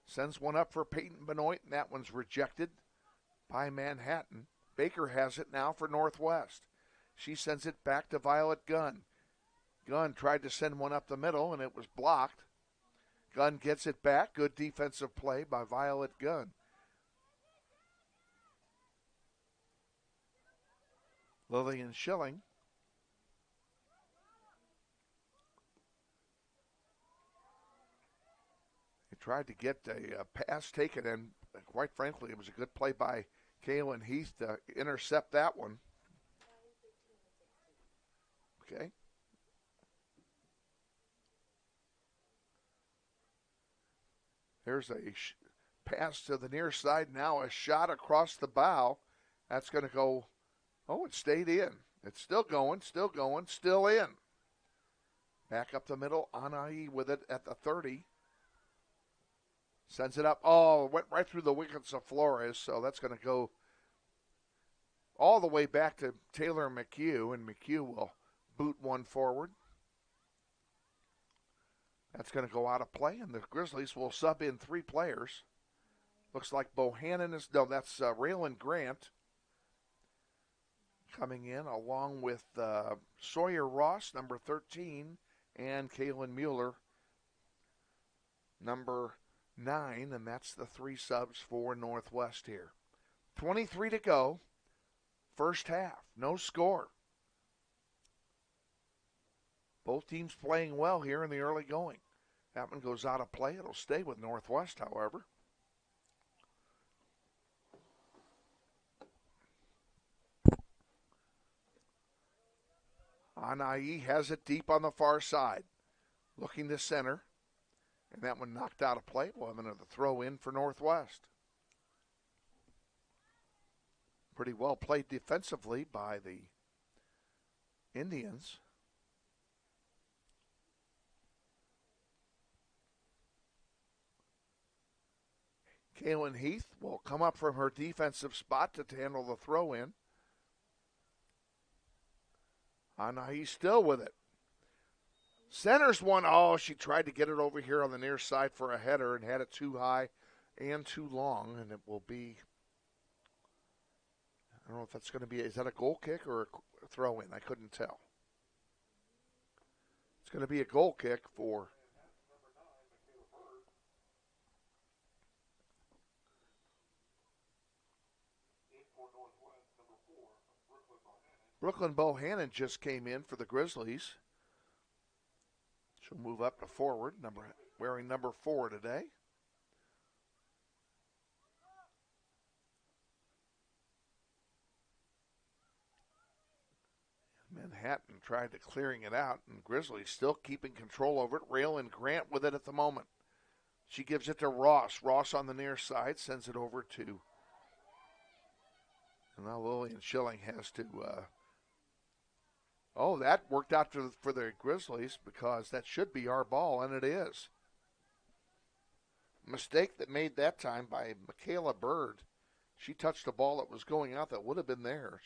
Sends one up for Peyton Benoit, and that one's rejected by Manhattan. Baker has it now for Northwest. She sends it back to Violet Gunn. Gunn tried to send one up the middle, and it was blocked. Gunn gets it back. Good defensive play by Violet Gunn. Lillian Schilling. tried to get a pass taken, and quite frankly, it was a good play by Kaylin Heath to intercept that one. Okay. There's a pass to the near side. Now a shot across the bow. That's going to go. Oh, it stayed in. It's still going, still in. Back up the middle. Anai with it at the 30. Sends it up. Oh, it went right through the wickets of Flores, so that's going to go all the way back to Taylor McHugh, and McHugh will boot one forward. That's going to go out of play, and the Grizzlies will sub in 3 players. Looks like Bohannon is, no, that's Raylan Grant coming in along with Sawyer Ross, number 13, and Kaylin Mueller, number 9, and that's the 3 subs for Northwest here. 23 to go, first half, no score. Both teams playing well here in the early going. That one goes out of play. It'll stay with Northwest, however. Anai has it deep on the far side. Looking to center. And that one knocked out of play. We'll have another throw in for Northwest. Pretty well played defensively by the Indians. Kaylin Heath will come up from her defensive spot to handle the throw in. Anai still with it. Centers one. Oh, she tried to get it over here on the near side for a header and had it too high and too long, and it will be, I don't know if that's going to be, is that a goal kick or a throw in? I couldn't tell. It's going to be a goal kick for Brooklyn Bohannon just came in for the Grizzlies. She'll move up to forward, wearing number 4 today. Manhattan tried to clearing it out, and Grizzlies still keeping control over it. Raylan Grant with it at the moment. She gives it to Ross. Ross on the near side sends it over to. And now Lillian Schilling has to. Oh, that worked out for the Grizzlies because that should be our ball, and it is. Mistake that made that time by Michaela Bird. She touched a ball that was going out that would have been theirs.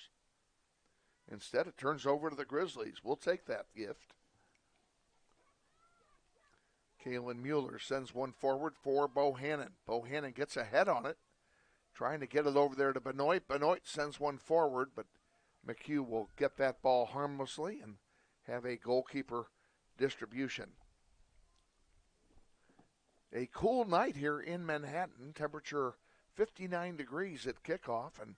Instead, it turns over to the Grizzlies. We'll take that gift. Kaylin Mueller sends one forward for Bohannon. Bohannon gets a head on it, trying to get it over there to Benoit. Benoit sends one forward, but McHugh will get that ball harmlessly and have a goalkeeper distribution. A cool night here in Manhattan. Temperature 59 degrees at kickoff, and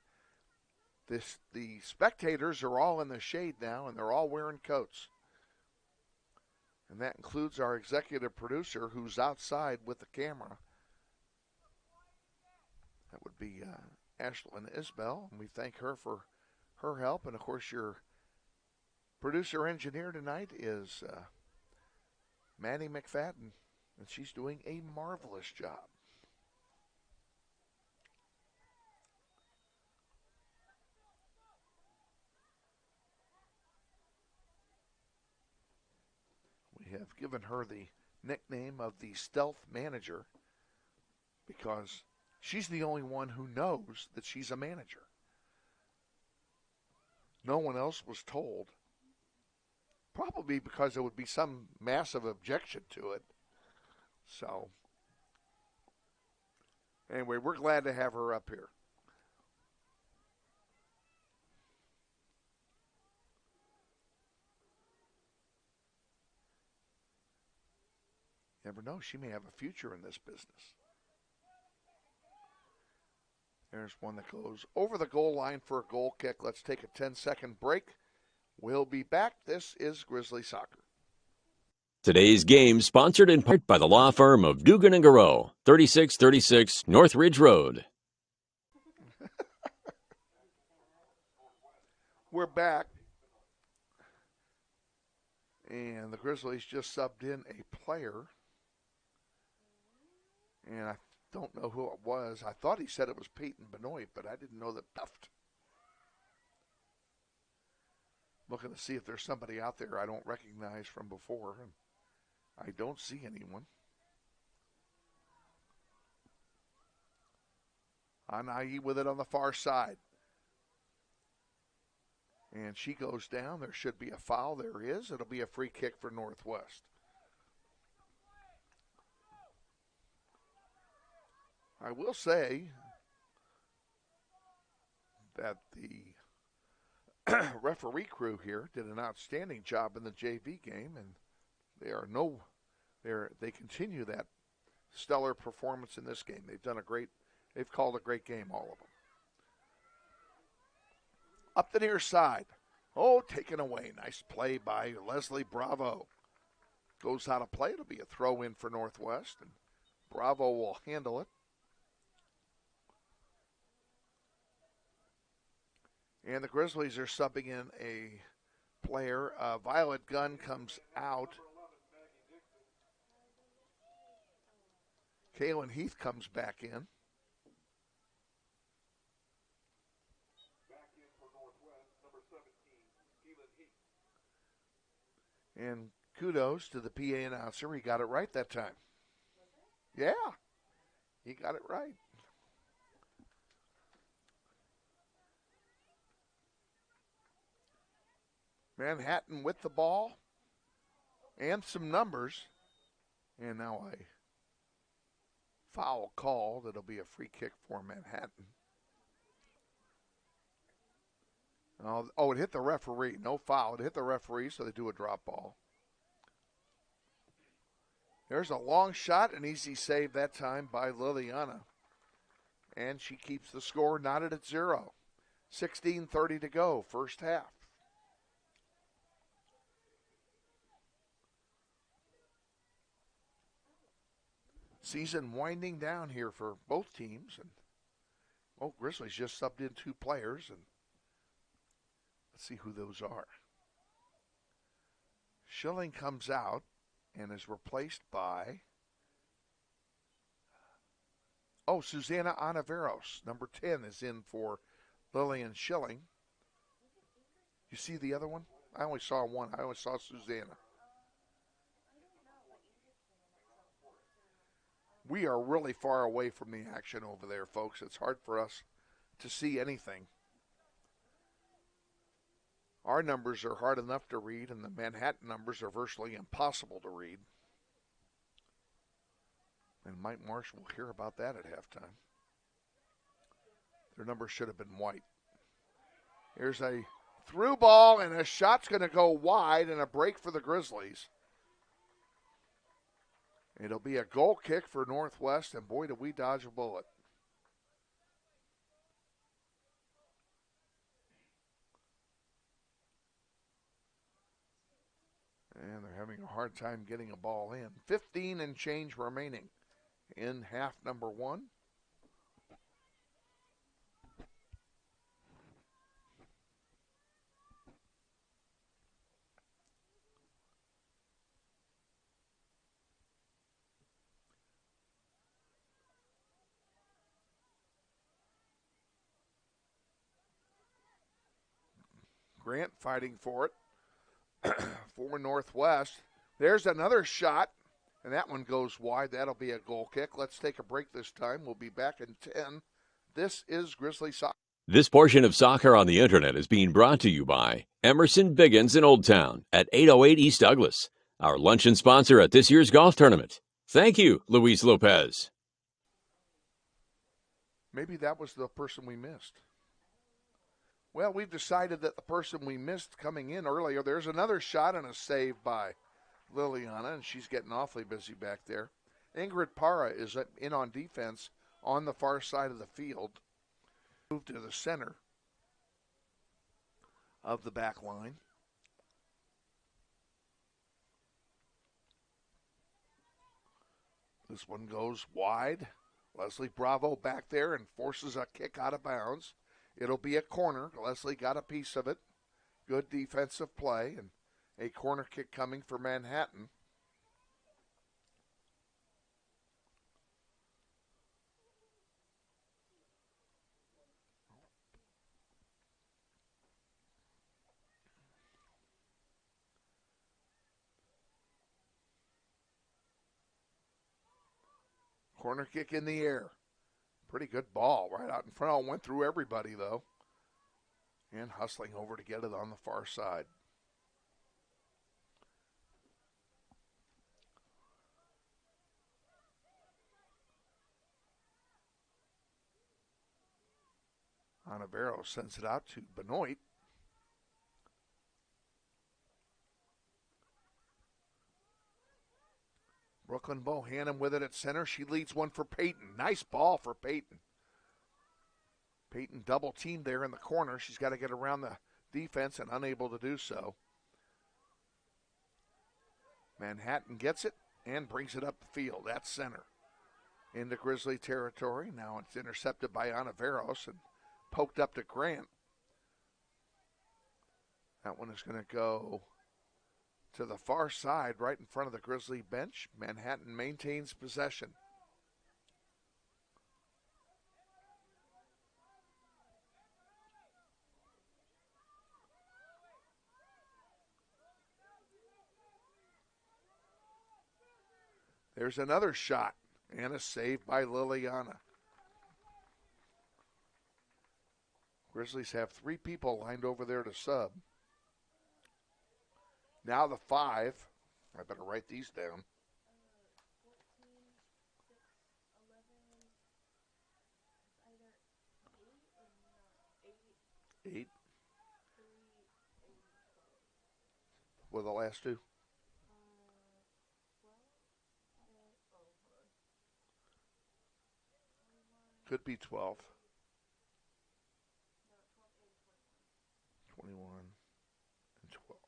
the spectators are all in the shade now, and they're all wearing coats. And that includes our executive producer, who's outside with the camera. That would be Ashlyn Isbell, and we thank her for her help. And, of course, your producer-engineer tonight is Maddie McFadden, and she's doing a marvelous job. We have given her the nickname of the Stealth Manager because she's the only one who knows that she's a manager. No one else was told, probably because there would be some massive objection to it. So, anyway, we're glad to have her up here. Never know, she may have a future in this business. There's one that goes over the goal line for a goal kick. Let's take a 10-second break. We'll be back. This is Grizzly Soccer. Today's game sponsored in part by the law firm of Dugan and Garreau, 3636 Northridge Road. We're back. And the Grizzlies just subbed in a player. And I don't know who it was. I thought he said it was Peyton Benoit, but I didn't know that left. Looking to see if there's somebody out there I don't recognize from before. And I don't see anyone. Anai with it on the far side. And she goes down. There should be a foul. There is. It'll be a free kick for Northwest. I will say that the referee crew here did an outstanding job in the JV game, and they continue that stellar performance in this game. They've called a great game, all of them. Up the near side. Oh, taken away. Nice play by Leslie Bravo. Goes out of play. It'll be a throw in for Northwest, and Bravo will handle it. And the Grizzlies are subbing in a player. Violet Gunn comes out. Kaylin Heath comes back in. And kudos to the PA announcer. He got it right that time. Yeah, he got it right. Manhattan with the ball and some numbers. And now a foul called. It'll be a free kick for Manhattan. Oh, it hit the referee. No foul. It hit the referee, so they do a drop ball. There's a long shot, an easy save that time by Liliana. And she keeps the score knotted at 0. 16:30 to go, first half. Season winding down here for both teams. And Grizzlies just subbed in 2 players, and let's see who those are. Schilling comes out and is replaced by Susanna Anaveros. Number 10 is in for Lillian Schilling. You see the other one? I only saw one. I only saw Susanna. We are really far away from the action over there, folks. It's hard for us to see anything. Our numbers are hard enough to read, and the Manhattan numbers are virtually impossible to read. And Mike Marsh will hear about that at halftime. Their numbers should have been white. Here's a through ball, and a shot's going to go wide, and a break for the Grizzlies. It'll be a goal kick for Northwest, and boy, did we dodge a bullet. And they're having a hard time getting a ball in. 15 and change remaining in half number 1. Grant fighting for it. For Northwest. There's another shot, and that one goes wide. That'll be a goal kick. Let's take a break this time. We'll be back in 10. This is Grizzly Soccer. This portion of Soccer on the Internet is being brought to you by Emerson Biggins in Old Town at 808 East Douglas, our luncheon sponsor at this year's golf tournament. Thank you, Luis Lopez. Maybe that was the person we missed. Well, we've decided that the person we missed coming in earlier, there's another shot and a save by Liliana, and she's getting awfully busy back there. Ingrid Parra is in on defense on the far side of the field. Moved to the center of the back line. This one goes wide. Leslie Bravo back there and forces a kick out of bounds. It'll be a corner. Leslie got a piece of it. Good defensive play, and a corner kick coming for Manhattan. Corner kick in the air. Pretty good ball right out in front. Went through everybody, though. And hustling over to get it on the far side. Onivero sends it out to Benoit. Brooklyn Bohannon with it at center. She leads one for Peyton. Nice ball for Peyton. Peyton double teamed there in the corner. She's got to get around the defense and unable to do so. Manhattan gets it and brings it up the field. That's center. Into Grizzly territory. Now it's intercepted by Oniveros and poked up to Grant. That one is going to go to the far side, right in front of the Grizzly bench. Manhattan maintains possession. There's another shot and a save by Liliana. Grizzlies have 3 people lined over there to sub. Now the 5. I better write these down. 8. What are the last 2? Could be 12. 21 and 12.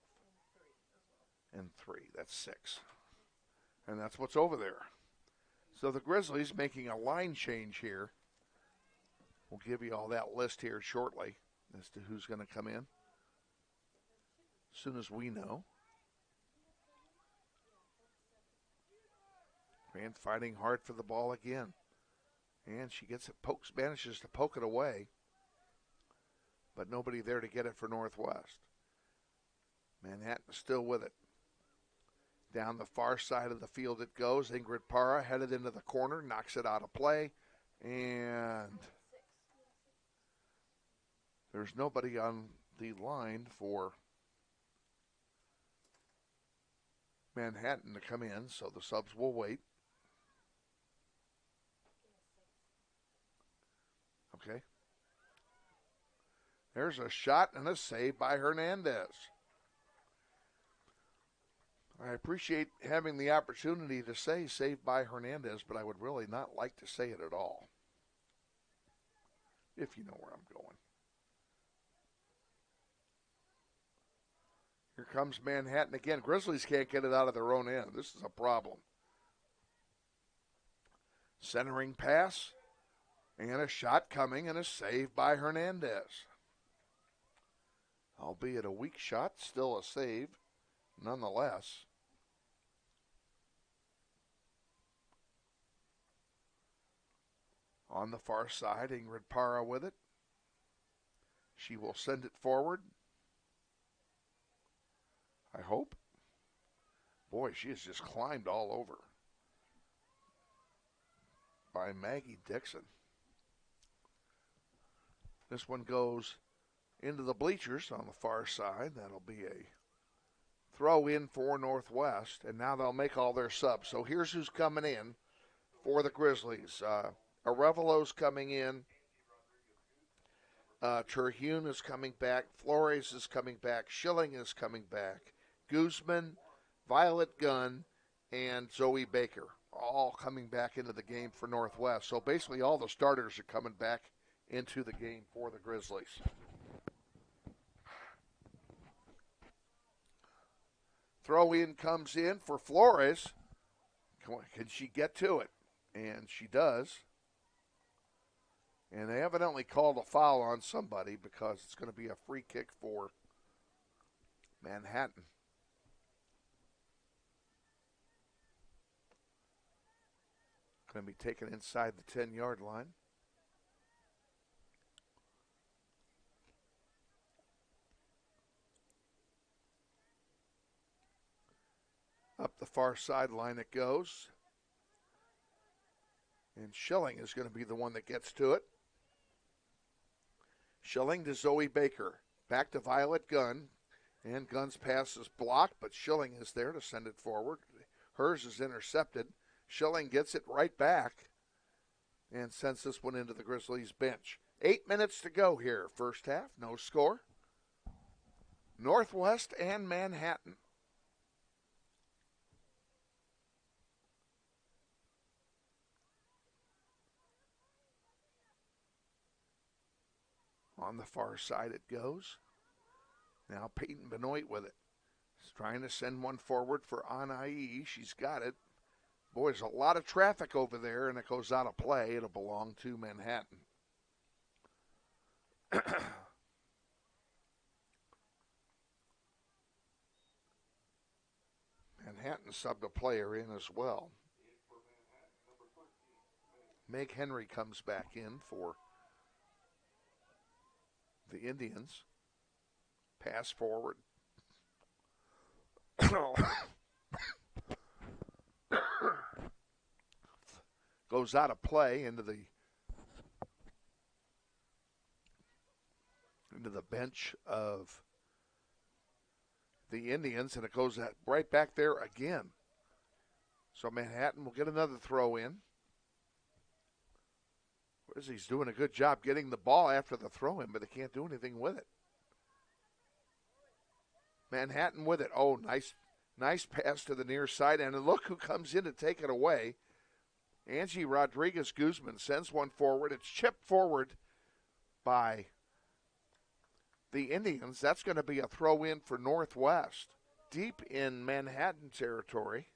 And 3. That's 6. And that's what's over there. So the Grizzlies making a line change here. We'll give you all that list here shortly as to who's going to come in. As soon as we know. Grant fighting hard for the ball again. And she gets it, manages to poke it away. But nobody there to get it for Northwest. Manhattan still with it. Down the far side of the field it goes. Ingrid Parra headed into the corner, knocks it out of play. And there's nobody on the line for Manhattan to come in, so the subs will wait. Okay. There's a shot and a save by Hernandez. I appreciate having the opportunity to say saved by Hernandez, but I would really not like to say it at all. If you know where I'm going. Here comes Manhattan again. Grizzlies can't get it out of their own end. This is a problem. Centering pass. And a shot coming and a save by Hernandez. Albeit a weak shot, still a save, nonetheless. On the far side, Ingrid Parra with it. She will send it forward. I hope. Boy, she has just climbed all over. By Maggie Dixon. This one goes into the bleachers on the far side. That'll be a throw in for Northwest. And now they'll make all their subs. So here's who's coming in for the Grizzlies. Arevelo's coming in. Terhune is coming back. Flores is coming back. Schilling is coming back. Guzman, Violet Gunn, and Zoe Baker all coming back into the game for Northwest. So basically all the starters are coming back into the game for the Grizzlies. Throw in comes in for Flores. Can she get to it? And she does. And they evidently called a foul on somebody because it's going to be a free kick for Manhattan. Going to be taken inside the 10-yard line. Up the far sideline it goes. And Schilling is going to be the one that gets to it. Schilling to Zoe Baker. Back to Violet Gunn. And Gunn's pass is blocked, but Schilling is there to send it forward. Hers is intercepted. Schilling gets it right back and sends this one into the Grizzlies bench. 8 minutes to go here. First half, no score. Northwest and Manhattan. On the far side it goes. Now Peyton Benoit with it. He's trying to send one forward for Anai. She's got it. Boy, there's a lot of traffic over there, and it goes out of play. It'll belong to Manhattan. Manhattan subbed a player in as well. Meg Henry comes back in for the Indians. Pass forward. Goes out of play into the bench of the Indians, and it goes right back there again. So Manhattan will get another throw in. Grizzlies doing a good job getting the ball after the throw in, but they can't do anything with it. Manhattan with it. Oh, nice pass to the near side, and look who comes in to take it away. Angie Rodriguez-Guzman sends one forward. It's chipped forward by the Indians. That's going to be a throw in for Northwest. Deep in Manhattan territory.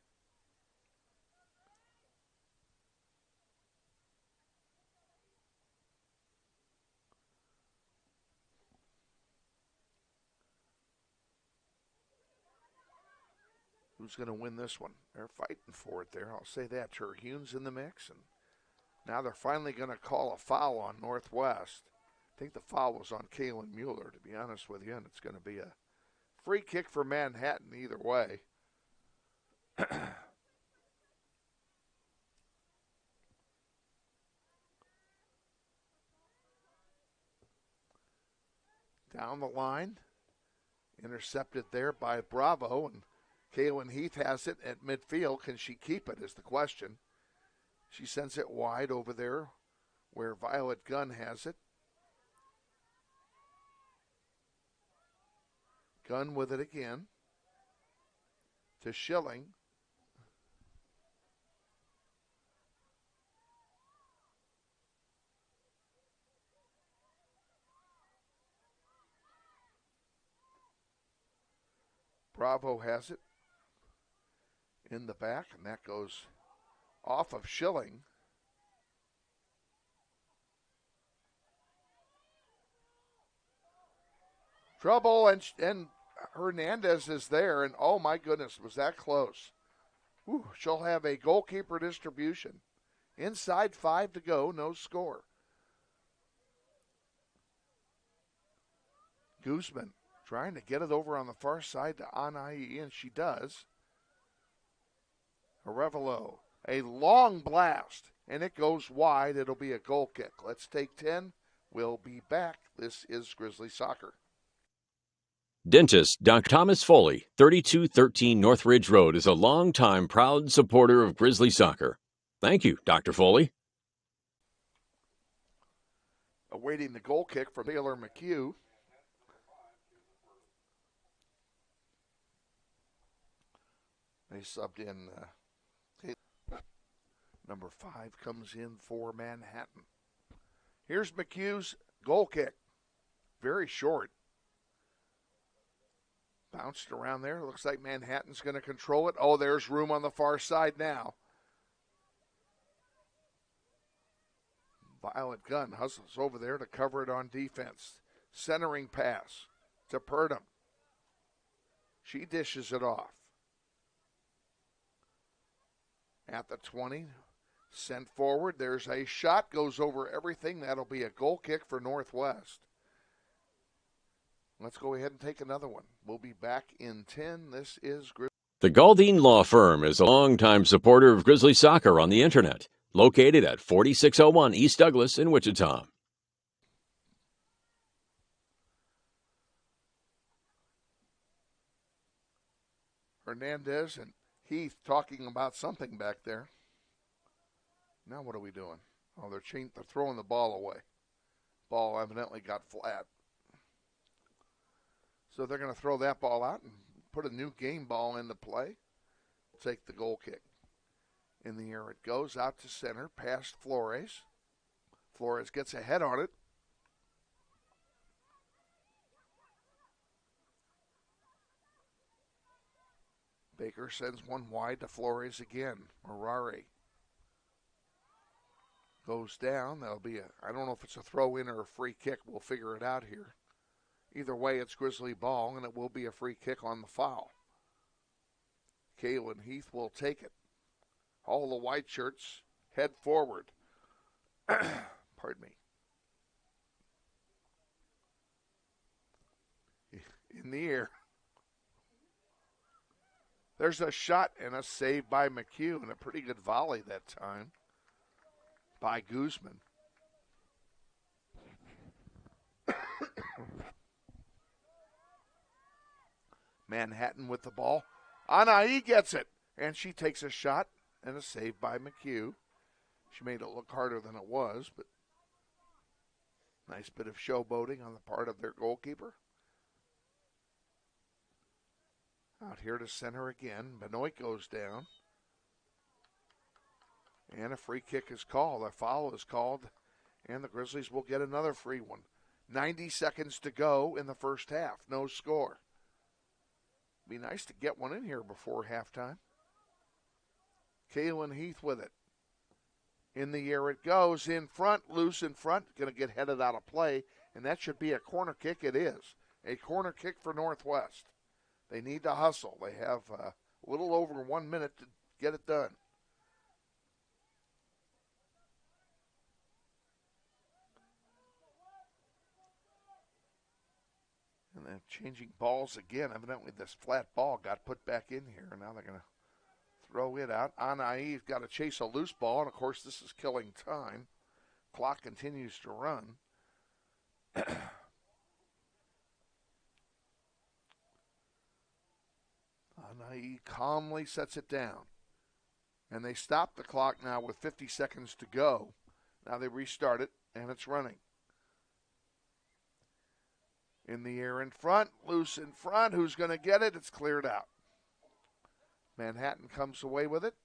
Who's going to win this one? They're fighting for it there. I'll say that. Terhune's in the mix, and now they're finally going to call a foul on Northwest. I think the foul was on Kaylin Mueller, to be honest with you, and it's going to be a free kick for Manhattan either way. Down the line, intercepted there by Bravo, and Kaylin Heath has it at midfield. Can she keep it is the question. She sends it wide over there where Violet Gunn has it. Gunn with it again to Schilling. Bravo has it in the back, and that goes off of Schilling. Trouble, and Hernandez is there, and oh my goodness, was that close. Whew, she'll have a goalkeeper distribution. Inside 5 to go, no score. Guzman trying to get it over on the far side to Anai, and she does. Arevalo, a long blast, and it goes wide. It'll be a goal kick. Let's take 10. We'll be back. This is Grizzly Soccer. Dentist Dr. Thomas Foley, 3213 Northridge Road, is a longtime proud supporter of Grizzly Soccer. Thank you, Dr. Foley. Awaiting the goal kick from Taylor McHugh. They subbed in. Number 5 comes in for Manhattan. Here's McHugh's goal kick. Very short. Bounced around there. Looks like Manhattan's going to control it. Oh, there's room on the far side now. Violet Gunn hustles over there to cover it on defense. Centering pass to Purdom. She dishes it off. At the 20, sent forward. There's a shot, goes over everything. That'll be a goal kick for Northwest. Let's go ahead and take another one. We'll be back in 10. This is Grizzly. The Galdine Law Firm is a longtime supporter of Grizzly soccer on the internet, located at 4601 East Douglas in Wichita. Hernandez and Heath talking about something back there. Now what are we doing? Oh, they're throwing the ball away. Ball evidently got flat. So they're going to throw that ball out and put a new game ball into play. Take the goal kick. In the air it goes, out to center, past Flores. Flores gets a head on it. Baker sends one wide to Flores again. Morari goes down. That'll be I don't know if it's a throw in or a free kick. We'll figure it out here. Either way, it's Grizzly ball, and it will be a free kick on the foul. Kaylin Heath will take it. All the white shirts head forward. Pardon me. In the air. There's a shot and a save by McHugh, and a pretty good volley that time by Guzman. Manhattan with the ball. Anai gets it, and she takes a shot and a save by McHugh. She made it look harder than it was, but nice bit of showboating on the part of their goalkeeper. Out here to center again. Benoit goes down. And a free kick is called. A foul is called, and the Grizzlies will get another free one. 90 seconds to go in the first half. No score. Be nice to get one in here before halftime. Kaylin Heath with it. In the air it goes. In front, loose in front. Going to get headed out of play, and that should be a corner kick. It is. A corner kick for Northwest. They need to hustle. They have a little over 1 minute to get it done. And then changing balls again. Evidently this flat ball got put back in here. Now they're going to throw it out. Anai's got to chase a loose ball. And, of course, this is killing time. Clock continues to run. Anai calmly sets it down. And they stop the clock now with 50 seconds to go. Now they restart it, and it's running. In the air in front, loose in front. Who's going to get it? It's cleared out. Manhattan comes away with it.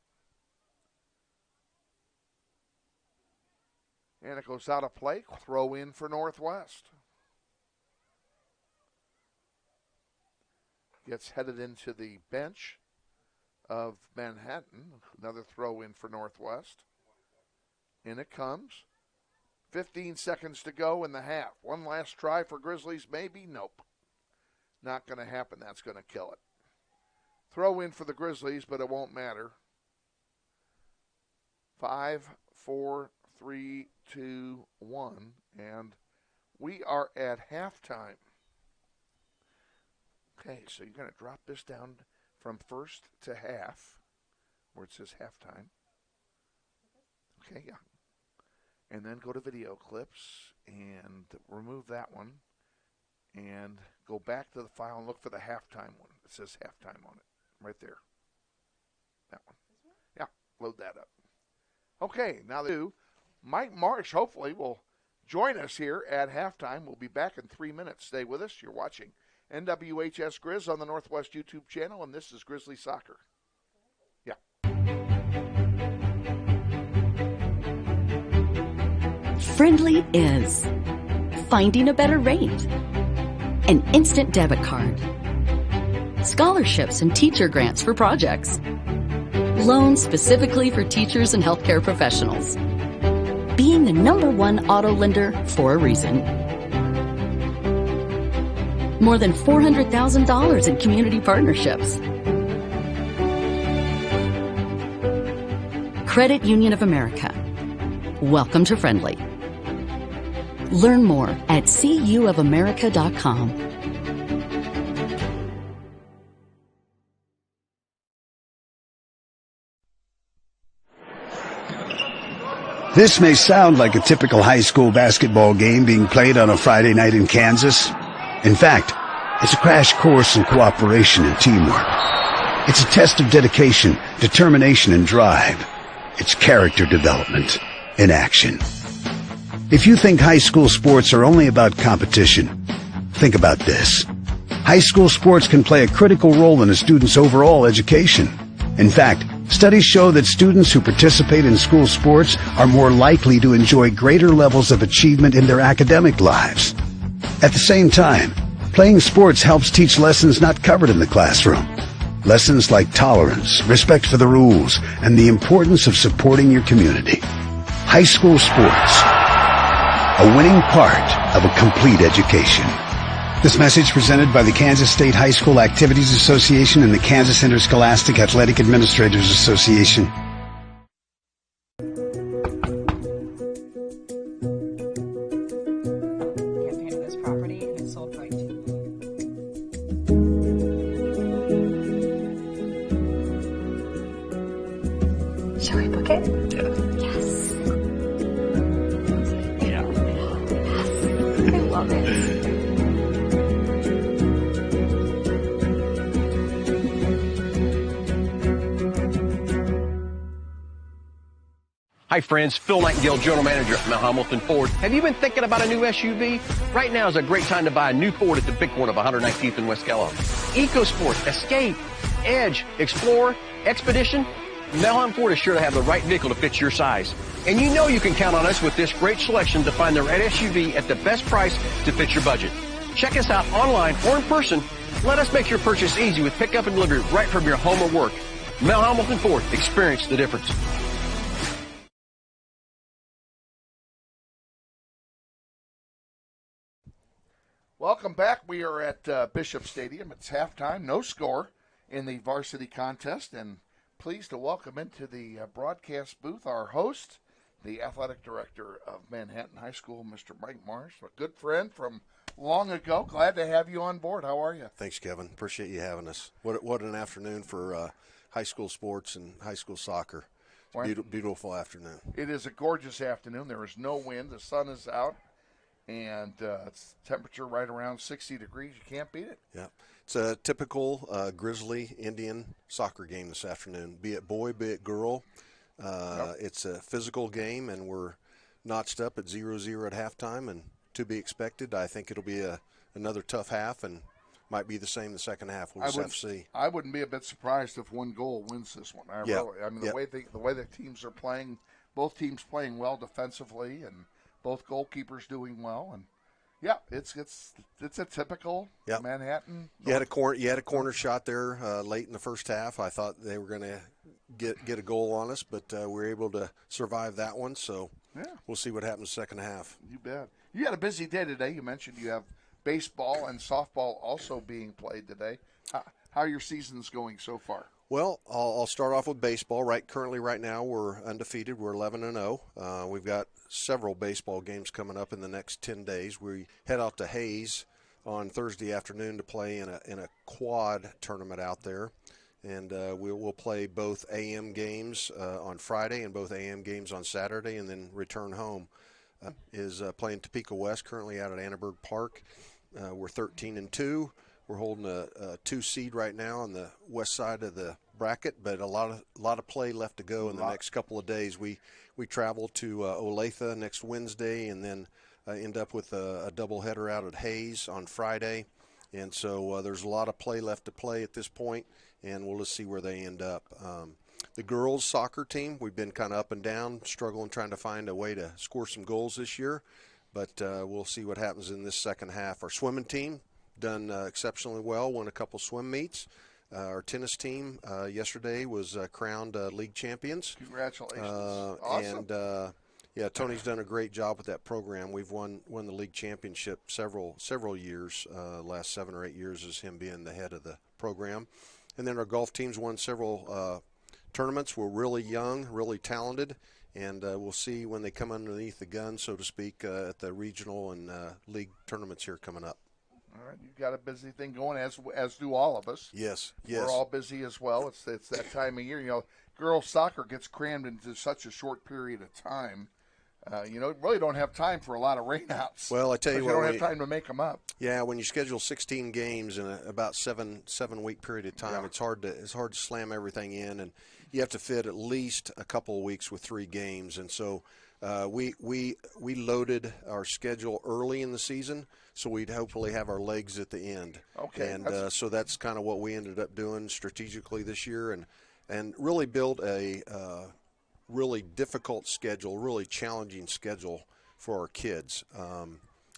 And it goes out of play. Throw in for Northwest. Gets headed into the bench of Manhattan. Another throw in for Northwest. In it comes. 15 seconds to go in the half. One last try for Grizzlies, maybe? Nope. Not going to happen. That's going to kill it. Throw in for the Grizzlies, but it won't matter. 5, 4, 3, 2, 1. And we are at halftime. Okay, so you're going to drop this down from first to half, where it says halftime. Okay, yeah. And then go to video clips and remove that one and go back to the file and look for the halftime one. It says halftime on it, right there. That one. Yeah, load that up. Okay, now Mike Marsh hopefully will join us here at halftime. We'll be back in 3 minutes. Stay with us. You're watching NWHS Grizz on the Northwest YouTube channel, and this is Grizzly Soccer. Yeah. Friendly is finding a better rate, an instant debit card, scholarships and teacher grants for projects, loans specifically for teachers and healthcare professionals, being the #1 auto lender for a reason. More than $400,000 in community partnerships. Credit Union of America. Welcome to Friendly. Learn more at cuofamerica.com. This may sound like a typical high school basketball game being played on a Friday night in Kansas. In fact, it's a crash course in cooperation and teamwork. It's a test of dedication, determination, and drive. It's character development in action. If you think high school sports are only about competition, think about this. High school sports can play a critical role in a student's overall education. In fact, studies show that students who participate in school sports are more likely to enjoy greater levels of achievement in their academic lives. At the same time, playing sports helps teach lessons not covered in the classroom. Lessons like tolerance, respect for the rules, and the importance of supporting your community. High school sports, a winning part of a complete education. This message presented by the Kansas State High School Activities Association and the Kansas Interscholastic Athletic Administrators Association. Shall we book it? Yes. Yeah. Yes. I love it. Hi friends, Phil Nightingale, General Manager at Mount Hamilton Ford. Have you been thinking about a new SUV? Right now is a great time to buy a new Ford at the big one of 119th and West Kellogg. EcoSport, Escape, Edge, Explorer, Expedition. Mount Hamilton Ford is sure to have the right vehicle to fit your size. And you know you can count on us with this great selection to find the right SUV at the best price to fit your budget. Check us out online or in person. Let us make your purchase easy with pickup and delivery right from your home or work. Mount Hamilton Ford, experience the difference. Welcome back. We are at Bishop Stadium. It's halftime, no score in the varsity contest, and pleased to welcome into the broadcast booth our host, the athletic director of Manhattan High School, Mr. Mike Marsh, a good friend from long ago. Glad to have you on board. How are you? Thanks, Kevin. Appreciate you having us. What an afternoon for high school sports and high school soccer. Beautiful afternoon. It is a gorgeous afternoon. There is no wind. The sun is out. And it's temperature right around 60 degrees. You can't beat it. Yeah. It's a typical Grizzly Indian soccer game this afternoon, be it boy, be it girl. It's a physical game, and we're notched up at 0-0 at halftime, and to be expected. I think it'll be another tough half, and might be the same the second half. We'll just have to see. I wouldn't be a bit surprised if one goal wins this one. The way the teams are playing, both teams playing well defensively, and both goalkeepers doing well, and it's a typical Manhattan. You had a corner shot there late in the first half. I thought they were going to get a goal on us, but we were able to survive that one. So we'll see what happens second half. You bet. You had a busy day today. You mentioned you have baseball and softball also being played today. How are your seasons going so far? Well, I'll start off with baseball. Currently, right now, we're undefeated. We're 11-0. We've got several baseball games coming up in the next 10 days. We head out to Hayes on Thursday afternoon to play in a quad tournament out there, and we'll play both AM games on Friday and both AM games on Saturday, and then return home. Is playing Topeka West currently out at Annenberg Park. We're 13-2. We're holding a 2 seed right now on the west side of the bracket, but a lot of play left to go in the next couple of days. We travel to Olathe next Wednesday, and then end up with a doubleheader out at Hayes on Friday. And so there's a lot of play left to play at this point, and we'll just see where they end up. The girls' soccer team, we've been kind of up and down, struggling trying to find a way to score some goals this year, but we'll see what happens in this second half. Our swimming team done exceptionally well, won a couple swim meets. Our tennis team yesterday was crowned league champions. Congratulations. Awesome. And Yeah, Tony's done a great job with that program. We've won the league championship several years. Last 7 or 8 years is him being the head of the program. And then our golf team's won several tournaments. We're really young, really talented, and we'll see when they come underneath the gun, so to speak, at the regional and league tournaments here coming up. All right, you've got a busy thing going, as do all of us. Yes. We're all busy as well. It's that time of year. You know, girls soccer gets crammed into such a short period of time. Really don't have time for a lot of rainouts. Well, I tell you what, you don't have time to make them up. Yeah, when you schedule 16 games in about 7-week period of time, it's hard to slam everything in, and you have to fit at least a couple of weeks with 3 games. And so we loaded our schedule early in the season, so we'd hopefully have our legs at the end. Okay, and so that's kind of what we ended up doing strategically this year, and really build a really difficult schedule, really challenging schedule for our kids.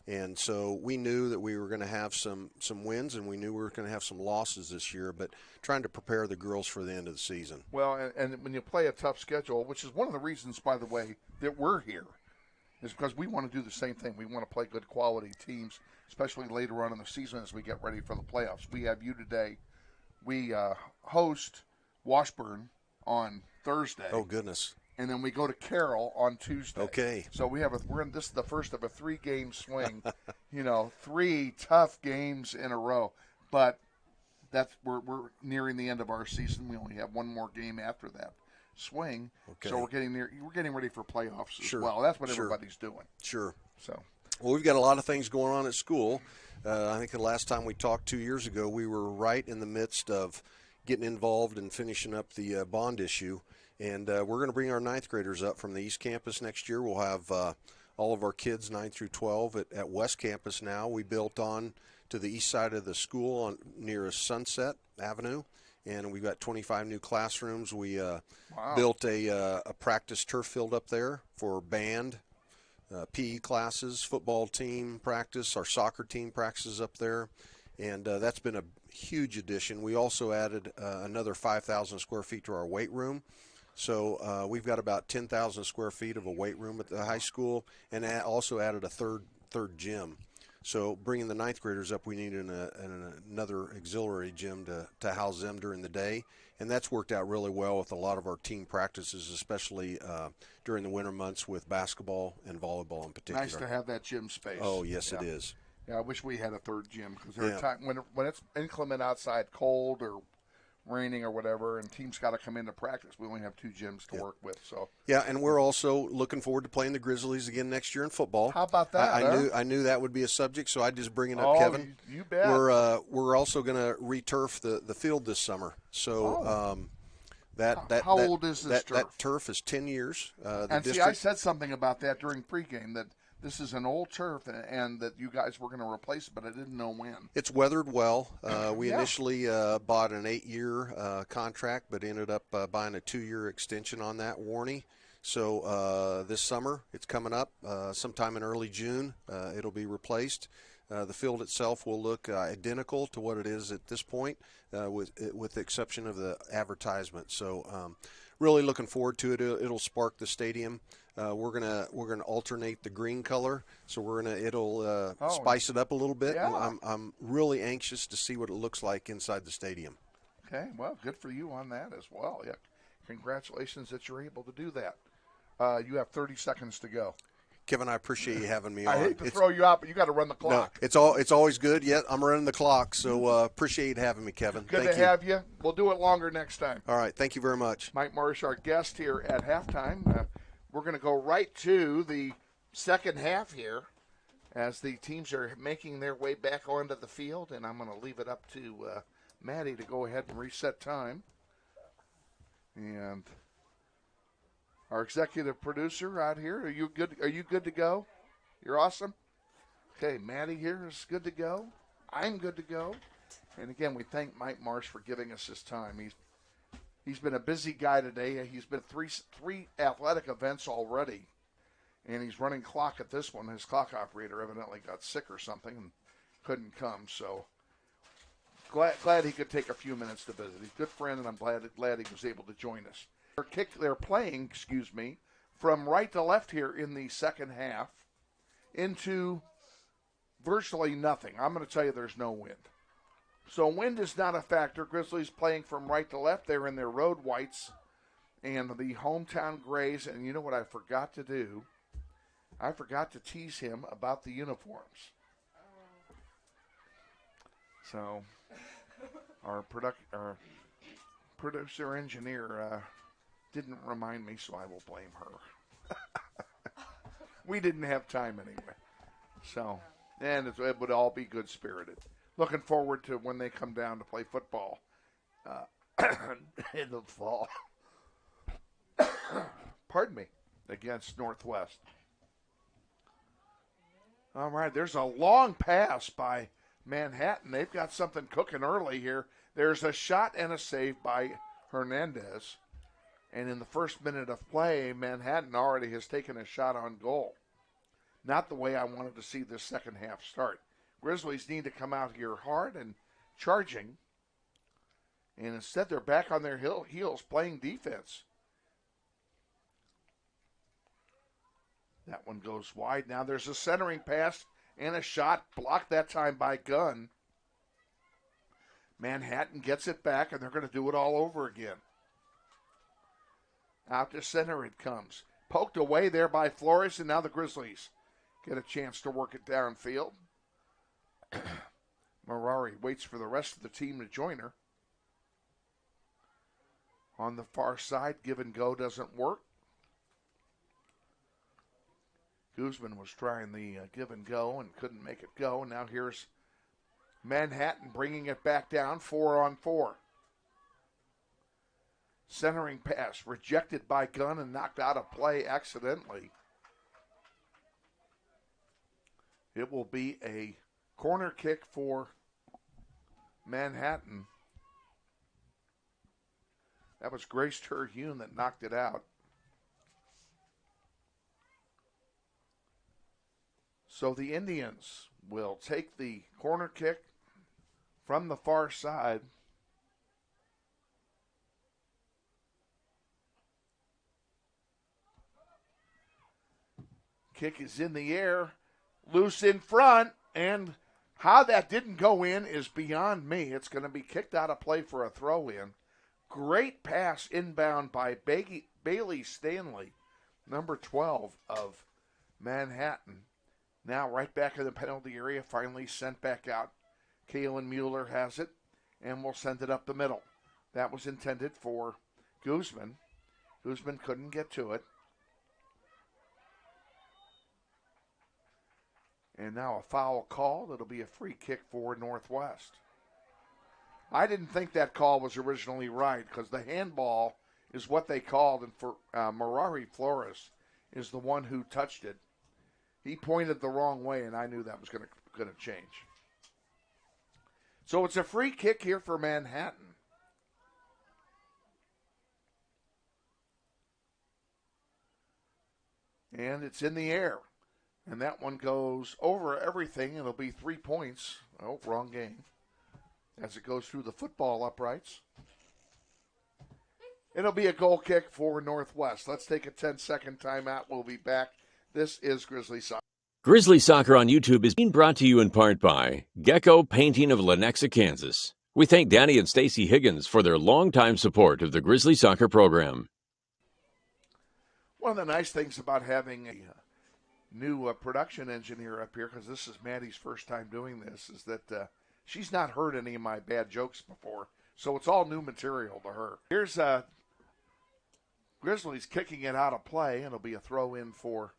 And so we knew that we were going to have some wins, and we knew we were going to have some losses this year, but trying to prepare the girls for the end of the season. Well, and when you play a tough schedule, which is one of the reasons, by the way, that we're here, is because we want to do the same thing. We want to play good quality teams, especially later on in the season as we get ready for the playoffs. We have you today. We host Washburn on Thursday. Oh, goodness. And then we go to Carroll on Tuesday. Okay. So this is the first of a 3-game swing. 3 tough games in a row. But we're nearing the end of our season. We only have one more game after that swing. Okay. So we're getting ready for playoffs as Sure. well. That's what Sure. everybody's doing. Sure. So. Well, we've got a lot of things going on at school. I think the last time we talked 2 years ago, we were right in the midst of getting involved and finishing up the bond issue. And we're going to bring our 9th graders up from the East Campus next year. We'll have all of our kids 9 through 12 at West Campus now. We built on to the east side of the school near Sunset Avenue, and we've got 25 new classrooms. We built a practice turf field up there for band, PE classes, football team practice. Our soccer team practices up there, and that's been a huge addition. We also added another 5,000 square feet to our weight room. So we've got about 10,000 square feet of a weight room at the high school, and also added a third gym. So bringing the 9th graders up, we needed another auxiliary gym to house them during the day, and that's worked out really well with a lot of our team practices, especially during the winter months with basketball and volleyball in particular. Nice to have that gym space. Oh, yes, it is. Yeah, I wish we had a third gym, because there are times when it's inclement outside, cold or raining or whatever, and teams got to come into practice. We only have 2 gyms to work with. So yeah, and we're also looking forward to playing the Grizzlies again next year in football. How about that? I knew that would be a subject, so I just bring it up, Kevin. You bet. We're also going to re-turf the field this summer. So how old is this turf? That turf is 10 years. I said something about that during pregame, that this is an old turf and that you guys were going to replace it, but I didn't know when. It's weathered well. We initially bought an 8-year contract, but ended up buying a 2-year extension on that warranty. So this summer, it's coming up sometime in early June. It'll be replaced. The field itself will look identical to what it is at this point, with the exception of the advertisement. So really looking forward to it. It'll spark the stadium. We're gonna alternate the green color, so it'll spice it up a little bit. Yeah. I'm really anxious to see what it looks like inside the stadium. Okay, well, good for you on that as well. Yeah, congratulations that you're able to do that. You have 30 seconds to go. Kevin, I appreciate you having me on. I hate to throw you out, but you got to run the clock. No, it's always good. Yeah, I'm running the clock, so appreciate having me, Kevin. Good Thank to you. have you. We'll do it longer next time. All right, thank you very much. Mike Marsh, our guest here at halftime. We're going to go right to the second half here as the teams are making their way back onto the field, and I'm going to leave it up to Maddie to go ahead and reset time. And our executive producer out here, are you good? Are you good to go? You're awesome. Okay, Maddie here is good to go. I'm good to go. And again, we thank Mike Marsh for giving us his time. He's been a busy guy today. He's been three athletic events already, and he's running clock at this one. His clock operator evidently got sick or something and couldn't come. So glad he could take a few minutes to visit. He's a good friend, and I'm glad he was able to join us. They're playing from right to left here in the second half into virtually nothing. I'm going to tell you there's no wind. So wind is not a factor. Grizzlies playing from right to left. They're in their road whites and the hometown grays. And you know what I forgot to do? I forgot to tease him about the uniforms. So our producer engineer didn't remind me, so I will blame her. We didn't have time anyway. So, and it would all be good-spirited. Looking forward to when they come down to play football in the fall. Pardon me, against Northwest. All right, there's a long pass by Manhattan. They've got something cooking early here. There's a shot and a save by Hernandez. And in the first minute of play, Manhattan already has taken a shot on goal. Not the way I wanted to see this second half start. Grizzlies need to come out here hard and charging. And instead, they're back on their heels playing defense. That one goes wide. Now there's a centering pass and a shot blocked that time by Gunn. Manhattan gets it back, and they're going to do it all over again. Out to center it comes. Poked away there by Flores, and now the Grizzlies get a chance to work it downfield. Marari waits for the rest of the team to join her. On the far side, give and go doesn't work. Guzman was trying the give and go and couldn't make it go. Now here's Manhattan bringing it back down, 4-on-4. Centering pass rejected by Gunn and knocked out of play accidentally. It will be a corner kick for Manhattan. That was Grace Terhune that knocked it out. So the Indians will take the corner kick from the far side. Kick is in the air, loose in front, and how that didn't go in is beyond me. It's going to be kicked out of play for a throw-in. Great pass inbound by Bailey Stanley, number 12 of Manhattan. Now right back in the penalty area, finally sent back out. Kalen Mueller has it, and will send it up the middle. That was intended for Guzman. Guzman couldn't get to it. And now a foul call. It'll be a free kick for Northwest. I didn't think that call was originally right because the handball is what they called, and for Marari Flores is the one who touched it. He pointed the wrong way, and I knew that was going to change. So it's a free kick here for Manhattan. And it's in the air. And that one goes over everything. It'll be 3 points. Oh, wrong game. As it goes through the football uprights. It'll be a goal kick for Northwest. Let's take a 10-second timeout. We'll be back. This is Grizzly Soccer. Grizzly Soccer on YouTube is being brought to you in part by Gecko Painting of Lenexa, Kansas. We thank Danny and Stacy Higgins for their longtime support of the Grizzly Soccer program. One of the nice things about having a new production engineer up here, because this is Maddie's first time doing this, is that she's not heard any of my bad jokes before, so it's all new material to her. Here's Grizzlies kicking it out of play, and it'll be a throw-in for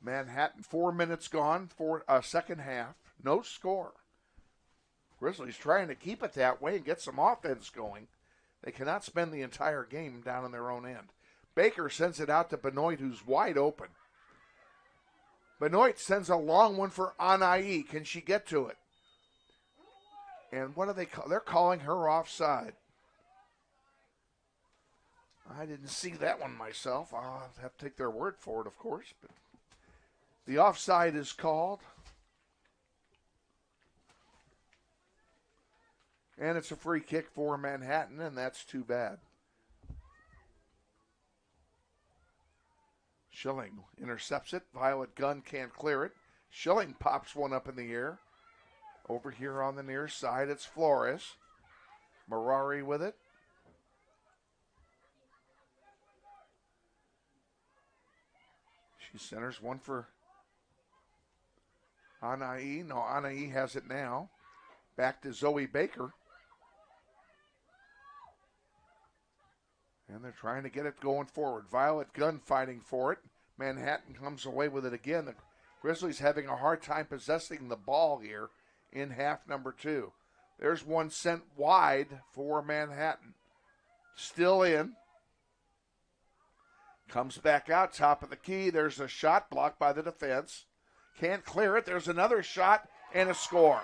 Manhattan. 4 minutes gone for a second half. No score. Grizzlies trying to keep it that way and get some offense going. They cannot spend the entire game down on their own end. Baker sends it out to Benoit, who's wide open. Benoit sends a long one for Anai. Can she get to it? And what do they call? They're calling her offside. I didn't see that one myself. I'll have to take their word for it, of course. But the offside is called. And it's a free kick for Manhattan, and that's too bad. Schilling intercepts it. Violet Gunn can't clear it. Schilling pops one up in the air. Over here on the near side, it's Flores. Marari with it. She centers one for Anai. No, Anai has it now. Back to Zoe Baker. And they're trying to get it going forward. Violet Gunn fighting for it. Manhattan comes away with it again. The Grizzlies having a hard time possessing the ball here in half number 2. There's one sent wide for Manhattan. Still in. Comes back out, top of the key. There's a shot blocked by the defense. Can't clear it. There's another shot and a score.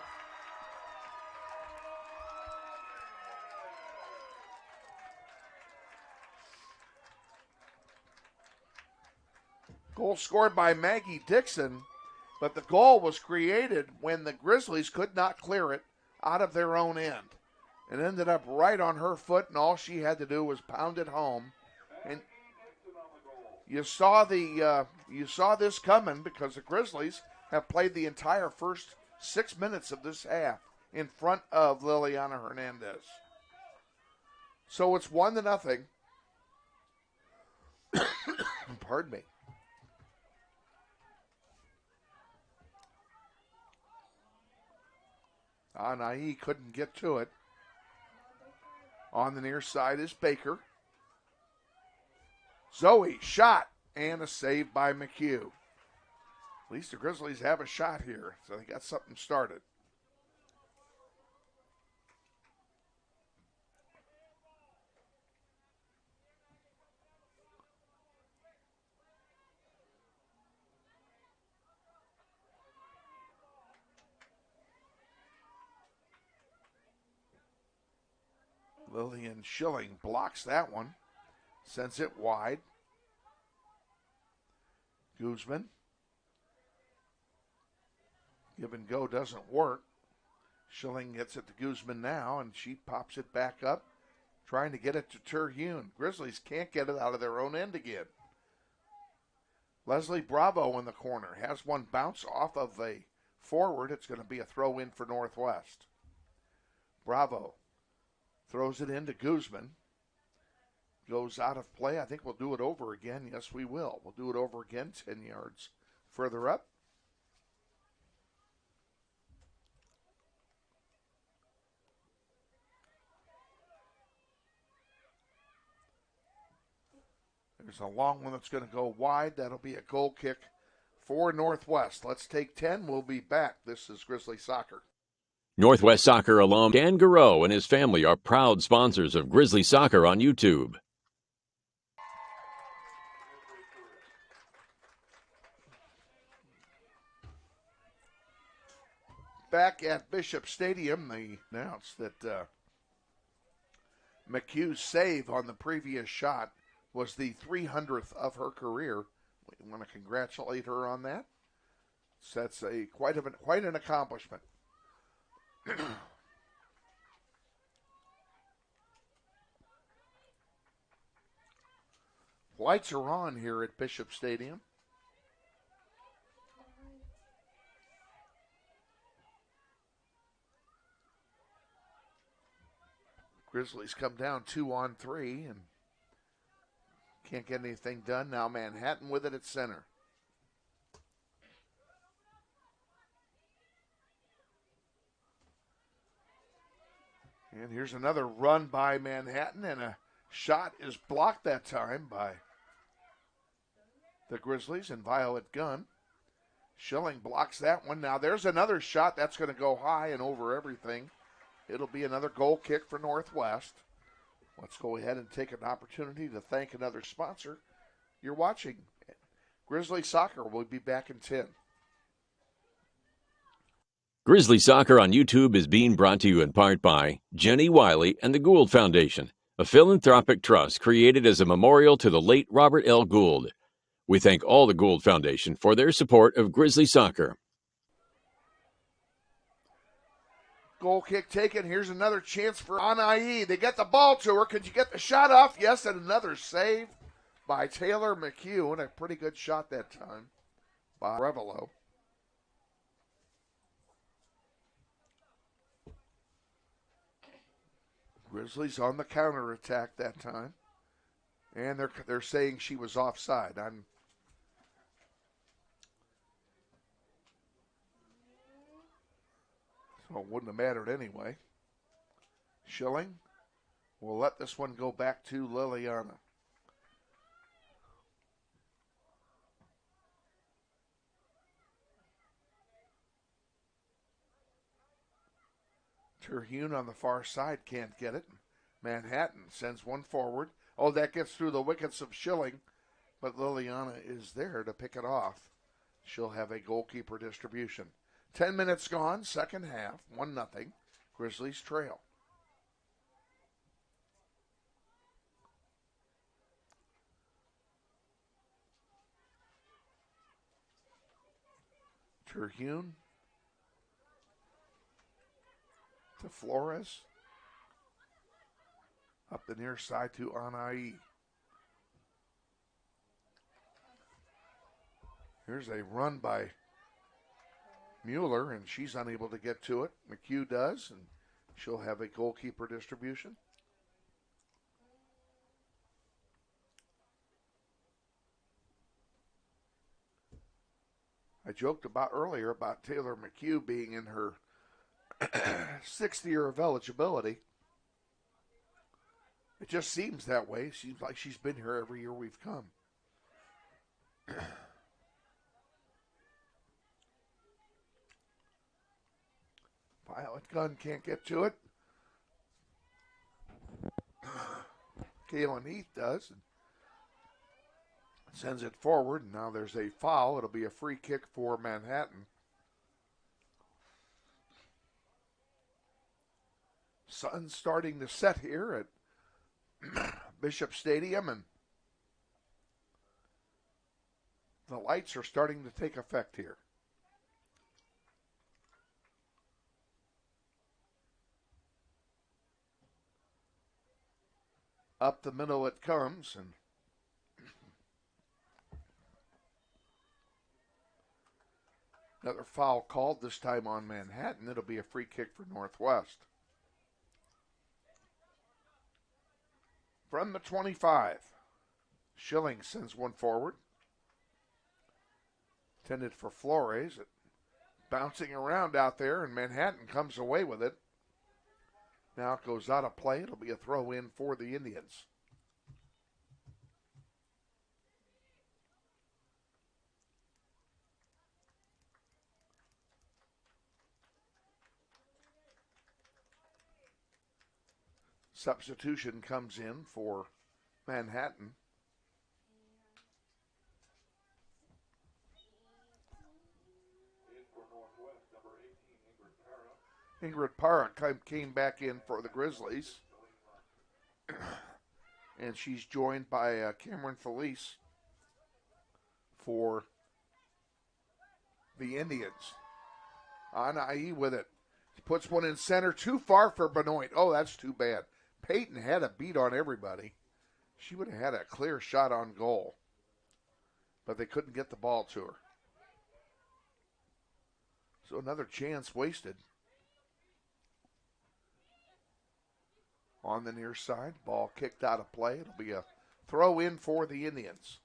Goal scored by Maggie Dixon, but the goal was created when the Grizzlies could not clear it out of their own end. It ended up right on her foot, and all she had to do was pound it home. And you saw this coming because the Grizzlies have played the entire first 6 minutes of this half in front of Liliana Hernandez. So it's 1-0. Pardon me. Anai couldn't get to it. On the near side is Baker. Zoe, shot, and a save by McHugh. At least the Grizzlies have a shot here, so they got something started. Lillian Schilling blocks that one. Sends it wide. Guzman. Give and go doesn't work. Schilling gets it to Guzman now, and she pops it back up, trying to get it to Terhune. Grizzlies can't get it out of their own end again. Leslie Bravo in the corner. Has one bounce off of a forward. It's going to be a throw in for Northwest. Bravo throws it into Guzman. Goes out of play. I think we'll do it over again. Yes, we will. We'll do it over again 10 yards further up. There's a long one that's going to go wide. That'll be a goal kick for Northwest. Let's take 10. We'll be back. This is Grizzly Soccer. Northwest Soccer alum Dan Garreau and his family are proud sponsors of Grizzly Soccer on YouTube. Back at Bishop Stadium, they announced that McHugh's save on the previous shot was the 300th of her career. We want to congratulate her on that. So that's quite an accomplishment. Lights are on here at Bishop Stadium. Grizzlies come down 2-on-3 and can't get anything done. Now Manhattan with it at center. And here's another run by Manhattan, and a shot is blocked that time by the Grizzlies and Violet Gunn. Schilling blocks that one. Now there's another shot that's going to go high and over everything. It'll be another goal kick for Northwest. Let's go ahead and take an opportunity to thank another sponsor. You're watching Grizzly Soccer. We'll be back in 10. Grizzly Soccer on YouTube is being brought to you in part by Jenny Wiley and the Gould Foundation, a philanthropic trust created as a memorial to the late Robert L. Gould. We thank all the Gould Foundation for their support of Grizzly Soccer. Goal kick taken. Here's another chance for Anai. They get the ball to her. Could you get the shot off? Yes, and another save by Taylor McHugh, and a pretty good shot that time by Revelo. Grizzlies on the counterattack that time. And they're saying she was offside. So it wouldn't have mattered anyway. Schilling will let this one go back to Liliana. Terhune on the far side can't get it. Manhattan sends one forward. Oh, that gets through the wickets of Schilling, but Liliana is there to pick it off. She'll have a goalkeeper distribution. 10 minutes gone, second half, 1-0. Grizzlies trail. Terhune to Flores. Up the near side to Anai. Here's a run by Mueller, and she's unable to get to it. McHugh does, and she'll have a goalkeeper distribution. I joked about earlier about Taylor McHugh being in her 6th year of eligibility. It just seems that way. It seems like she's been here every year we've come. Violet Gunn can't get to it. Kaylin Heath does. And sends it forward, and now there's a foul. It'll be a free kick for Manhattan. Sun's starting to set here at Bishop Stadium, and the lights are starting to take effect here. Up the middle it comes, and another foul called, this time on Manhattan. It'll be a free kick for Northwest. From the 25, Schilling sends one forward. Intended for Flores. Bouncing around out there, and Manhattan comes away with it. Now it goes out of play. It'll be a throw in for the Indians. Substitution comes in for Manhattan. Ingrid Parra came back in for the Grizzlies. And she's joined by Cameron Felice for the Indians. Anai with it. Puts one in center. Too far for Benoit. Oh, that's too bad. Peyton had a beat on everybody. She would have had a clear shot on goal. But they couldn't get the ball to her. So another chance wasted. On the near side, ball kicked out of play. It'll be a throw in for the Indians.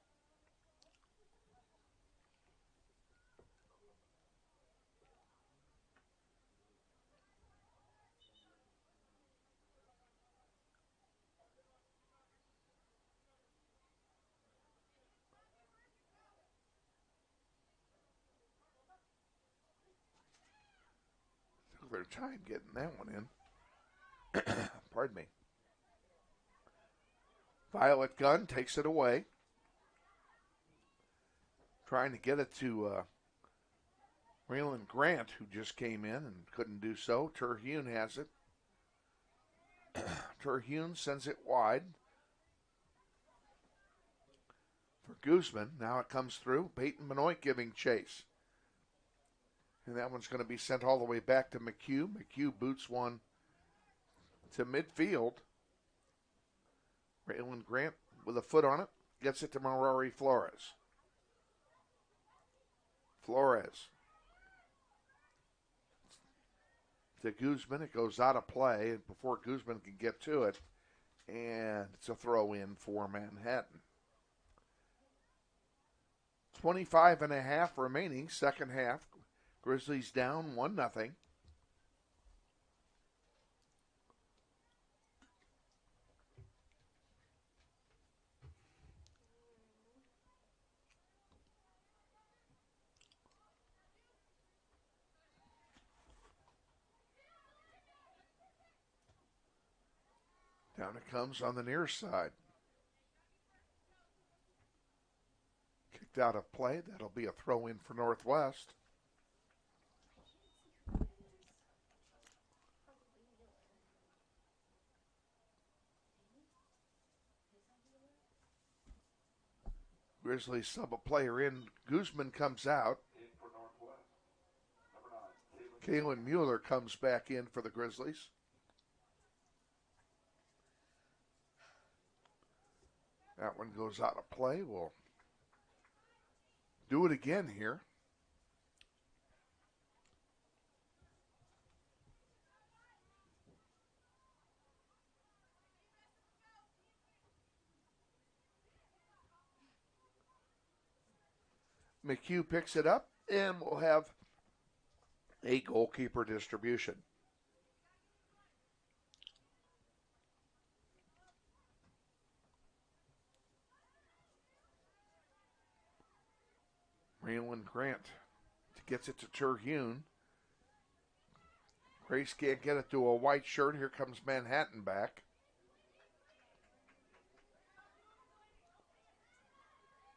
Took their time getting that one in. Pardon me. Violet Gunn takes it away. Trying to get it to Raylan Grant, who just came in and couldn't do so. Terhune has it. Terhune sends it wide for Guzman. Now it comes through. Peyton Benoit giving chase. And that one's going to be sent all the way back to McHugh. McHugh boots one to midfield. Raylan Grant with a foot on it. gets it to Marari Flores. Flores to Guzman. It goes out of play before Guzman can get to it, and it's a throw in for Manhattan. 25.5 remaining, second half. Grizzlies down 1-0. Down it comes on the near side. Kicked out of play. That'll be a throw in for Northwest. Grizzlies sub a player in. Guzman comes out. Kalen Mueller comes back in for the Grizzlies. That one goes out of play. We'll do it again here. McHugh picks it up, and we'll have a goalkeeper distribution. Raylan Grant gets it to Terhune. Grace can't get it to a white shirt. Here comes Manhattan back.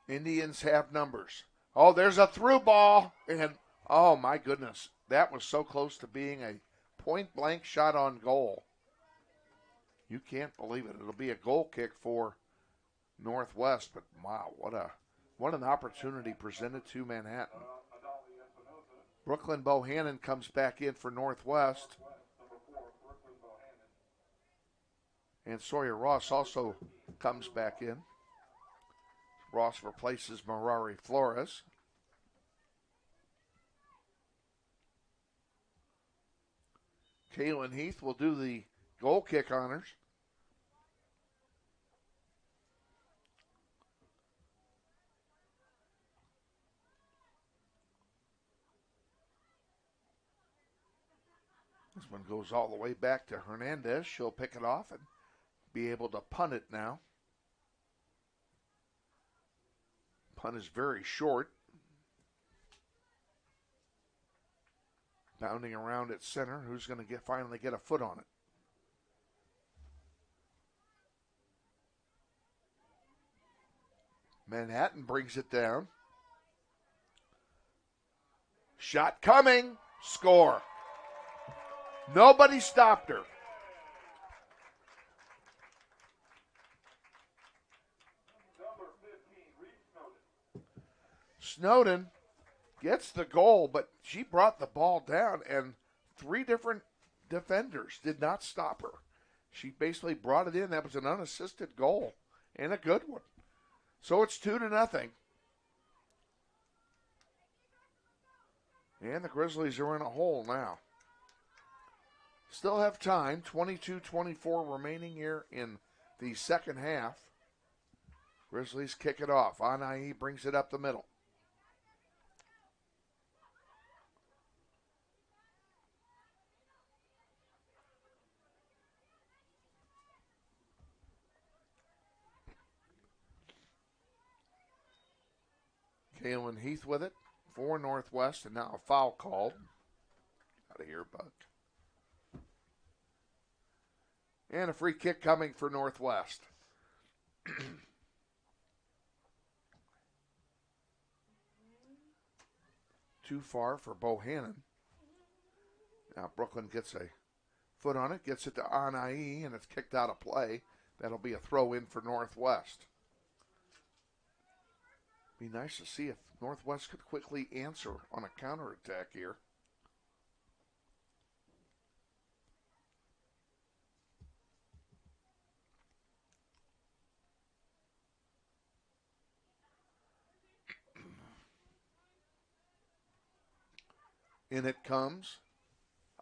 Indians have numbers. Oh, there's a through ball. And, oh, my goodness. That was so close to being a point-blank shot on goal. You can't believe it. It'll be a goal kick for Northwest. But, wow, what an opportunity presented to Manhattan. Brooklyn Bohannon comes back in for Northwest. And Sawyer Ross also comes back in. Ross replaces Marari Flores. Kaylin Heath will do the goal kick honors. This one goes all the way back to Hernandez. She'll pick it off and be able to punt it now. Punt is very short. Bounding around at center. Who's going to finally get a foot on it? Manhattan brings it down. Shot coming. Score. Nobody stopped her. Snowden gets the goal, but she brought the ball down, and three different defenders did not stop her. She basically brought it in. That was an unassisted goal, and a good one. So it's 2-0. And the Grizzlies are in a hole now. Still have time. 22-24 remaining here in the second half. Grizzlies kick it off. Anai brings it up the middle. Kaylin Heath with it for Northwest, and now a foul called. Out of here, Buck. And a free kick coming for Northwest. Too far for Bohannon. Now Brooklyn gets a foot on it, gets it to Anai, and it's kicked out of play. That'll be a throw in for Northwest. Be nice to see if Northwest could quickly answer on a counterattack here. In it comes.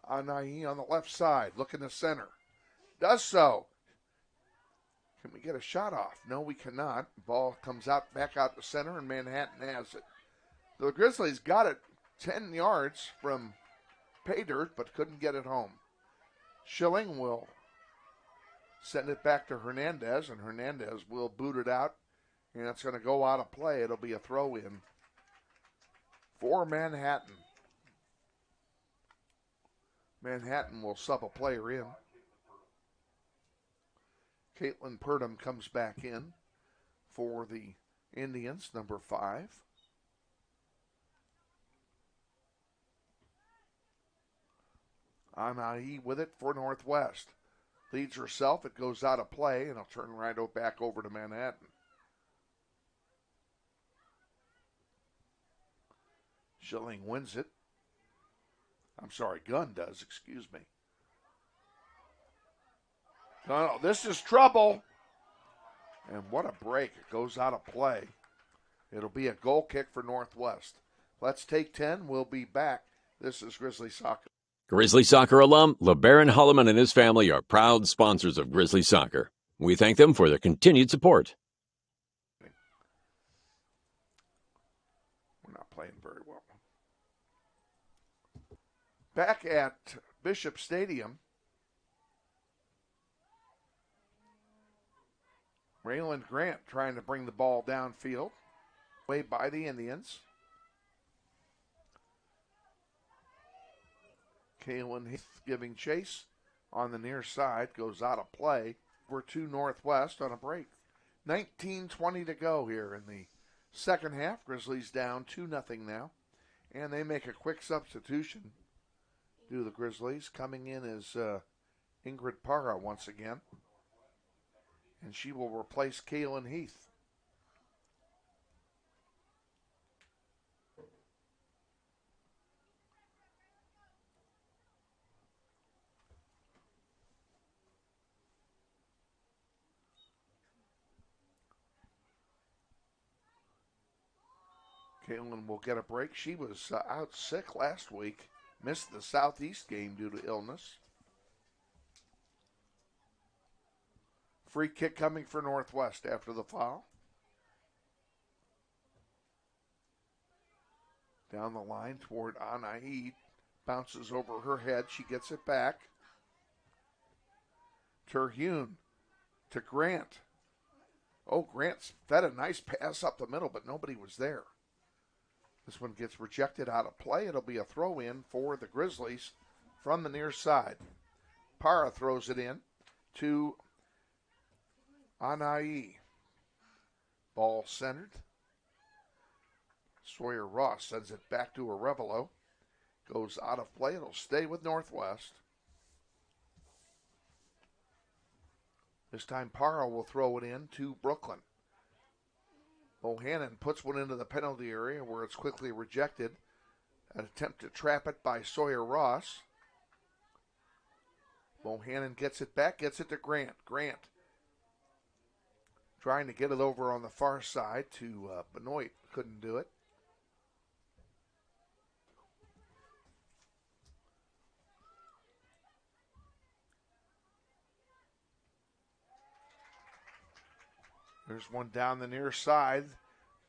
Anai on the left side, looking to center. Does so. Can we get a shot off? No, we cannot. Ball comes out back out to center, and Manhattan has it. The Grizzlies got it 10 yards from pay dirt, but couldn't get it home. Schilling will send it back to Hernandez, and Hernandez will boot it out, and it's going to go out of play. It'll be a throw-in for Manhattan. Manhattan will sub a player in. Caitlin Purdom comes back in for the Indians, number 5. Anai with it for Northwest. Leads herself. It goes out of play, and it'll turn right back over to Manhattan. Schilling wins it. I'm sorry, Gunn does, excuse me. No, this is trouble. And what a break. It goes out of play. It'll be a goal kick for Northwest. Let's take 10. We'll be back. This is Grizzly Soccer. Grizzly Soccer alum LeBaron Holloman and his family are proud sponsors of Grizzly Soccer. We thank them for their continued support. We're not playing very well. Back at Bishop Stadium, Raylan Grant trying to bring the ball downfield. Way by the Indians. Kaylin Heath giving chase on the near side. Goes out of play. We're to Northwest on a break. 19:20 to go here in the second half. Grizzlies down 2-0 now. And they make a quick substitution. Do the Grizzlies. Coming in is Ingrid Parra once again. And she will replace Kaylin Heath. Kaylin will get a break. She was out sick last week. Missed the Southeast game due to illness. Free kick coming for Northwest after the foul. Down the line toward Anai. Bounces over her head. She gets it back. Terhune to Grant. Oh, Grant fed a nice pass up the middle, but nobody was there. This one gets rejected out of play. It'll be a throw-in for the Grizzlies from the near side. Parra throws it in to Anai. Ball centered. Sawyer Ross sends it back to Arevalo. Goes out of play. It'll stay with Northwest. This time Parra will throw it in to Brooklyn. Bohannon puts one into the penalty area where it's quickly rejected. An attempt to trap it by Sawyer Ross. Bohannon gets it back, gets it to Grant. Grant trying to get it over on the far side to Benoit. Couldn't do it. There's one down the near side.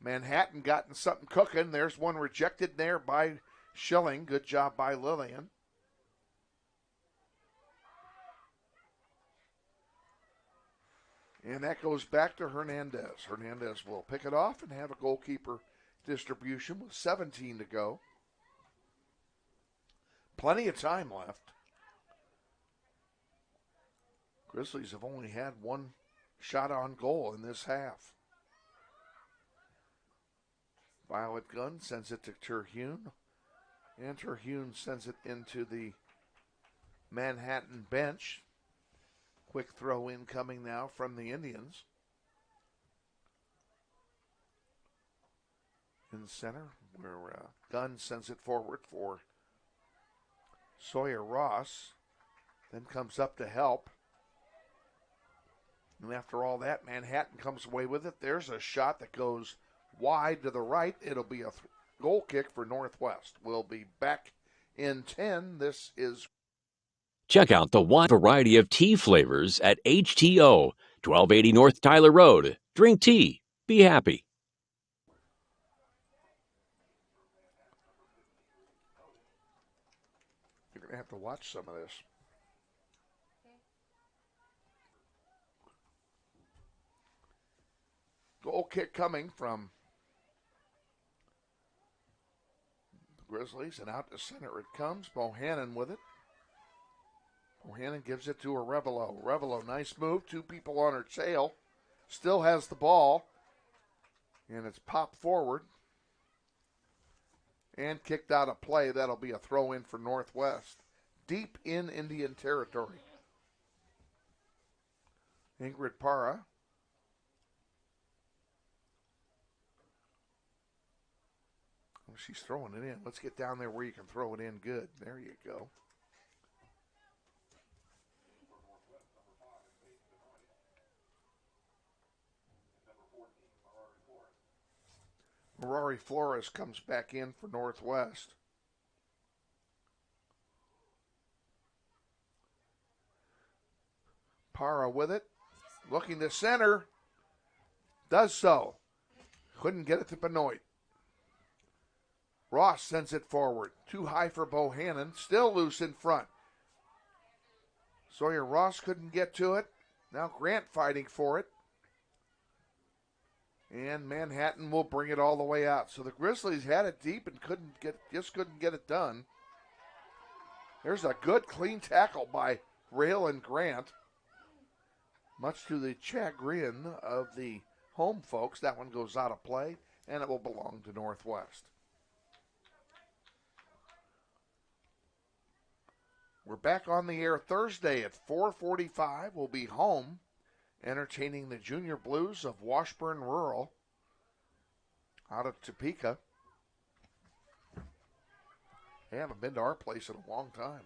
Manhattan gotten something cooking. There's one rejected there by Schilling. Good job by Lillian. And that goes back to Hernandez. Hernandez will pick it off and have a goalkeeper distribution with 17 to go. Plenty of time left. Grizzlies have only had one shot on goal in this half. Violet Gunn sends it to Terhune. And Terhune sends it into the Manhattan bench. Quick throw in coming now from the Indians. In the center, where Gunn sends it forward for Sawyer Ross. Then comes up to help. And after all that, Manhattan comes away with it. There's a shot that goes wide to the right. It'll be a goal kick for Northwest. We'll be back in 10. This is. Check out the wide variety of tea flavors at HTO, 1280 North Tyler Road. Drink tea. Be happy. You're going to have to watch some of this. Goal kick coming from the Grizzlies, and out to center it comes. Bohannon with it. Bohannon gives it to Arevalo. Arevalo, nice move. Two people on her tail. Still has the ball. And it's popped forward. And kicked out of play. That'll be a throw in for Northwest. Deep in Indian territory. Ingrid Para. Oh, she's throwing it in. Let's get down there where you can throw it in good. There you go. Rory Flores comes back in for Northwest. Para with it. Looking to center. Does so. Couldn't get it to Benoit. Ross sends it forward. Too high for Bohannon. Still loose in front. Sawyer Ross couldn't get to it. Now Grant fighting for it. And Manhattan will bring it all the way out. So the Grizzlies had it deep and couldn't get it done. There's a good clean tackle by Rail and Grant. Much to the chagrin of the home folks, that one goes out of play, and it will belong to Northwest. We're back on the air Thursday at 4:45. We'll be home entertaining the Junior Blues of Washburn Rural out of Topeka. They haven't been to our place in a long time.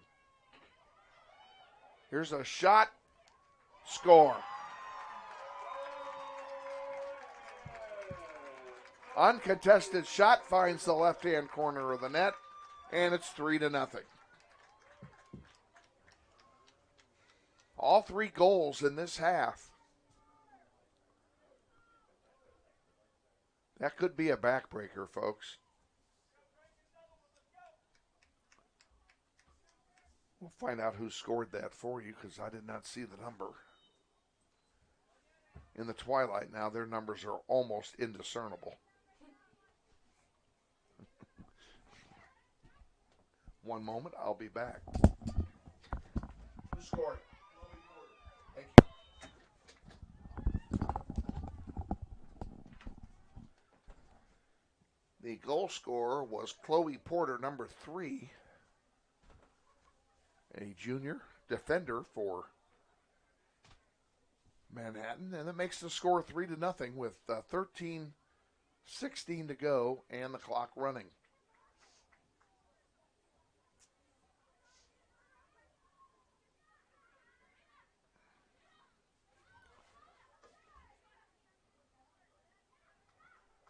Here's a shot. Score. Uncontested shot finds the left-hand corner of the net, and it's 3-0. All three goals in this half. That could be a backbreaker, folks. We'll find out who scored that for you because I did not see the number. In the twilight now, their numbers are almost indiscernible. One moment, I'll be back. Who scored? Thank you. The goal scorer was Chloe Porter, number 3, a junior defender for Manhattan, and that makes the score 3-0 with 13:16 to go and the clock running.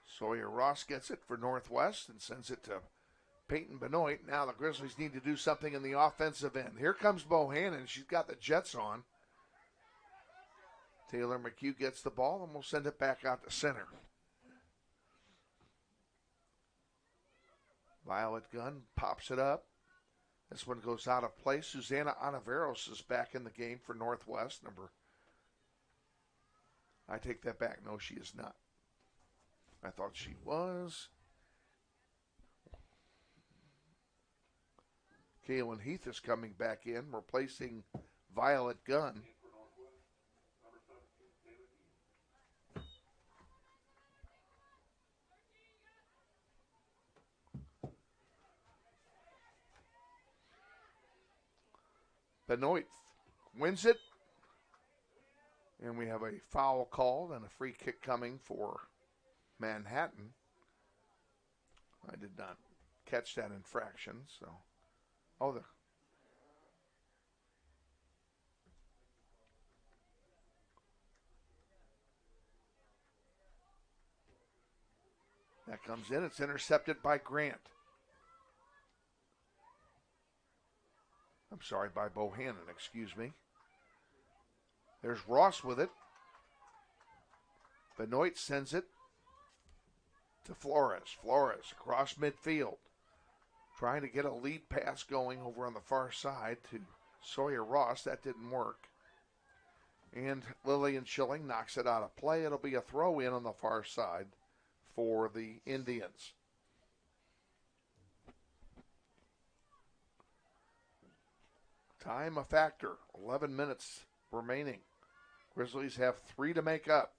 Sawyer Ross gets it for Northwest and sends it to Peyton Benoit. Now the Grizzlies need to do something in the offensive end. Here comes Bohannon. She's got the Jets on. Taylor McHugh gets the ball, and we'll send it back out to center. Violet Gunn pops it up. This one goes out of play. Susanna Anaveros is back in the game for Northwest. I take that back. No, she is not. I thought she was. Kaylin Heath is coming back in, replacing Violet Gunn. Benoit wins it. And we have a foul called and a free kick coming for Manhattan. I did not catch that infraction, so. That comes in. It's intercepted by Grant. I'm sorry, by Bohannon, excuse me. There's Ross with it. Benoit sends it to Flores. Flores across midfield. Trying to get a lead pass going over on the far side to Sawyer Ross. That didn't work. And Lillian Schilling knocks it out of play. It'll be a throw in on the far side for the Indians. Time a factor. 11 minutes remaining. Grizzlies have 3 to make up.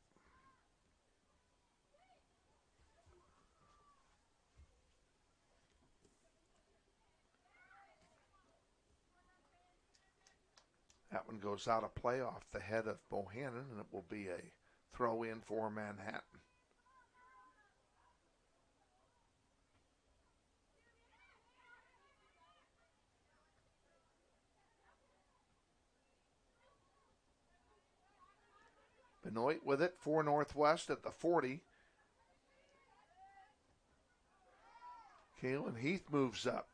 That one goes out of play off the head of Bohannon, and it will be a throw in for Manhattan. Benoit with it for Northwest at the 40. Kaylin Heath moves up.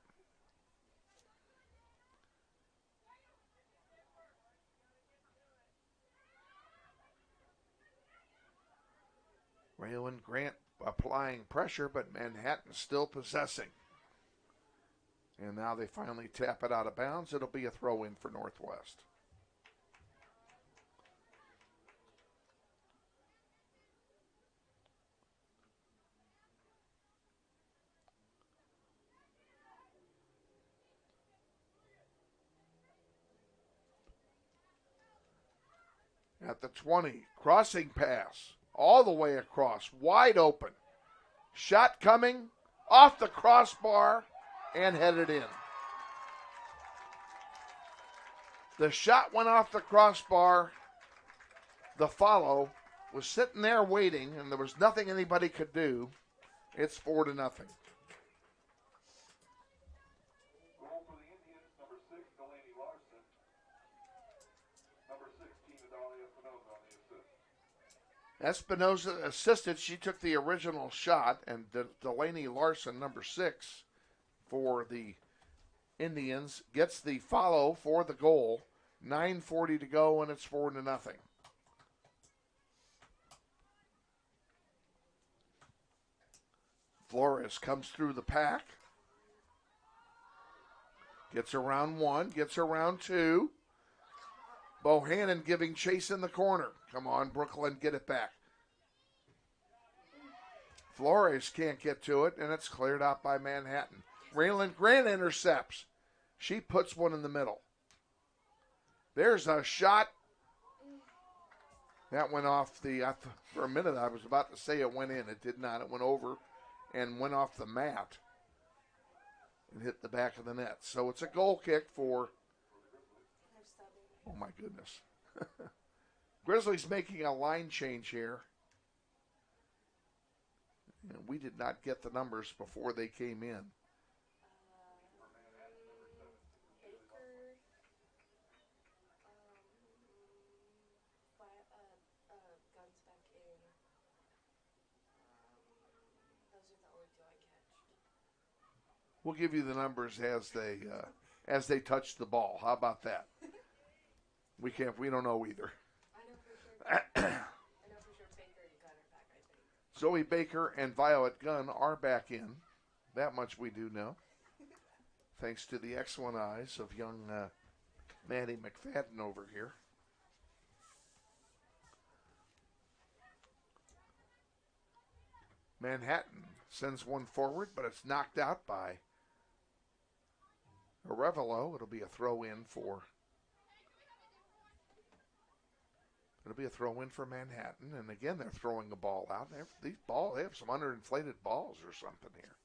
Raylan Grant applying pressure, but Manhattan still possessing. And now they finally tap it out of bounds. It'll be a throw in for Northwest. At the 20, crossing pass, all the way across, wide open. Shot coming, off the crossbar, and headed in. The shot went off the crossbar. The follow was sitting there waiting, and there was nothing anybody could do. It's 4-0. Espinoza assisted. She took the original shot, and Delaney Larson, number 6, for the Indians, gets the follow for the goal. 9:40 to go, and it's 4-0. Flores comes through the pack. Gets around 1, gets around 2. Bohannon giving chase in the corner. Come on, Brooklyn, get it back. Flores can't get to it, and it's cleared out by Manhattan. Raylan Grant intercepts. She puts one in the middle. There's a shot. That went off for a minute I was about to say it went in. It did not. It went over and went off the mat and hit the back of the net. So it's a goal kick for... Oh, my goodness. Grizzlies making a line change here. And we did not get the numbers before they came in. We'll give you the numbers as they touch the ball. How about that? We don't know either. I know for sure Baker and Gunn are back, I think. Zoe Baker and Violet Gunn are back in. That much we do know. Thanks to the excellent eyes of young Maddie McFadden over here. Manhattan sends one forward, but it's knocked out by Arevalo. It'll be a throw in for Manhattan. And again, they're throwing the ball out. They have some underinflated balls or something here.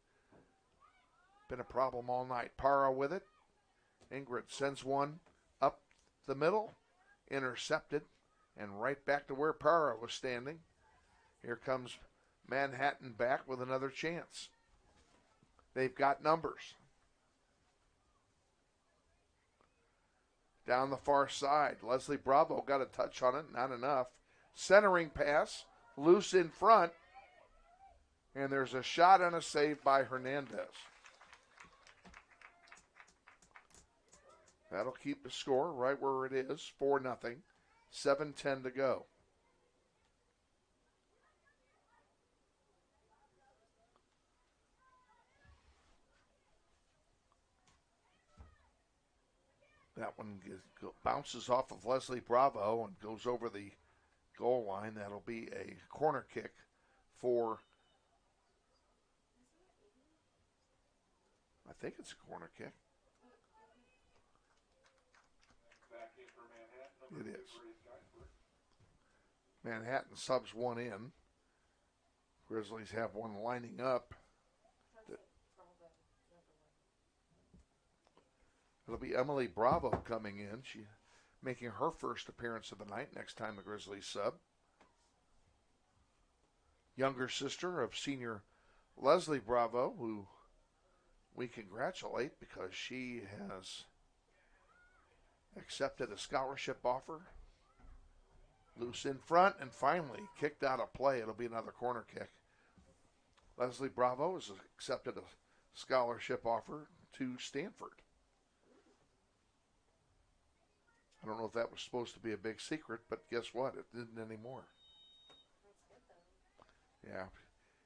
Been a problem all night. Parra with it. Ingrid sends one up the middle. Intercepted. And right back to where Parra was standing. Here comes Manhattan back with another chance. They've got numbers. Down the far side, Leslie Bravo got a touch on it, not enough. Centering pass, loose in front, and there's a shot and a save by Hernandez. That'll keep the score right where it is, 4-0, 7:10 to go. That one bounces off of Leslie Bravo and goes over the goal line. That'll be a corner kick for, I think it's a corner kick. It is. Manhattan subs one in. Grizzlies have one lining up. It'll be Emily Bravo coming in. She making her first appearance of the night next time the Grizzlies sub. Younger sister of senior Leslie Bravo, who we congratulate because she has accepted a scholarship offer. Loose in front and finally kicked out of play. It'll be another corner kick. Leslie Bravo has accepted a scholarship offer to Stanford. I don't know if that was supposed to be a big secret, but guess what? It didn't anymore. Yeah.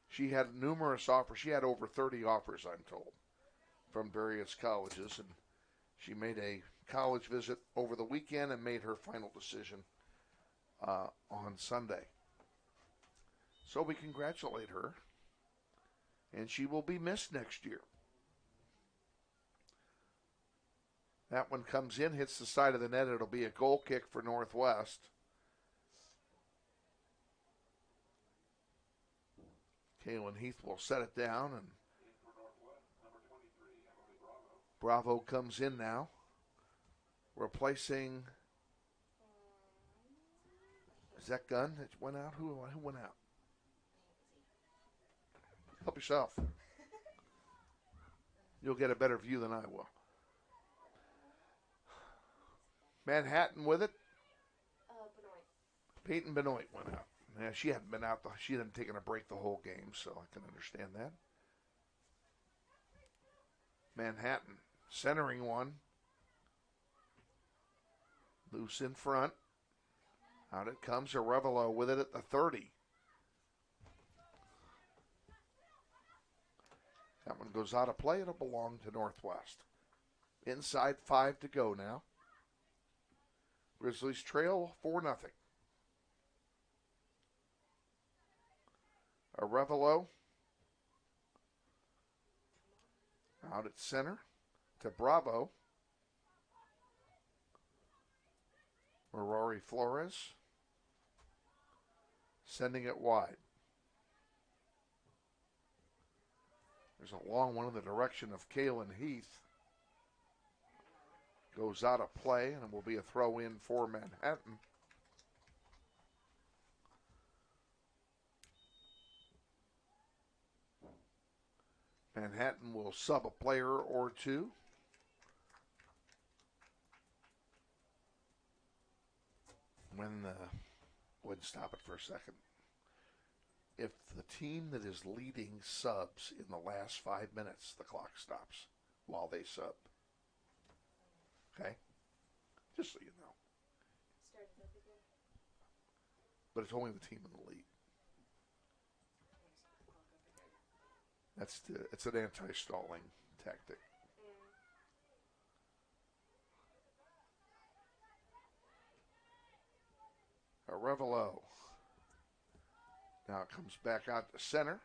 She had numerous offers. She had over 30 offers, I'm told, from various colleges, and she made a college visit over the weekend and made her final decision on Sunday. So we congratulate her, and she will be missed next year. That one comes in, hits the side of the net. It'll be a goal kick for Northwest. Kaylin Heath will set it down, and Bravo comes in now, replacing. Is that Gunn that went out? Who went out? Help yourself. You'll get a better view than I will. Manhattan with it. Peyton Benoit went out. Yeah, she hadn't been out. She hadn't taken a break the whole game, so I can understand that. Manhattan centering one. Loose in front. Out it comes. Arevalo with it at the 30. That one goes out of play. It'll belong to Northwest. Inside 5 to go now. Grizzlies trail 4-0. Arevalo out at center to Bravo. Rory Flores sending it wide. There's a long one in the direction of Kaylin Heath. Goes out of play, and it will be a throw in for Manhattan. Manhattan will sub a player or two. Go ahead and stop it for a second. If the team that is leading subs in the last 5 minutes, the clock stops while they sub. Okay? Just so you know. But it's only the team in the lead. It's an anti-stalling tactic. Arevalo. Now it comes back out to center.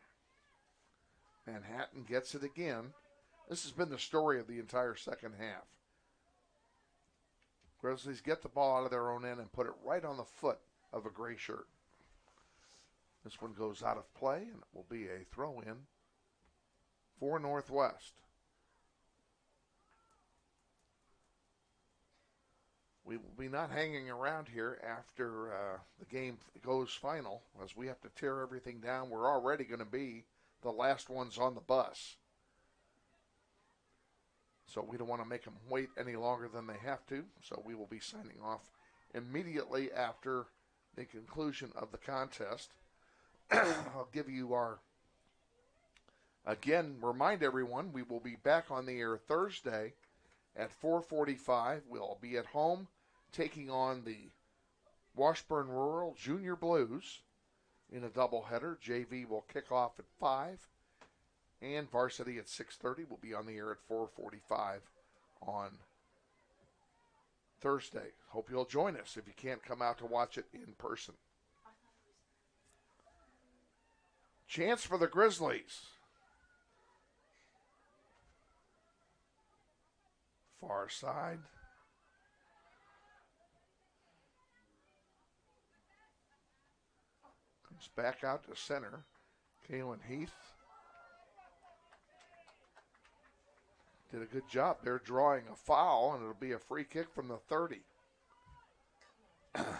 Manhattan gets it again. This has been the story of the entire second half. Grizzlies get the ball out of their own end and put it right on the foot of a gray shirt. This one goes out of play, and it will be a throw-in for Northwest. We will be not hanging around here after the game goes final, as we have to tear everything down. We're already going to be the last ones on the bus. So we don't want to make them wait any longer than they have to. So we will be signing off immediately after the conclusion of the contest. I'll give you remind everyone, we will be back on the air Thursday At 4:45, we'll be at home taking on the Washburn Rural Junior Blues in a doubleheader. JV will kick off at 5, and Varsity at 6:30 will be on the air at 4:45 on Thursday. Hope you'll join us if you can't come out to watch it in person. Chance for the Grizzlies. Far side. Comes back out to center. Kalen Heath did a good job. They're drawing a foul, and it'll be a free kick from the 30.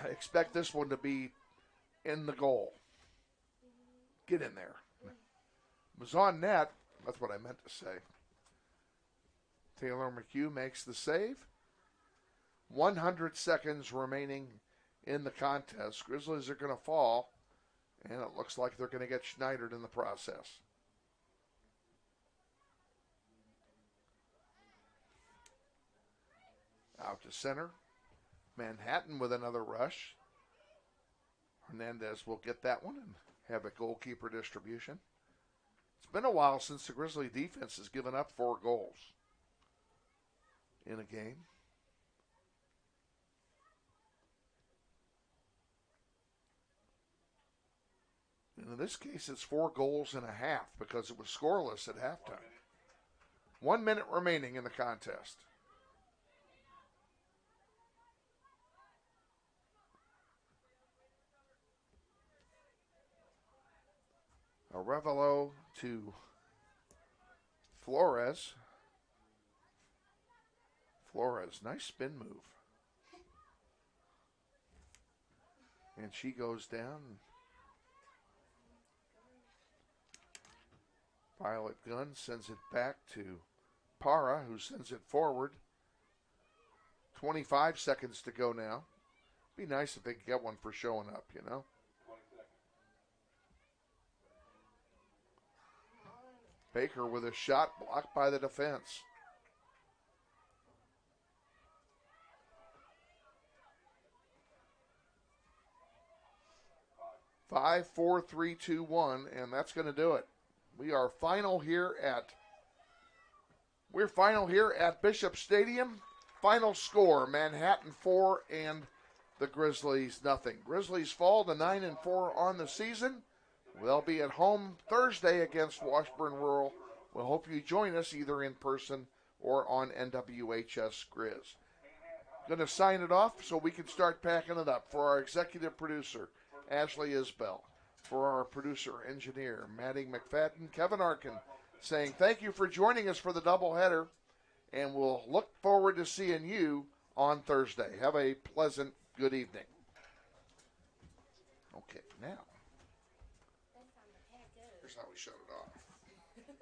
Expect this one to be in the goal. Get in there. It was on net. That's what I meant to say. Taylor McHugh makes the save. 100 seconds remaining in the contest. Grizzlies are going to fall, and it looks like they're going to get Schneidered in the process. Out to center. Manhattan with another rush. Hernandez will get that one and have a goalkeeper distribution. It's been a while since the Grizzly defense has given up 4 goals in a game. And in this case, it's 4 goals and a half because it was scoreless at halftime. 1 minute remaining in the contest. Arevalo to Flores. Flores, nice spin move. And she goes down. Violet Gunn sends it back to Para, who sends it forward. 25 seconds to go now. Be nice if they could get one for showing up, you know. Baker with a shot blocked by the defense. Five, 4, 3, 2, 1, and that's going to do it. We're final here at Bishop Stadium. Final score: Manhattan 4 and the Grizzlies nothing. Grizzlies fall to 9-4 on the season. They'll be at home Thursday against Washburn Rural. We'll hope you join us either in person or on NWHS Grizz. Going to sign it off so we can start packing it up. For our executive producer, Ashley Isbell. For our producer, engineer, Maddie McFadden, Kevin Arkin, saying thank you for joining us for the doubleheader, and we'll look forward to seeing you on Thursday. Have a pleasant good evening. Okay, now, here's how we shut it off.